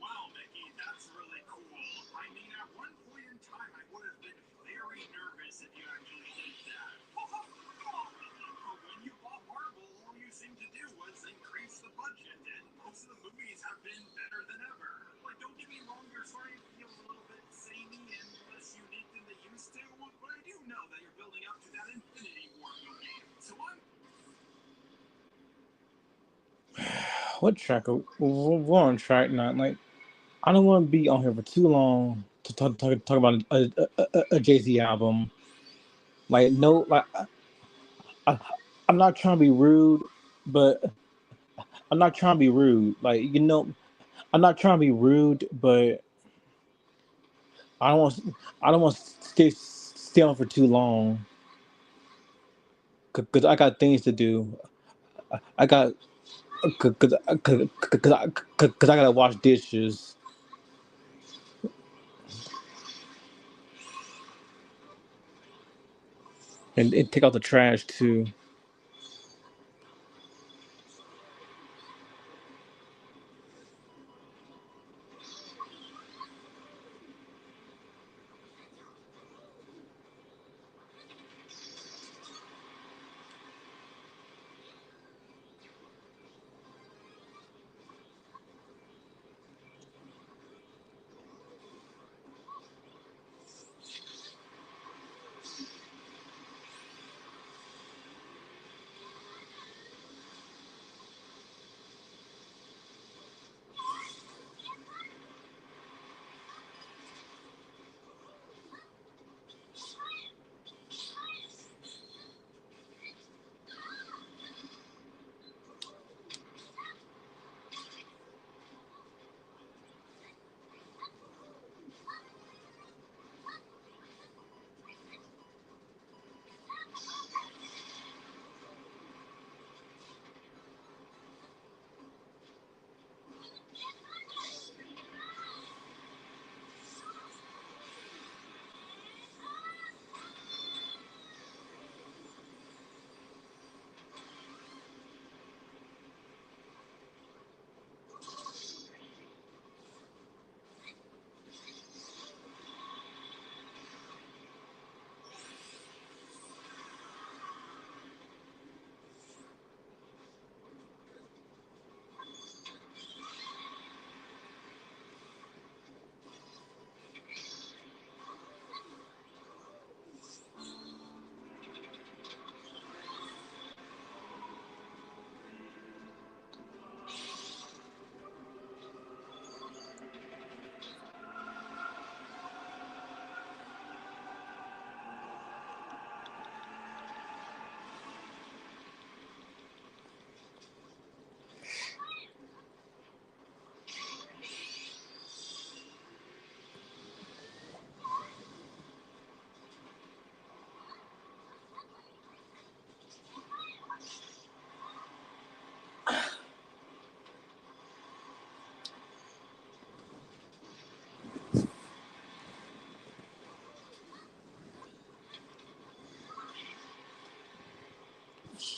[SPEAKER 4] Wow, Mickey, that's really cool. I mean, at one point in time, I would have been very nervous if you actually did that. But when you bought Marvel, all you seemed to do was increase the budget, and most of the movies have been better than ever. Like, don't get me wrong, your story feels a little bit samey and less unique than they used to, but I do know that you're building up to that Infinity War movie. So I'm
[SPEAKER 2] What track? We're on track now. Like, I don't want to be on here for too long to talk about a Jay Z album. Like, no, like I, I'm not trying to be rude, but I'm not trying to be rude. Like, I'm not trying to be rude, but I don't want I don't want to stay on for too long because I got things to do. I got because I gotta wash dishes and take out the trash too.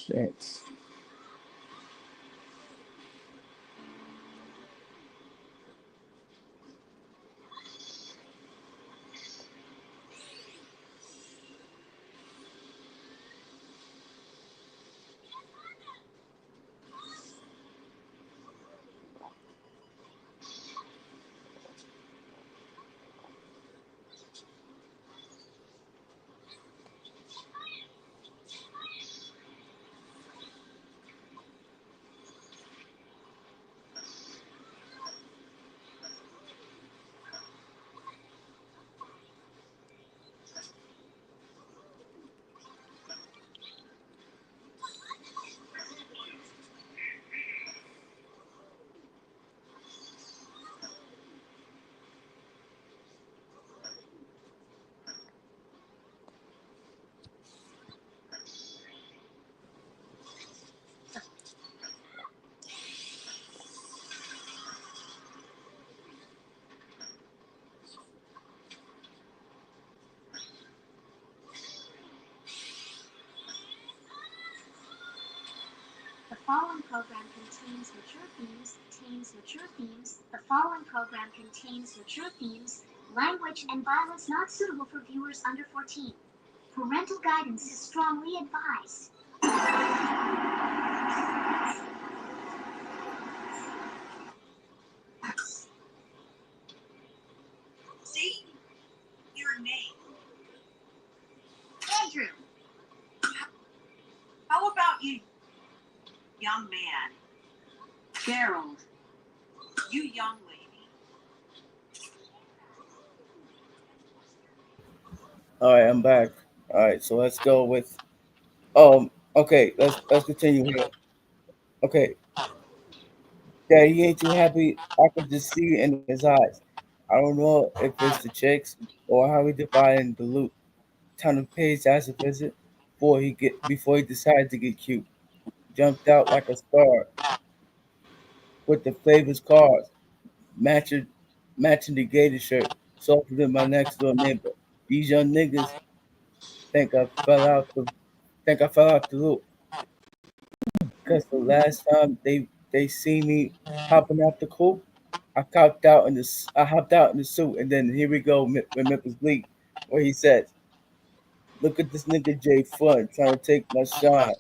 [SPEAKER 2] Shit.
[SPEAKER 3] The following program contains mature themes. The following program contains mature themes, language, and violence not suitable for viewers under 14. Parental guidance is strongly advised.
[SPEAKER 6] State your name.
[SPEAKER 3] Andrew,
[SPEAKER 6] How about you, young man?
[SPEAKER 3] Gerald,
[SPEAKER 6] You, young lady.
[SPEAKER 1] All right, I'm back. All right, so let's go with okay, let's continue here. Okay, yeah, he ain't too happy. I can just see it in his eyes. I don't know if it's the chicks or how he dividing the loot. Time to pay his ass a visit before he decided to get cute. Jumped out like a star with the flavors cards, matching matching the gator shirt, softer than my next door neighbor. These young niggas think I fell out the loop. Cause the last time they see me hopping out the coop, I hopped out in the suit, and then here we go with Memphis Bleak, where he says, "Look at this nigga Jay Front trying to take my shine."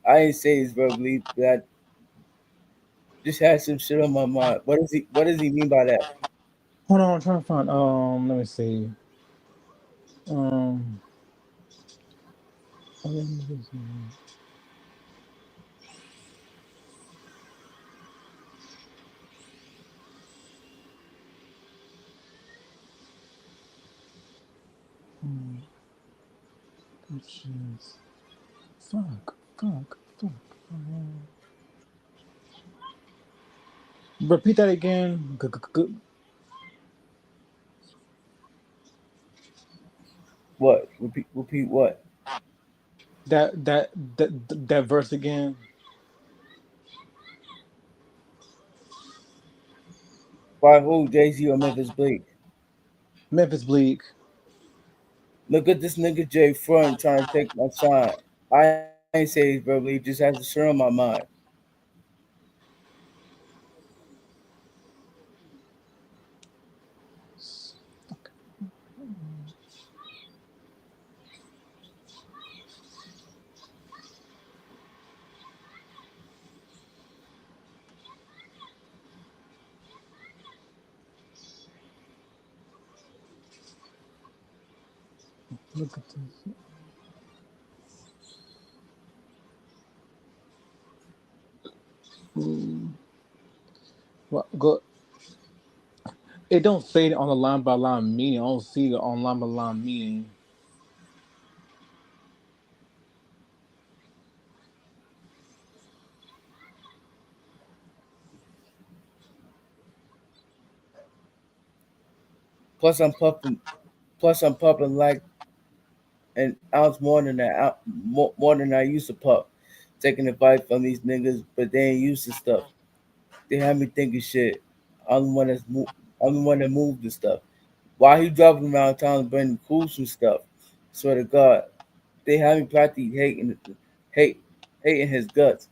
[SPEAKER 1] I ain't say he's verbally, but I just had some shit on my mind. What does he mean by that?
[SPEAKER 2] Hold on, I'm trying to find. Let me see. Um, bitches. Fuck. Repeat that again.
[SPEAKER 1] What? Repeat what?
[SPEAKER 2] That verse again.
[SPEAKER 1] By who? Jay Z or Memphis Bleak?
[SPEAKER 2] Memphis Bleak.
[SPEAKER 1] Look at this nigga Jay Front trying to take my shine. I ain't say he's verbally, he just has a shirt on my mind.
[SPEAKER 2] Look at this. What go? It don't say it on the line by line meaning. I don't see the on line by line meaning.
[SPEAKER 1] Plus I'm puffing. Plus I'm puffing like an ounce more than more than I used to puff. Taking advice from these niggas, but they ain't used to stuff. They have me thinking shit. I'm the one I'm the one that moved the stuff. While he driving around town bringing cruise and stuff. Swear to God, they have me practically hate. hate in his guts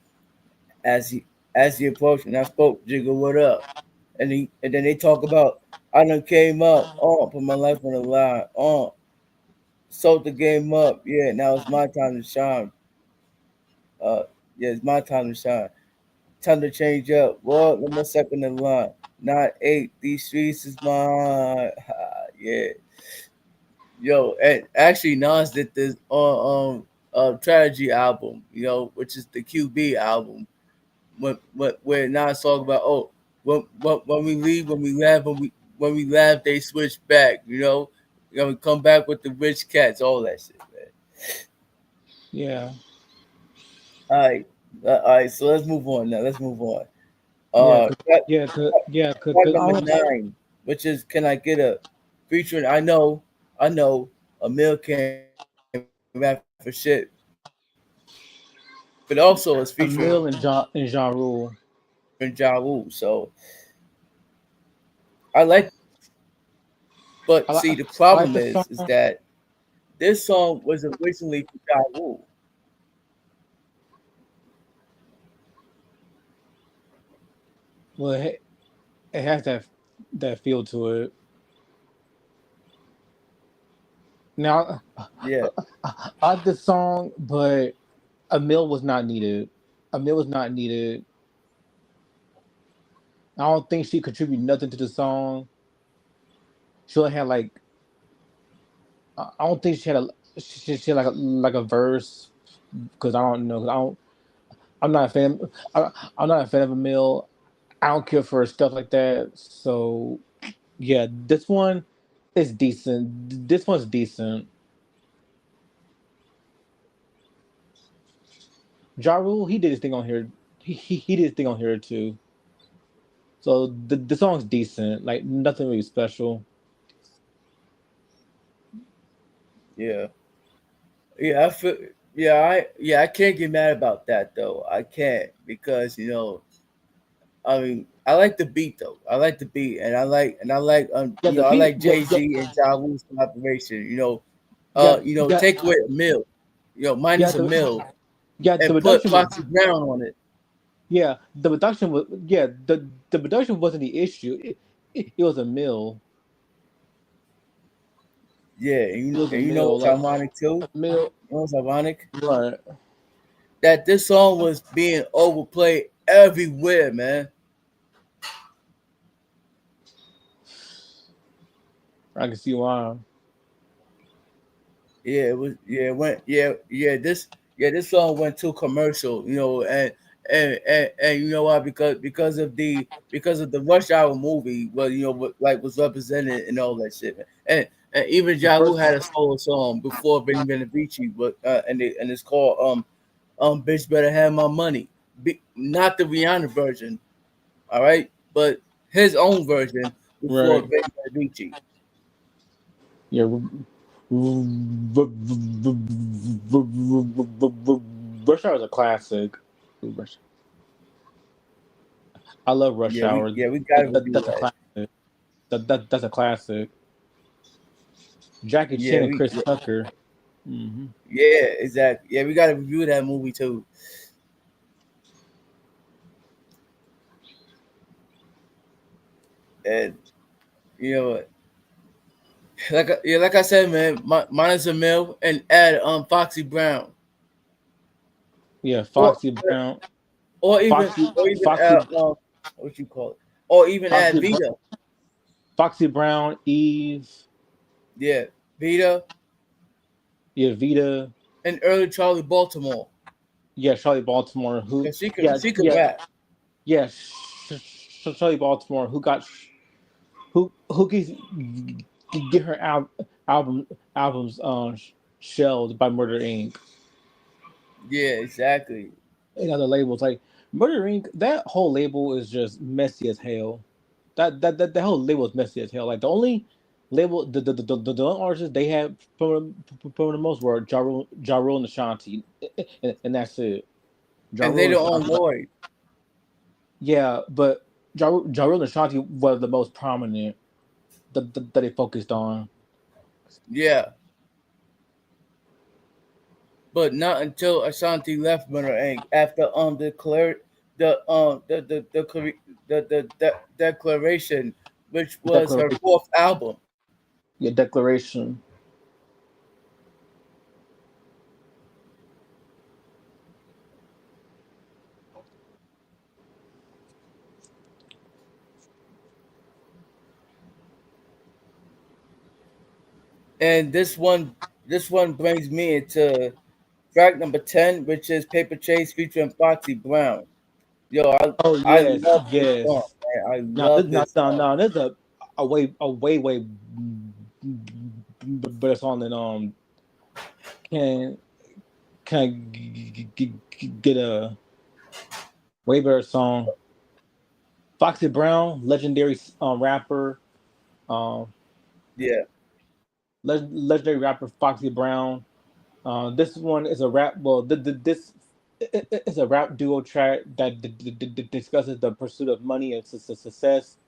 [SPEAKER 1] as he approached, and I spoke, Jigga, what up? And then they talk about I done came up, put my life on the line, sold the game up. Yeah, now it's my time to shine. Uh, yeah, it's my time to shine. Time to change up. Well, let me second in line. Not eight. These streets is mine. Yeah, yo, and actually Nas did this on Tragedy album, which is the QB album. When where Nas talk about when we leave, when we laugh, they switch back. We come back with the rich cats, all that shit, man.
[SPEAKER 2] Yeah,
[SPEAKER 1] All right, all right. So let's move on now. Let's move on.
[SPEAKER 2] yeah,
[SPEAKER 1] Track, track
[SPEAKER 2] I
[SPEAKER 1] number
[SPEAKER 2] was,
[SPEAKER 1] 9, which is "Can I Get a Featuring?" I know, Emil can't rap for shit, but also it's featuring
[SPEAKER 2] a mill and Ja Rule.
[SPEAKER 1] Ja Rule. So I like the song, but
[SPEAKER 2] I like
[SPEAKER 1] see, the
[SPEAKER 2] I like
[SPEAKER 1] problem
[SPEAKER 2] the
[SPEAKER 1] is
[SPEAKER 2] song.
[SPEAKER 1] that this song was originally for Ja Rule.
[SPEAKER 2] Well, it has that feel to it. Now,
[SPEAKER 1] Yeah,
[SPEAKER 2] I like this song, but a mill was not needed. A mill was not needed. I don't think she contributed nothing to the song. She only had like I don't think she had she had like a verse because I don't know. 'Cause I don't. I'm not a fan. I'm not a fan of a mill. I don't care for stuff like that. So yeah, this one is decent. This one's decent. Ja Rule, he did his thing on here. He did his thing on here too. So the song's decent. Like nothing really special.
[SPEAKER 1] yeah, yeah. I feel, I can't get mad about that though. I can't because I mean, I like the beat though. I like the beat, and I like
[SPEAKER 2] Yeah, the
[SPEAKER 1] I
[SPEAKER 2] beat.
[SPEAKER 1] like
[SPEAKER 2] Yeah,
[SPEAKER 1] Jay Z and Ja Rule's collaboration.
[SPEAKER 2] yeah, yeah,
[SPEAKER 1] Take away a mill,
[SPEAKER 2] yeah.
[SPEAKER 1] minus a mill,
[SPEAKER 2] The
[SPEAKER 1] and put
[SPEAKER 2] production was
[SPEAKER 1] Foxy Brown on it.
[SPEAKER 2] the production wasn't the issue. It was a mill.
[SPEAKER 1] Yeah,
[SPEAKER 2] It was a
[SPEAKER 1] and you know
[SPEAKER 2] mill.
[SPEAKER 1] what's
[SPEAKER 2] Like
[SPEAKER 1] ironic too?
[SPEAKER 2] a mill.
[SPEAKER 1] You know what's ironic?
[SPEAKER 2] Right.
[SPEAKER 1] That this song was being overplayed everywhere, man.
[SPEAKER 2] I can see why.
[SPEAKER 1] Yeah, it was. Yeah, it went. This song went too commercial. And you know why? Because of the Rush Hour movie, well, was represented and all that shit. Man. And even
[SPEAKER 2] The
[SPEAKER 1] Ja Rule
[SPEAKER 2] first
[SPEAKER 1] had a solo song before Benny Benavici, but and it's called Bitch Better Have My Money. Not the Rihanna version, all right, but his own version before
[SPEAKER 2] right.
[SPEAKER 1] Benny Benavici.
[SPEAKER 2] Yeah. Rush Hour is a classic. Rush- I love Rush Hour.
[SPEAKER 1] We gotta review
[SPEAKER 2] That's a
[SPEAKER 1] that.
[SPEAKER 2] classic. That's a classic. Jackie
[SPEAKER 1] Yeah,
[SPEAKER 2] Chan and Chris Tucker. Hmm.
[SPEAKER 1] exactly. Yeah, we gotta review that movie too. And you know, like I said, man, minus a mill and add Foxy Brown,
[SPEAKER 2] Yeah,
[SPEAKER 1] or
[SPEAKER 2] Foxy Brown.
[SPEAKER 1] or even
[SPEAKER 2] Foxy,
[SPEAKER 1] add what you call it, or even add
[SPEAKER 2] Foxy,
[SPEAKER 1] Vita.
[SPEAKER 2] Foxy Brown, Eve,
[SPEAKER 1] Yeah, Vita
[SPEAKER 2] yeah, Vita,
[SPEAKER 1] and early Charlie Baltimore,
[SPEAKER 2] yeah, Charlie Baltimore, who,
[SPEAKER 1] cause
[SPEAKER 2] yeah,
[SPEAKER 1] she could
[SPEAKER 2] yeah,
[SPEAKER 1] rap.
[SPEAKER 2] yeah, Charlie Baltimore, who keeps get her albums shelved by Murder Inc.
[SPEAKER 1] Yeah, exactly.
[SPEAKER 2] and other labels. Like Murder Inc. That whole label is just messy as hell. That whole label is messy as hell. Like the only label the only artists they had for the most were Ja Rule and Ashanti, and that's it. Ja
[SPEAKER 1] And they
[SPEAKER 2] Rule and
[SPEAKER 1] don't own
[SPEAKER 2] Ashanti, like,
[SPEAKER 1] Lloyd.
[SPEAKER 2] yeah, but Ja Rule and Ashanti were the most prominent that they focused on.
[SPEAKER 1] Yeah, but not until Ashanti left Murder Inc. after the declaration, which was her
[SPEAKER 2] Declaration.
[SPEAKER 1] fourth album.
[SPEAKER 2] Your declaration.
[SPEAKER 1] And this one brings me into track number 10, which is Paper Chase featuring Foxy Brown. Yo,
[SPEAKER 2] Oh
[SPEAKER 1] I
[SPEAKER 2] yes,
[SPEAKER 1] love this song,
[SPEAKER 2] yes.
[SPEAKER 1] man. I
[SPEAKER 2] Now,
[SPEAKER 1] love this song.
[SPEAKER 2] there's a way better song than can get a way better song. Foxy Brown, legendary rapper, um,
[SPEAKER 1] Yeah,
[SPEAKER 2] legendary rapper Foxy Brown. This one is a rap. Well, this is a rap duo track that discusses the pursuit of money and success.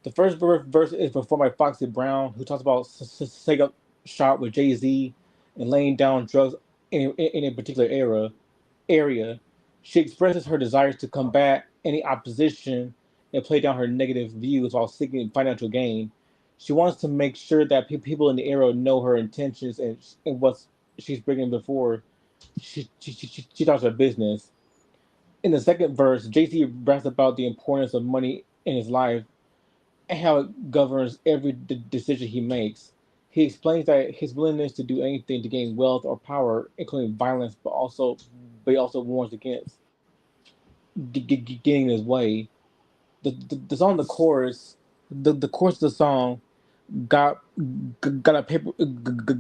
[SPEAKER 2] The first verse is performed by Foxy Brown, who talks about setting up shop with Jay Z and laying down drugs in a particular area. She expresses her desires to combat any opposition and play down her negative views while seeking financial gain. She wants to make sure that people in the area know her intentions and what she's bringing before she starts her business. In the second verse, Jay Z raps about the importance of money in his life and how it governs every decision he makes. He explains that his willingness to do anything to gain wealth or power, including violence, but he also warns against getting in his way. The song, the chorus, the chorus of the song got got a paper,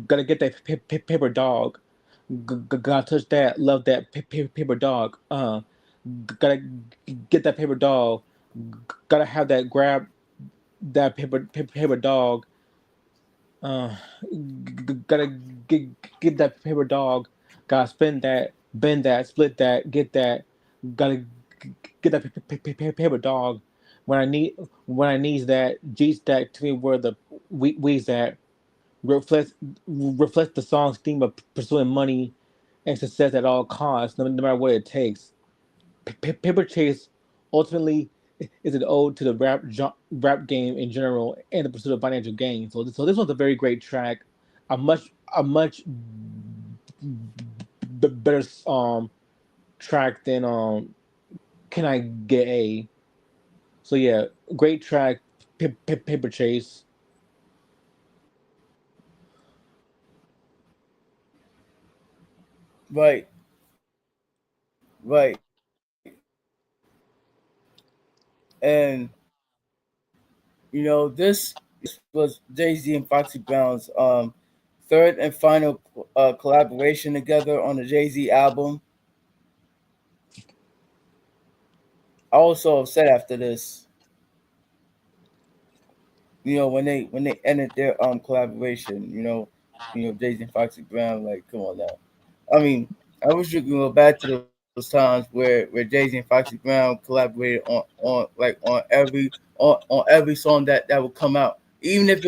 [SPEAKER 2] gotta get that paper dog. Gotta touch that, love that paper dog. Gotta get that paper dog. Gotta have that grab that paper dog. Gotta get that paper dog. Gotta spin that, bend that, split that, get that. Gotta get that paper dog. When I needs that G stack to me where the we's at reflects reflects the song's theme of pursuing money and success at all costs, no matter what it takes. Paper Chase ultimately is an ode to the rap game in general and the pursuit of financial gain. So this was a very great track, a much better track than Can I Get A? So yeah, great track, Paper Chase.
[SPEAKER 1] right, right. And this was Jay Z and Foxy Brown's third and final collaboration together on the Jay Z album. I was so upset after this. When they ended their collaboration. Jay Z and Foxy Brown. Like, come on now. I mean, I wish you could go back to those times where Jay Z and Foxy Brown collaborated on every song that would come out, even if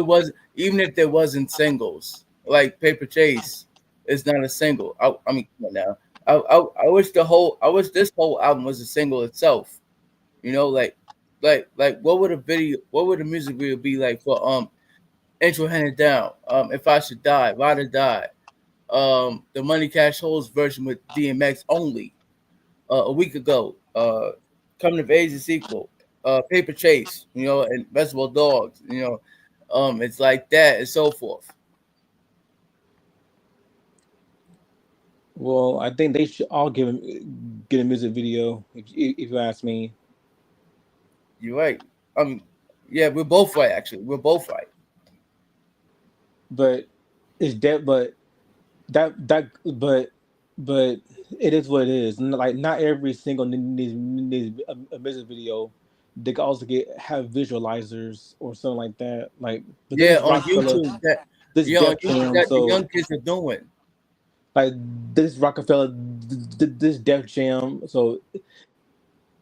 [SPEAKER 1] there wasn't singles. Like Paper Chase is not a single. I mean, come on now. I wish this whole album was a single itself. Like what would a music video be like for Intro Handed Down, If I Should Die, Ride or Die, the Money Cash Holes version with DMX only, a week ago, Coming of Age the sequel, Paper Chase, and Reservoir Dogs, it's like that and so forth.
[SPEAKER 2] Well, I think they should all get a music video. If you ask me,
[SPEAKER 1] You're right. Um, yeah, we're both right. Actually, we're both right.
[SPEAKER 2] but it's that. But it is what it is. Like not every single needs a music video. They can also have visualizers or something like that. Like, but
[SPEAKER 1] Yeah,
[SPEAKER 2] this
[SPEAKER 1] on
[SPEAKER 2] Rockefeller,
[SPEAKER 1] YouTube that
[SPEAKER 2] this
[SPEAKER 1] yeah on
[SPEAKER 2] Def
[SPEAKER 1] YouTube
[SPEAKER 2] Jam.
[SPEAKER 1] that the
[SPEAKER 2] So
[SPEAKER 1] young kids are doing.
[SPEAKER 2] like this Rockefeller, this Def Jam. So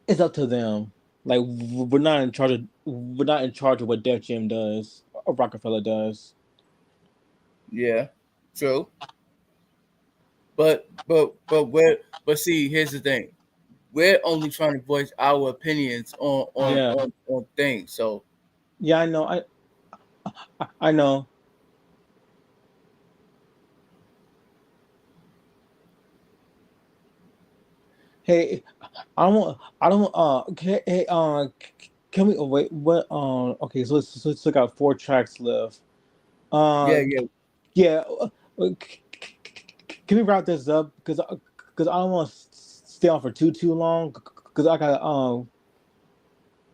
[SPEAKER 2] it's up to them. Like we're not in charge of what Def Jam does or Rockefeller does.
[SPEAKER 1] Yeah, true. but see, here's the thing. We're only trying to voice our opinions
[SPEAKER 2] Yeah,
[SPEAKER 1] on things. So
[SPEAKER 2] yeah, I know. I know. Hey, I don't. Hey, can we? Oh, wait. What? Okay. So we got four tracks left.
[SPEAKER 1] yeah,
[SPEAKER 2] Uh,
[SPEAKER 1] yeah.
[SPEAKER 2] yeah. Can we wrap this up? Because I don't want to stay on for too long. Because I got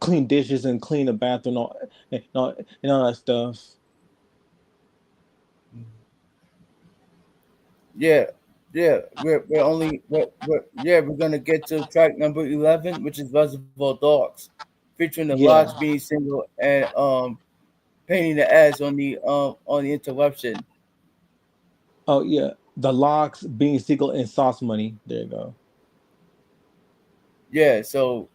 [SPEAKER 2] clean dishes and clean the bathroom and all that stuff.
[SPEAKER 1] Yeah, yeah, we're only yeah, we're gonna get to track number 11, which is Reservoir Dogs, featuring the Locks
[SPEAKER 2] Yeah.
[SPEAKER 1] being single and painting the ass on the interruption.
[SPEAKER 2] Oh yeah. The locks being Seagull and Sauce Money. There you go.
[SPEAKER 1] Yeah, so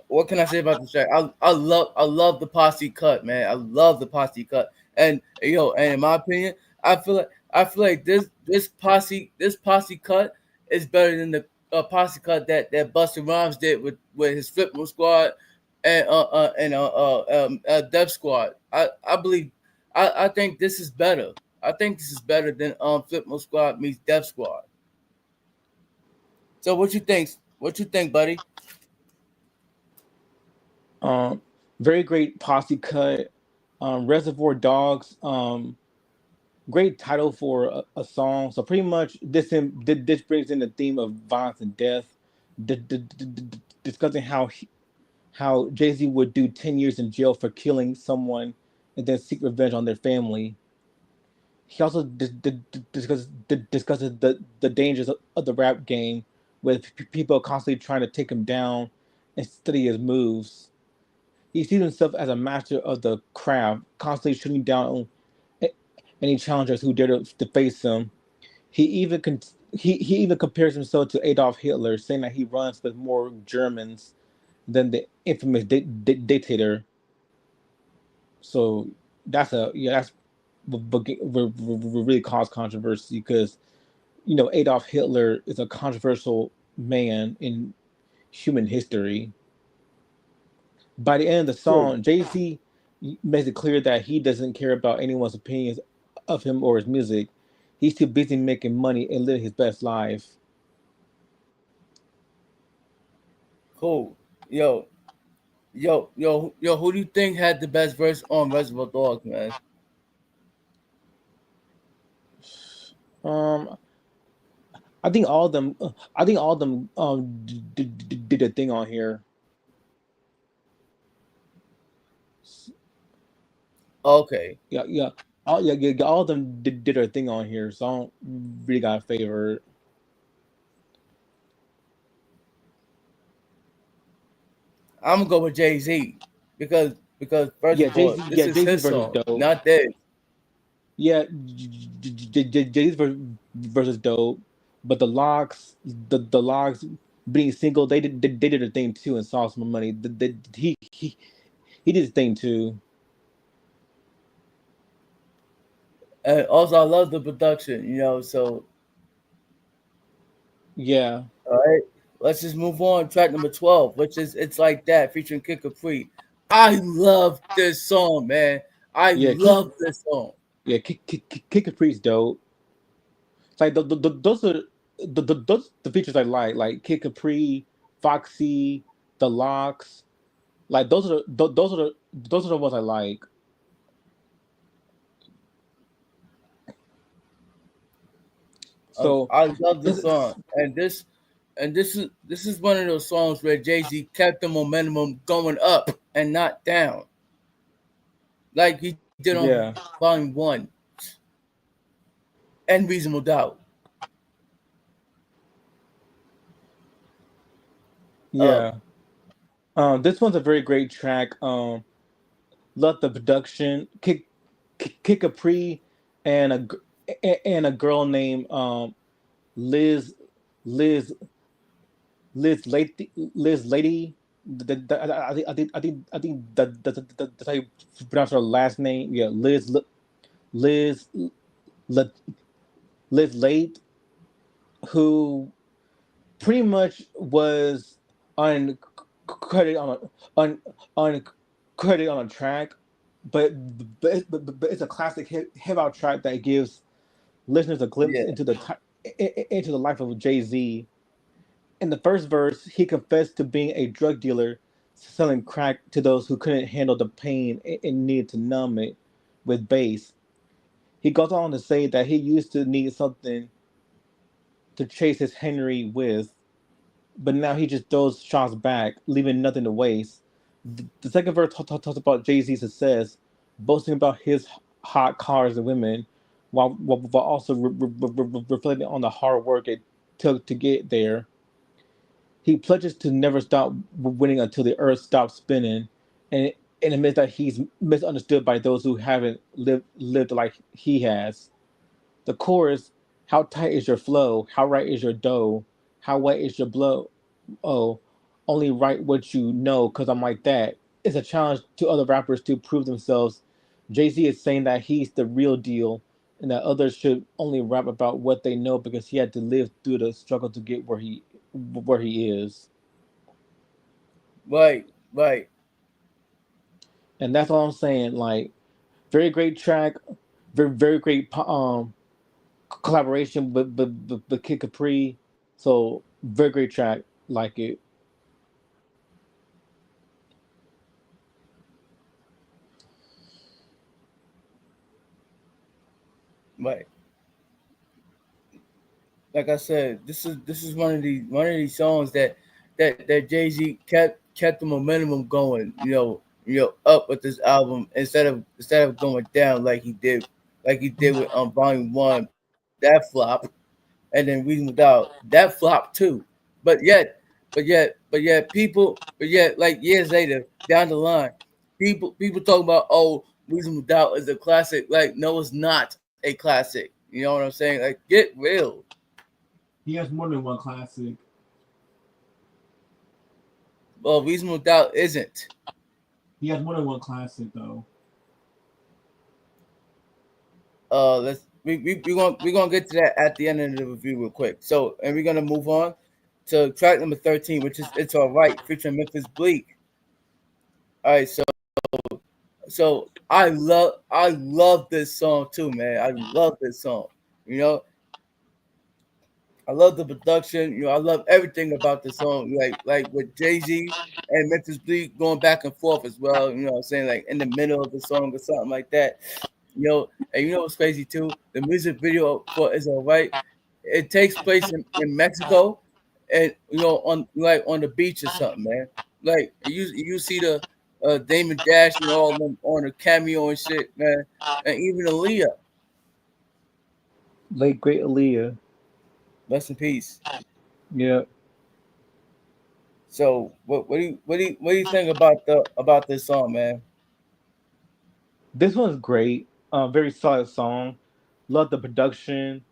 [SPEAKER 1] what can I say about this track? I love the posse cut, man. I love the posse cut, and and in my opinion, I feel like this posse cut is better than the posse cut that Busta Rhymes did with his Flipmode Squad and Def Squad. I believe I think this is better. I think this is better than Flipmode Squad meets Def Squad. So what you think? What you think, buddy?
[SPEAKER 2] Um, Very great posse cut. Reservoir Dogs. Great title for a song. So pretty much this brings in the theme of violence and death, discussing how Jay Z would do 10 years in jail for killing someone and then seek revenge on their family. He also discusses the dangers of the rap game, with people constantly trying to take him down and study his moves. He sees himself as a master of the craft, constantly shooting down any challengers who dare to face him. He even he even compares himself to Adolf Hitler, saying that he runs with more Germans than the infamous dictator. So that's really caused controversy because Adolf Hitler is a controversial man in human history. By the end of the
[SPEAKER 1] True.
[SPEAKER 2] song, Jay Z makes it clear that he doesn't care about anyone's opinions of him or his music. He's too busy making money and living his best life.
[SPEAKER 1] Cool. Yo, yo, who do you think had the best verse on Reservoir Dogs, man?
[SPEAKER 2] Um, I think all of them. I think all of them did a thing on here.
[SPEAKER 1] Okay.
[SPEAKER 2] Yeah, yeah. All of them did their thing on here, so I don't really got a favorite.
[SPEAKER 1] I'm gonna go with Jay Z because first
[SPEAKER 2] Yeah,
[SPEAKER 1] of
[SPEAKER 2] Jay
[SPEAKER 1] all,
[SPEAKER 2] Z.
[SPEAKER 1] this
[SPEAKER 2] Yeah,
[SPEAKER 1] is
[SPEAKER 2] Jay Z
[SPEAKER 1] his
[SPEAKER 2] versus
[SPEAKER 1] song,
[SPEAKER 2] dope.
[SPEAKER 1] not theirs.
[SPEAKER 2] Yeah, Jay Z versus dope. But the locks being single, they did a thing too and saw some money. He did his thing too.
[SPEAKER 1] And also, I love the production. So
[SPEAKER 2] Yeah,
[SPEAKER 1] all right, let's just move on. Track number 12, which is "It's Like That" featuring Kid Capri. I love this song, man. I
[SPEAKER 2] yeah,
[SPEAKER 1] love this song.
[SPEAKER 2] Kick Capri's dope. It's like those are those the features I like Kid Capri, Foxy, the locks. Like those are the ones I like. So
[SPEAKER 1] I love this song,
[SPEAKER 2] this,
[SPEAKER 1] and this is one of those songs where Jay Z kept the momentum going up and not down, like he did on
[SPEAKER 2] yeah,
[SPEAKER 1] Volume One and Reasonable Doubt. Uh,
[SPEAKER 2] yeah. This one's a very great track. Love the production. Kick Capri and and a girl named Liz Liz Liz Lady. That's how you pronounce her last name. Yeah, Liz Liz Liz Late. who pretty much was uncredited on uncredited on a track, but but it's a classic hip hop track that gives listeners a glimpse
[SPEAKER 1] Yeah,
[SPEAKER 2] into into the life of Jay Z. In the first verse, he confessed to being a drug dealer, selling crack to those who couldn't handle the pain and needed to numb it with bass. He goes on to say that he used to need something to chase his Henry with, but now he just throws shots back, leaving nothing to waste. The second verse talks about Jay Z's success, boasting about his hot cars and women, while also reflecting on the hard work it took to get there. He pledges to never stop winning until the earth stops spinning, and admits that he's misunderstood by those who haven't lived like he has. The chorus, how tight is your flow? How right is your dough? How wet is your blow? Oh, only write what you know, cause I'm like that. It's a challenge to other rappers to prove themselves. Jay Z is saying that he's the real deal, and that others should only rap about what they know because he had to live through the struggle to get where he is.
[SPEAKER 1] right, right.
[SPEAKER 2] And that's all I'm saying. Like, very great track, very great collaboration with Kid Capri. So very great track. Like it.
[SPEAKER 1] Right. Like I said, this is one of these songs that Jay Z kept the momentum going. Up with this album instead of going down like he did with Volume One, that flop, and then Reason Without that flop too. But yet, like years later down the line, people talk about, Reason Without is a classic. Like, no, it's not a classic. You know what I'm saying? Like, get real.
[SPEAKER 2] He has more than one classic.
[SPEAKER 1] Well, Reasonable Doubt isn't.
[SPEAKER 2] He has more than one classic though.
[SPEAKER 1] We're gonna get to that at the end of the review real quick. So, and we're gonna move on to track number 13, which is "It's All Right" featuring Memphis Bleak. All right, so I love this song too, man. I love this song. You know, I love the production. I love everything about the song. Like with Jay Z and Memphis Bleak going back and forth as well. You know what I'm saying? Like in the middle of the song or something like that. And what's crazy too? The music video for "Is All Right." It takes place in Mexico, and on the beach or something, man. Like you see the Damon Dash and all of them on the cameo and shit, man, and even Aaliyah.
[SPEAKER 2] Late great Aaliyah.
[SPEAKER 1] Rest in peace.
[SPEAKER 2] Yeah.
[SPEAKER 1] So what do you think about this song, man?
[SPEAKER 2] This one's great. Very solid song. Love the production.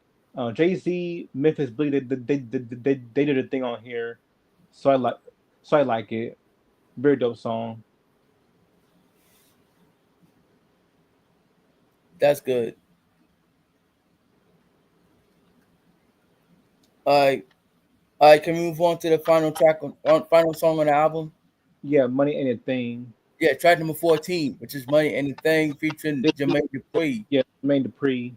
[SPEAKER 2] Jay Z, Memphis Bleek, they did a thing on here, so I like it. Very dope song.
[SPEAKER 1] That's good. All right, all right. Can we move on to the final track on final song on the album?
[SPEAKER 2] Yeah, money ain't a thing.
[SPEAKER 1] Yeah, track number 14, which is "Money and the Thing" featuring
[SPEAKER 2] This,
[SPEAKER 1] Jermaine Dupri.
[SPEAKER 2] yeah, Main Dupree.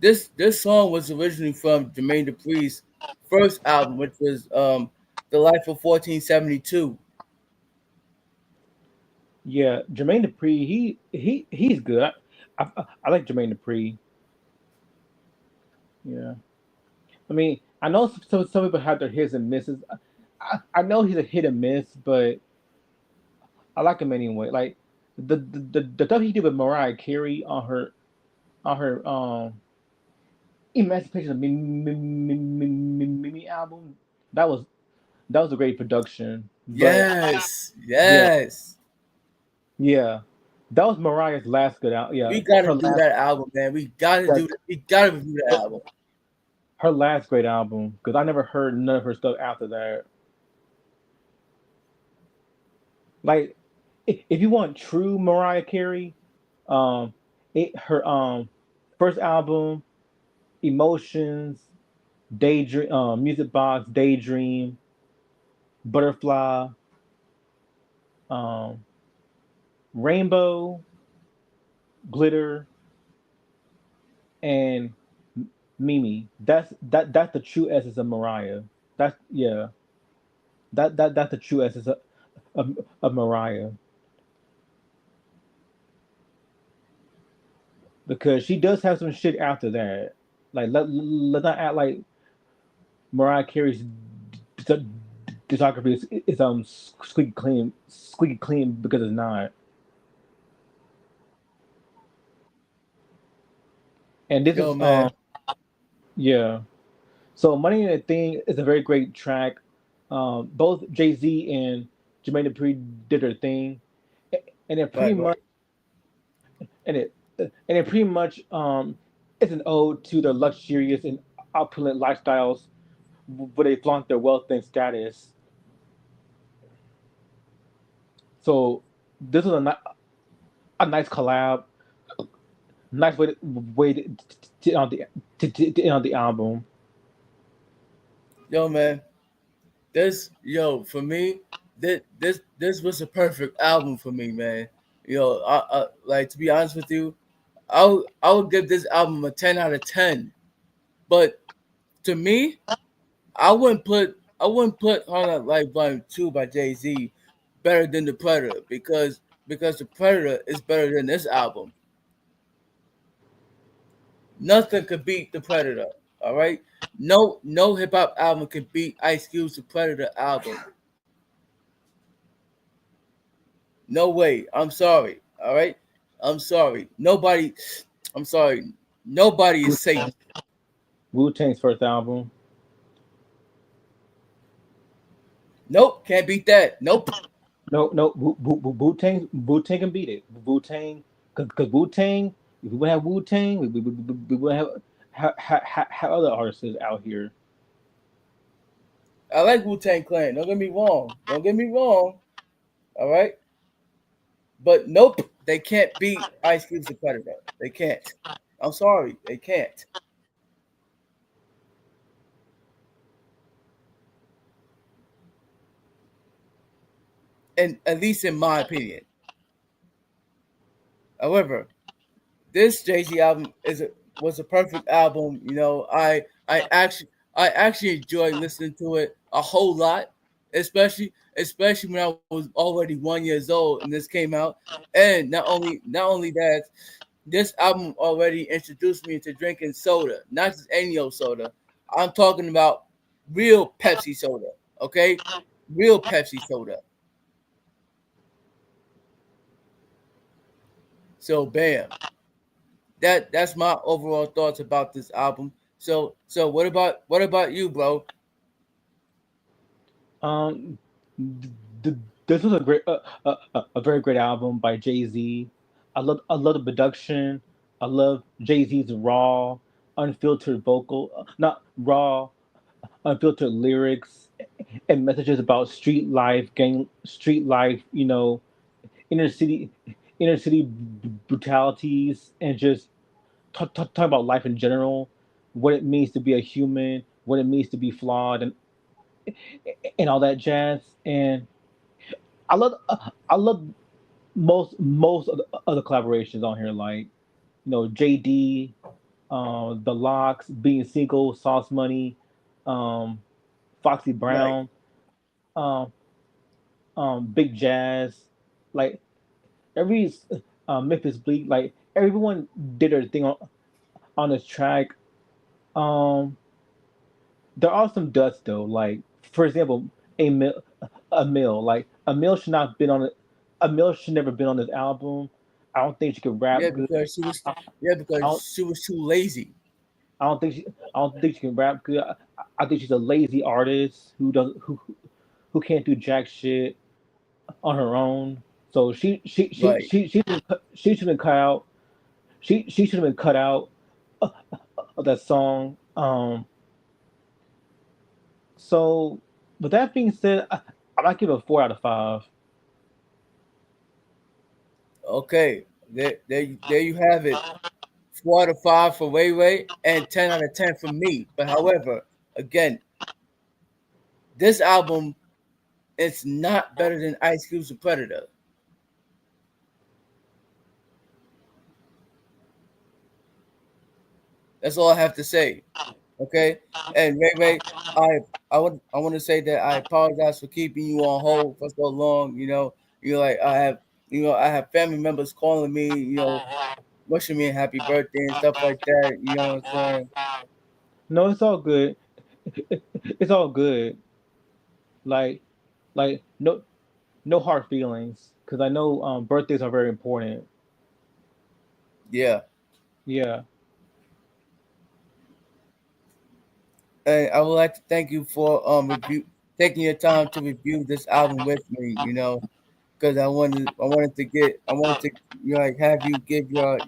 [SPEAKER 1] This song was originally from Jermaine Dupri's first album, which was "The Life of 1472."
[SPEAKER 2] Yeah, Jermaine Dupri. He's good. I like Jermaine Dupri. Yeah. I mean, I know some people have their hits and misses. I know he's a hit and miss, but I like him anyway. Like the stuff he did with Mariah Carey on her Emancipation of Mimi album, that was that was a great production. But
[SPEAKER 1] Yes,
[SPEAKER 2] yeah,
[SPEAKER 1] yes.
[SPEAKER 2] yeah, that was Mariah's last good album. Yeah,
[SPEAKER 1] We gotta
[SPEAKER 2] her
[SPEAKER 1] do
[SPEAKER 2] last
[SPEAKER 1] that album, man. We gotta
[SPEAKER 2] yeah,
[SPEAKER 1] do that. We gotta review that album.
[SPEAKER 2] her last great album because I never heard none of her stuff after that. Like, if you want true Mariah Carey, um, her first album, Emotions, Daydream, Music Box, Daydream, Butterfly, um, Rainbow, Glitter, and Mimi. That's the true essence of Mariah. That's yeah. That's the true essence of Mariah, because she does have some shit after that. Like let not act like Mariah Carey's discography is squeaky clean, because it's not. And this
[SPEAKER 1] Yo,
[SPEAKER 2] is
[SPEAKER 1] man.
[SPEAKER 2] yeah. So Money in a Thing is a very great track. Both Jay Z and Jermaine Dupri did their thing, and it pretty
[SPEAKER 1] Right,
[SPEAKER 2] much
[SPEAKER 1] right.
[SPEAKER 2] and it pretty much is an ode to their luxurious and opulent lifestyles where they flaunt their wealth and status. So this was a nice collab, nice way to end on to end on the album.
[SPEAKER 1] Yo, man. For me, this was a perfect album for me, man. Like, to be honest with you, I would give this album a 10 out of 10. But to me, I wouldn't put Hard Knock Life Volume 2 by Jay Z better than the Predator, because the Predator is better than this album. Nothing could beat the Predator. All right, no hip hop album can beat Ice Cube's The Predator album. No way. I'm sorry. All right, I'm sorry. Nobody. I'm sorry. Nobody is safe.
[SPEAKER 2] Wu Tang's first album.
[SPEAKER 1] Nope, can't beat that. Nope.
[SPEAKER 2] No, no, Wu Tang can beat it. Wu Tang, because Wu Tang, if we would have Wu Tang, we would have other artists out here.
[SPEAKER 1] I like Wu Tang Clan. Don't get me wrong. Don't get me wrong. All right, but nope, they can't beat Ice Cube's The Predator. They can't. I'm sorry, they can't. And at least in my opinion. However, this Jay Z album was a perfect album. I actually enjoyed listening to it a whole lot, especially when I was already 1 years old and this came out. And not only that, this album already introduced me into drinking soda, not just any old soda. I'm talking about real Pepsi soda. Okay, real Pepsi soda. So bam, that's my overall thoughts about this album. So what about you, bro?
[SPEAKER 2] Um, this was a very great album by Jay Z. I love the production. I love Jay Z's raw, unfiltered vocal, not raw, unfiltered lyrics and messages about street life, inner city, inner city brutalities, and just talk about life in general, what it means to be a human, what it means to be flawed, and all that jazz. And I love most of the collaborations on here, like JD, the Locks, Being Single, Sauce Money, um, Foxy
[SPEAKER 1] Right.
[SPEAKER 2] Brown, um, Big Jazz, like every Memphis Bleak, like everyone did their thing on this track. Um, there are some duds though, like for example, a mill, a mill, like a mill should not been on it. A mill should never been on this album. I don't think she could
[SPEAKER 1] Yeah,
[SPEAKER 2] rap good.
[SPEAKER 1] because she was yeah
[SPEAKER 2] I
[SPEAKER 1] because
[SPEAKER 2] don't,
[SPEAKER 1] she was too lazy.
[SPEAKER 2] I don't think I don't think she can rap good. I think she's a lazy artist who can't do jack shit on her own. So
[SPEAKER 1] Right.
[SPEAKER 2] she should have cut out. She should have been cut out of that song. So with that being said, I might give it a 4 out of 5.
[SPEAKER 1] Okay. There you have it. 4 out of 5 for Ray Ray and 10 out of 10 for me. But however, again, this album is not better than Ice Cube's The Predator. That's all I have to say. Okay, and Ray Ray, I want to say that I apologize for keeping you on hold for so long. Like I have family members calling me, wishing me a happy birthday and stuff like that. You know what I'm saying?
[SPEAKER 2] No, it's all good. It's all good. Like, no hard feelings, because I know birthdays are very important.
[SPEAKER 1] Yeah,
[SPEAKER 2] Yeah.
[SPEAKER 1] and I would like to thank you for taking your time to review this album with me. Because I wanted to like have you give your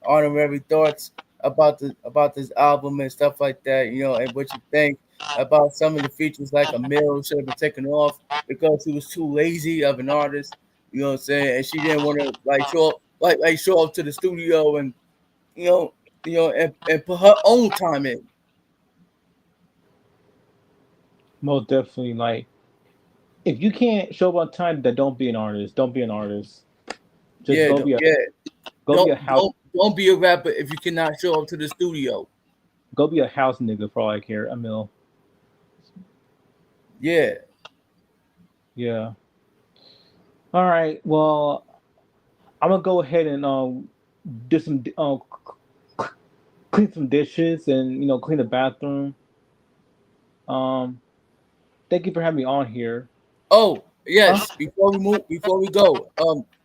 [SPEAKER 1] honorary thoughts about this album and stuff like that, and what you think about some of the features, like Emil should have been taken off because he was too lazy of an artist, you know what I'm saying, and she didn't want to like show up to the studio and and put her own time in.
[SPEAKER 2] Most definitely. Like, if you can't show up on time, then don't be an artist. Don't be an artist. Just
[SPEAKER 1] Yeah, yeah.
[SPEAKER 2] go be a house
[SPEAKER 1] Don't be a rapper if you cannot show up to the studio.
[SPEAKER 2] go be a house nigga for all I care, Emil.
[SPEAKER 1] Yeah.
[SPEAKER 2] Yeah. All right. Well, I'm gonna go ahead and do some clean some dishes and clean the bathroom. Thank you for having me on here.
[SPEAKER 1] Oh, yes. Before we go,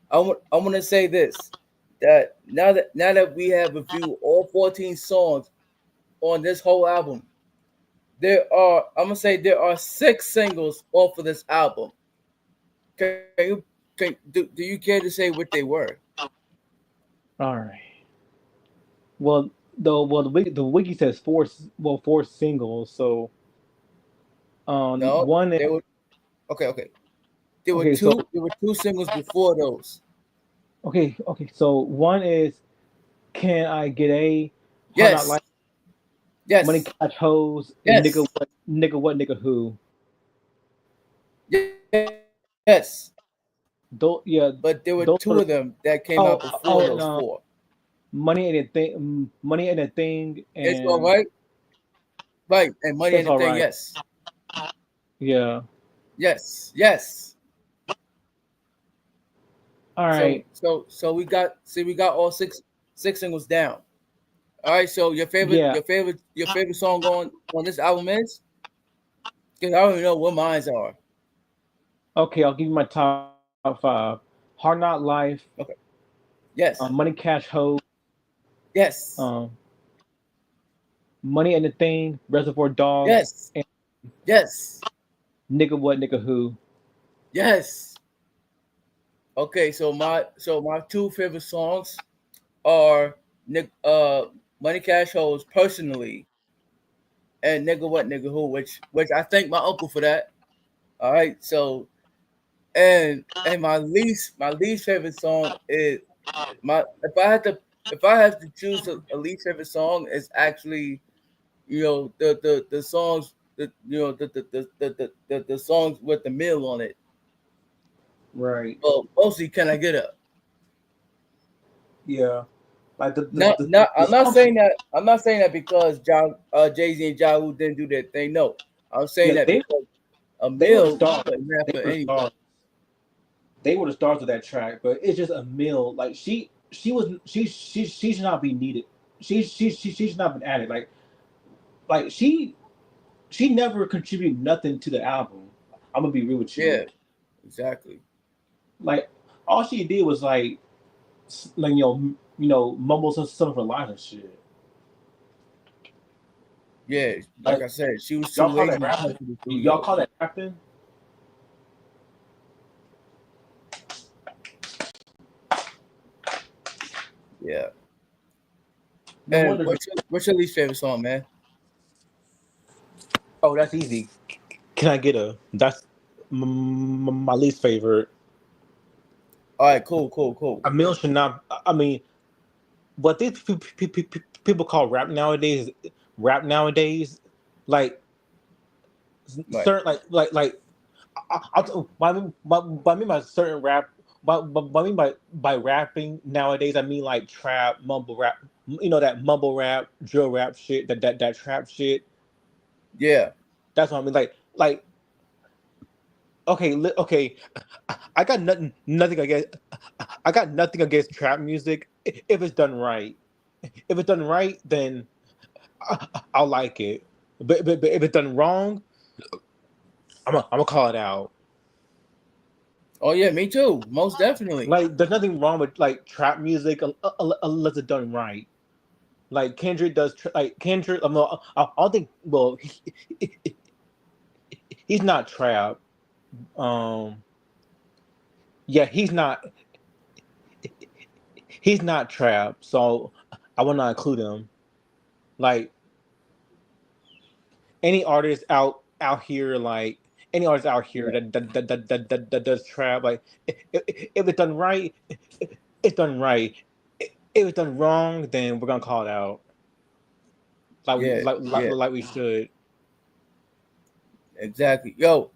[SPEAKER 1] I want to say this, that now that we have reviewed all 14 songs on this whole album, I'm gonna say there are 6 singles off of this album. Do you care to say what they were?
[SPEAKER 2] All right. Well, the wiki says four singles. So
[SPEAKER 1] No,
[SPEAKER 2] one is
[SPEAKER 1] they were okay. There were
[SPEAKER 2] okay. So
[SPEAKER 1] two singles before those.
[SPEAKER 2] okay. So one is Can I Get a Hard Not
[SPEAKER 1] Yes,
[SPEAKER 2] Like Money
[SPEAKER 1] yes,
[SPEAKER 2] Cash Hoes and
[SPEAKER 1] yes,
[SPEAKER 2] nigga who.
[SPEAKER 1] yes.
[SPEAKER 2] Yeah,
[SPEAKER 1] But there were
[SPEAKER 2] those
[SPEAKER 1] 2
[SPEAKER 2] are
[SPEAKER 1] of them that came
[SPEAKER 2] oh
[SPEAKER 1] out before
[SPEAKER 2] and
[SPEAKER 1] those 4.
[SPEAKER 2] Money Ain't a Thing,
[SPEAKER 1] It's all
[SPEAKER 2] and
[SPEAKER 1] right, right, and Money
[SPEAKER 2] It's
[SPEAKER 1] and the Thing.
[SPEAKER 2] Alright.
[SPEAKER 1] Yes,
[SPEAKER 2] Yeah.
[SPEAKER 1] yes.
[SPEAKER 2] All right.
[SPEAKER 1] So we got all six singles down. All right. So your
[SPEAKER 2] Yeah.
[SPEAKER 1] favorite song on this album is? Because I don't even know what mine are.
[SPEAKER 2] Okay, I'll give you my top 5. Hard Not Life,
[SPEAKER 1] Okay. Yes.
[SPEAKER 2] Money Cash Hoes,
[SPEAKER 1] Yes.
[SPEAKER 2] Money and the Thing, Reservoir Dogs,
[SPEAKER 1] Yes.
[SPEAKER 2] and
[SPEAKER 1] Yes.
[SPEAKER 2] Nigga What Nigga Who.
[SPEAKER 1] Yes. Okay. So my 2 favorite songs are Money Cash Hoes personally, and Nigga What Nigga Who, which I thank my uncle for that. All right. So and my least favorite song is if I have to choose a least favorite song, is actually the songs the songs with the mill on it.
[SPEAKER 2] Right.
[SPEAKER 1] Well, mostly Can I Get Up?
[SPEAKER 2] Yeah. Like
[SPEAKER 1] I'm not saying that. I'm not saying that because Jay-Z and Ja Rule didn't do their thing. No, I'm saying that because a
[SPEAKER 2] they were the
[SPEAKER 1] mill
[SPEAKER 2] stars.
[SPEAKER 1] couldn't rap for anybody.
[SPEAKER 2] They were the stars of that track, but it's just a mill. Like she should not be needed. She should not been added. Like she never contributed nothing to the album. I'm gonna be real with you.
[SPEAKER 1] Yeah, exactly.
[SPEAKER 2] Like all she did was like mumble some of her lines and shit.
[SPEAKER 1] Yeah, like I said, she was too
[SPEAKER 2] Y'all call
[SPEAKER 1] lazy
[SPEAKER 2] that
[SPEAKER 1] to come
[SPEAKER 2] rapping?
[SPEAKER 1] to the studio.
[SPEAKER 2] Y'all call that rapping?
[SPEAKER 1] Yeah.
[SPEAKER 2] No
[SPEAKER 1] And
[SPEAKER 2] wonder.
[SPEAKER 1] what's your least favorite song, man?
[SPEAKER 2] Oh, that's easy. Can I get a? That's my least favorite.
[SPEAKER 1] All right, cool.
[SPEAKER 2] Emil should not. I mean, what these people call rap nowadays, like
[SPEAKER 1] Right.
[SPEAKER 2] certain what I mean by certain rap, what I mean by rapping nowadays, I mean like trap, mumble rap, that mumble rap, drill rap shit, that trap shit.
[SPEAKER 1] Yeah.
[SPEAKER 2] That's what I mean. Like okay, okay, I got nothing against I got nothing against trap music if it's done right. If it's done right, then I'll like it. But if it's done wrong, I'm gonna call it out.
[SPEAKER 1] Oh yeah, me too. Most definitely.
[SPEAKER 2] Like, there's nothing wrong with like trap music unless it's done right. Like Kendrick does, like Kendrick. I don't think. Well, he's not trap. Um, yeah, he's not. He's not trap. So I will not include him. Like any artist out here, like any artist out here
[SPEAKER 1] Yeah.
[SPEAKER 2] that does trap, like if it's done right, it's done right. If it's done wrong, then we're gonna call it out. Like we
[SPEAKER 1] Yeah. Yeah.
[SPEAKER 2] like we should.
[SPEAKER 1] Exactly. Yo,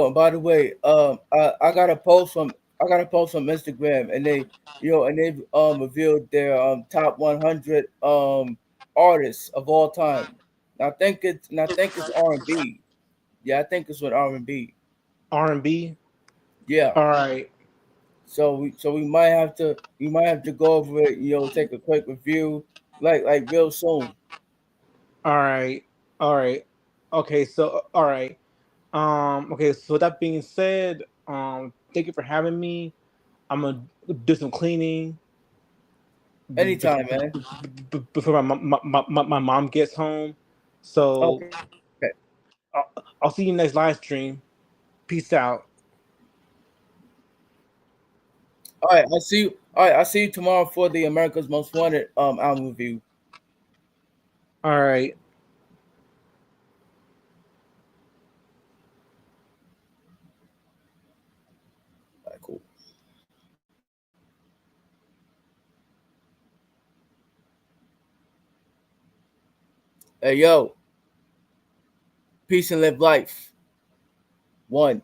[SPEAKER 1] and by the way, I got a post from Instagram, and they revealed their top 100 artists of all time. And I think it's R&B. Yeah, I think it's with R&B.
[SPEAKER 2] R&B.
[SPEAKER 1] Yeah.
[SPEAKER 2] All right,
[SPEAKER 1] So we might have to go over it. Take a quick review, like real soon.
[SPEAKER 2] all right, all right. Okay, so all right. Okay, so with that being said, thank you for having me. I'm gonna do some cleaning
[SPEAKER 1] Anytime, man.
[SPEAKER 2] before my mom gets home. So
[SPEAKER 1] Okay.
[SPEAKER 2] I'll see you next live stream. Peace out.
[SPEAKER 1] All right. All right. I see you tomorrow for the America's Most Wanted album review.
[SPEAKER 2] All right.
[SPEAKER 1] All right, cool. Hey, yo, peace and live life. One.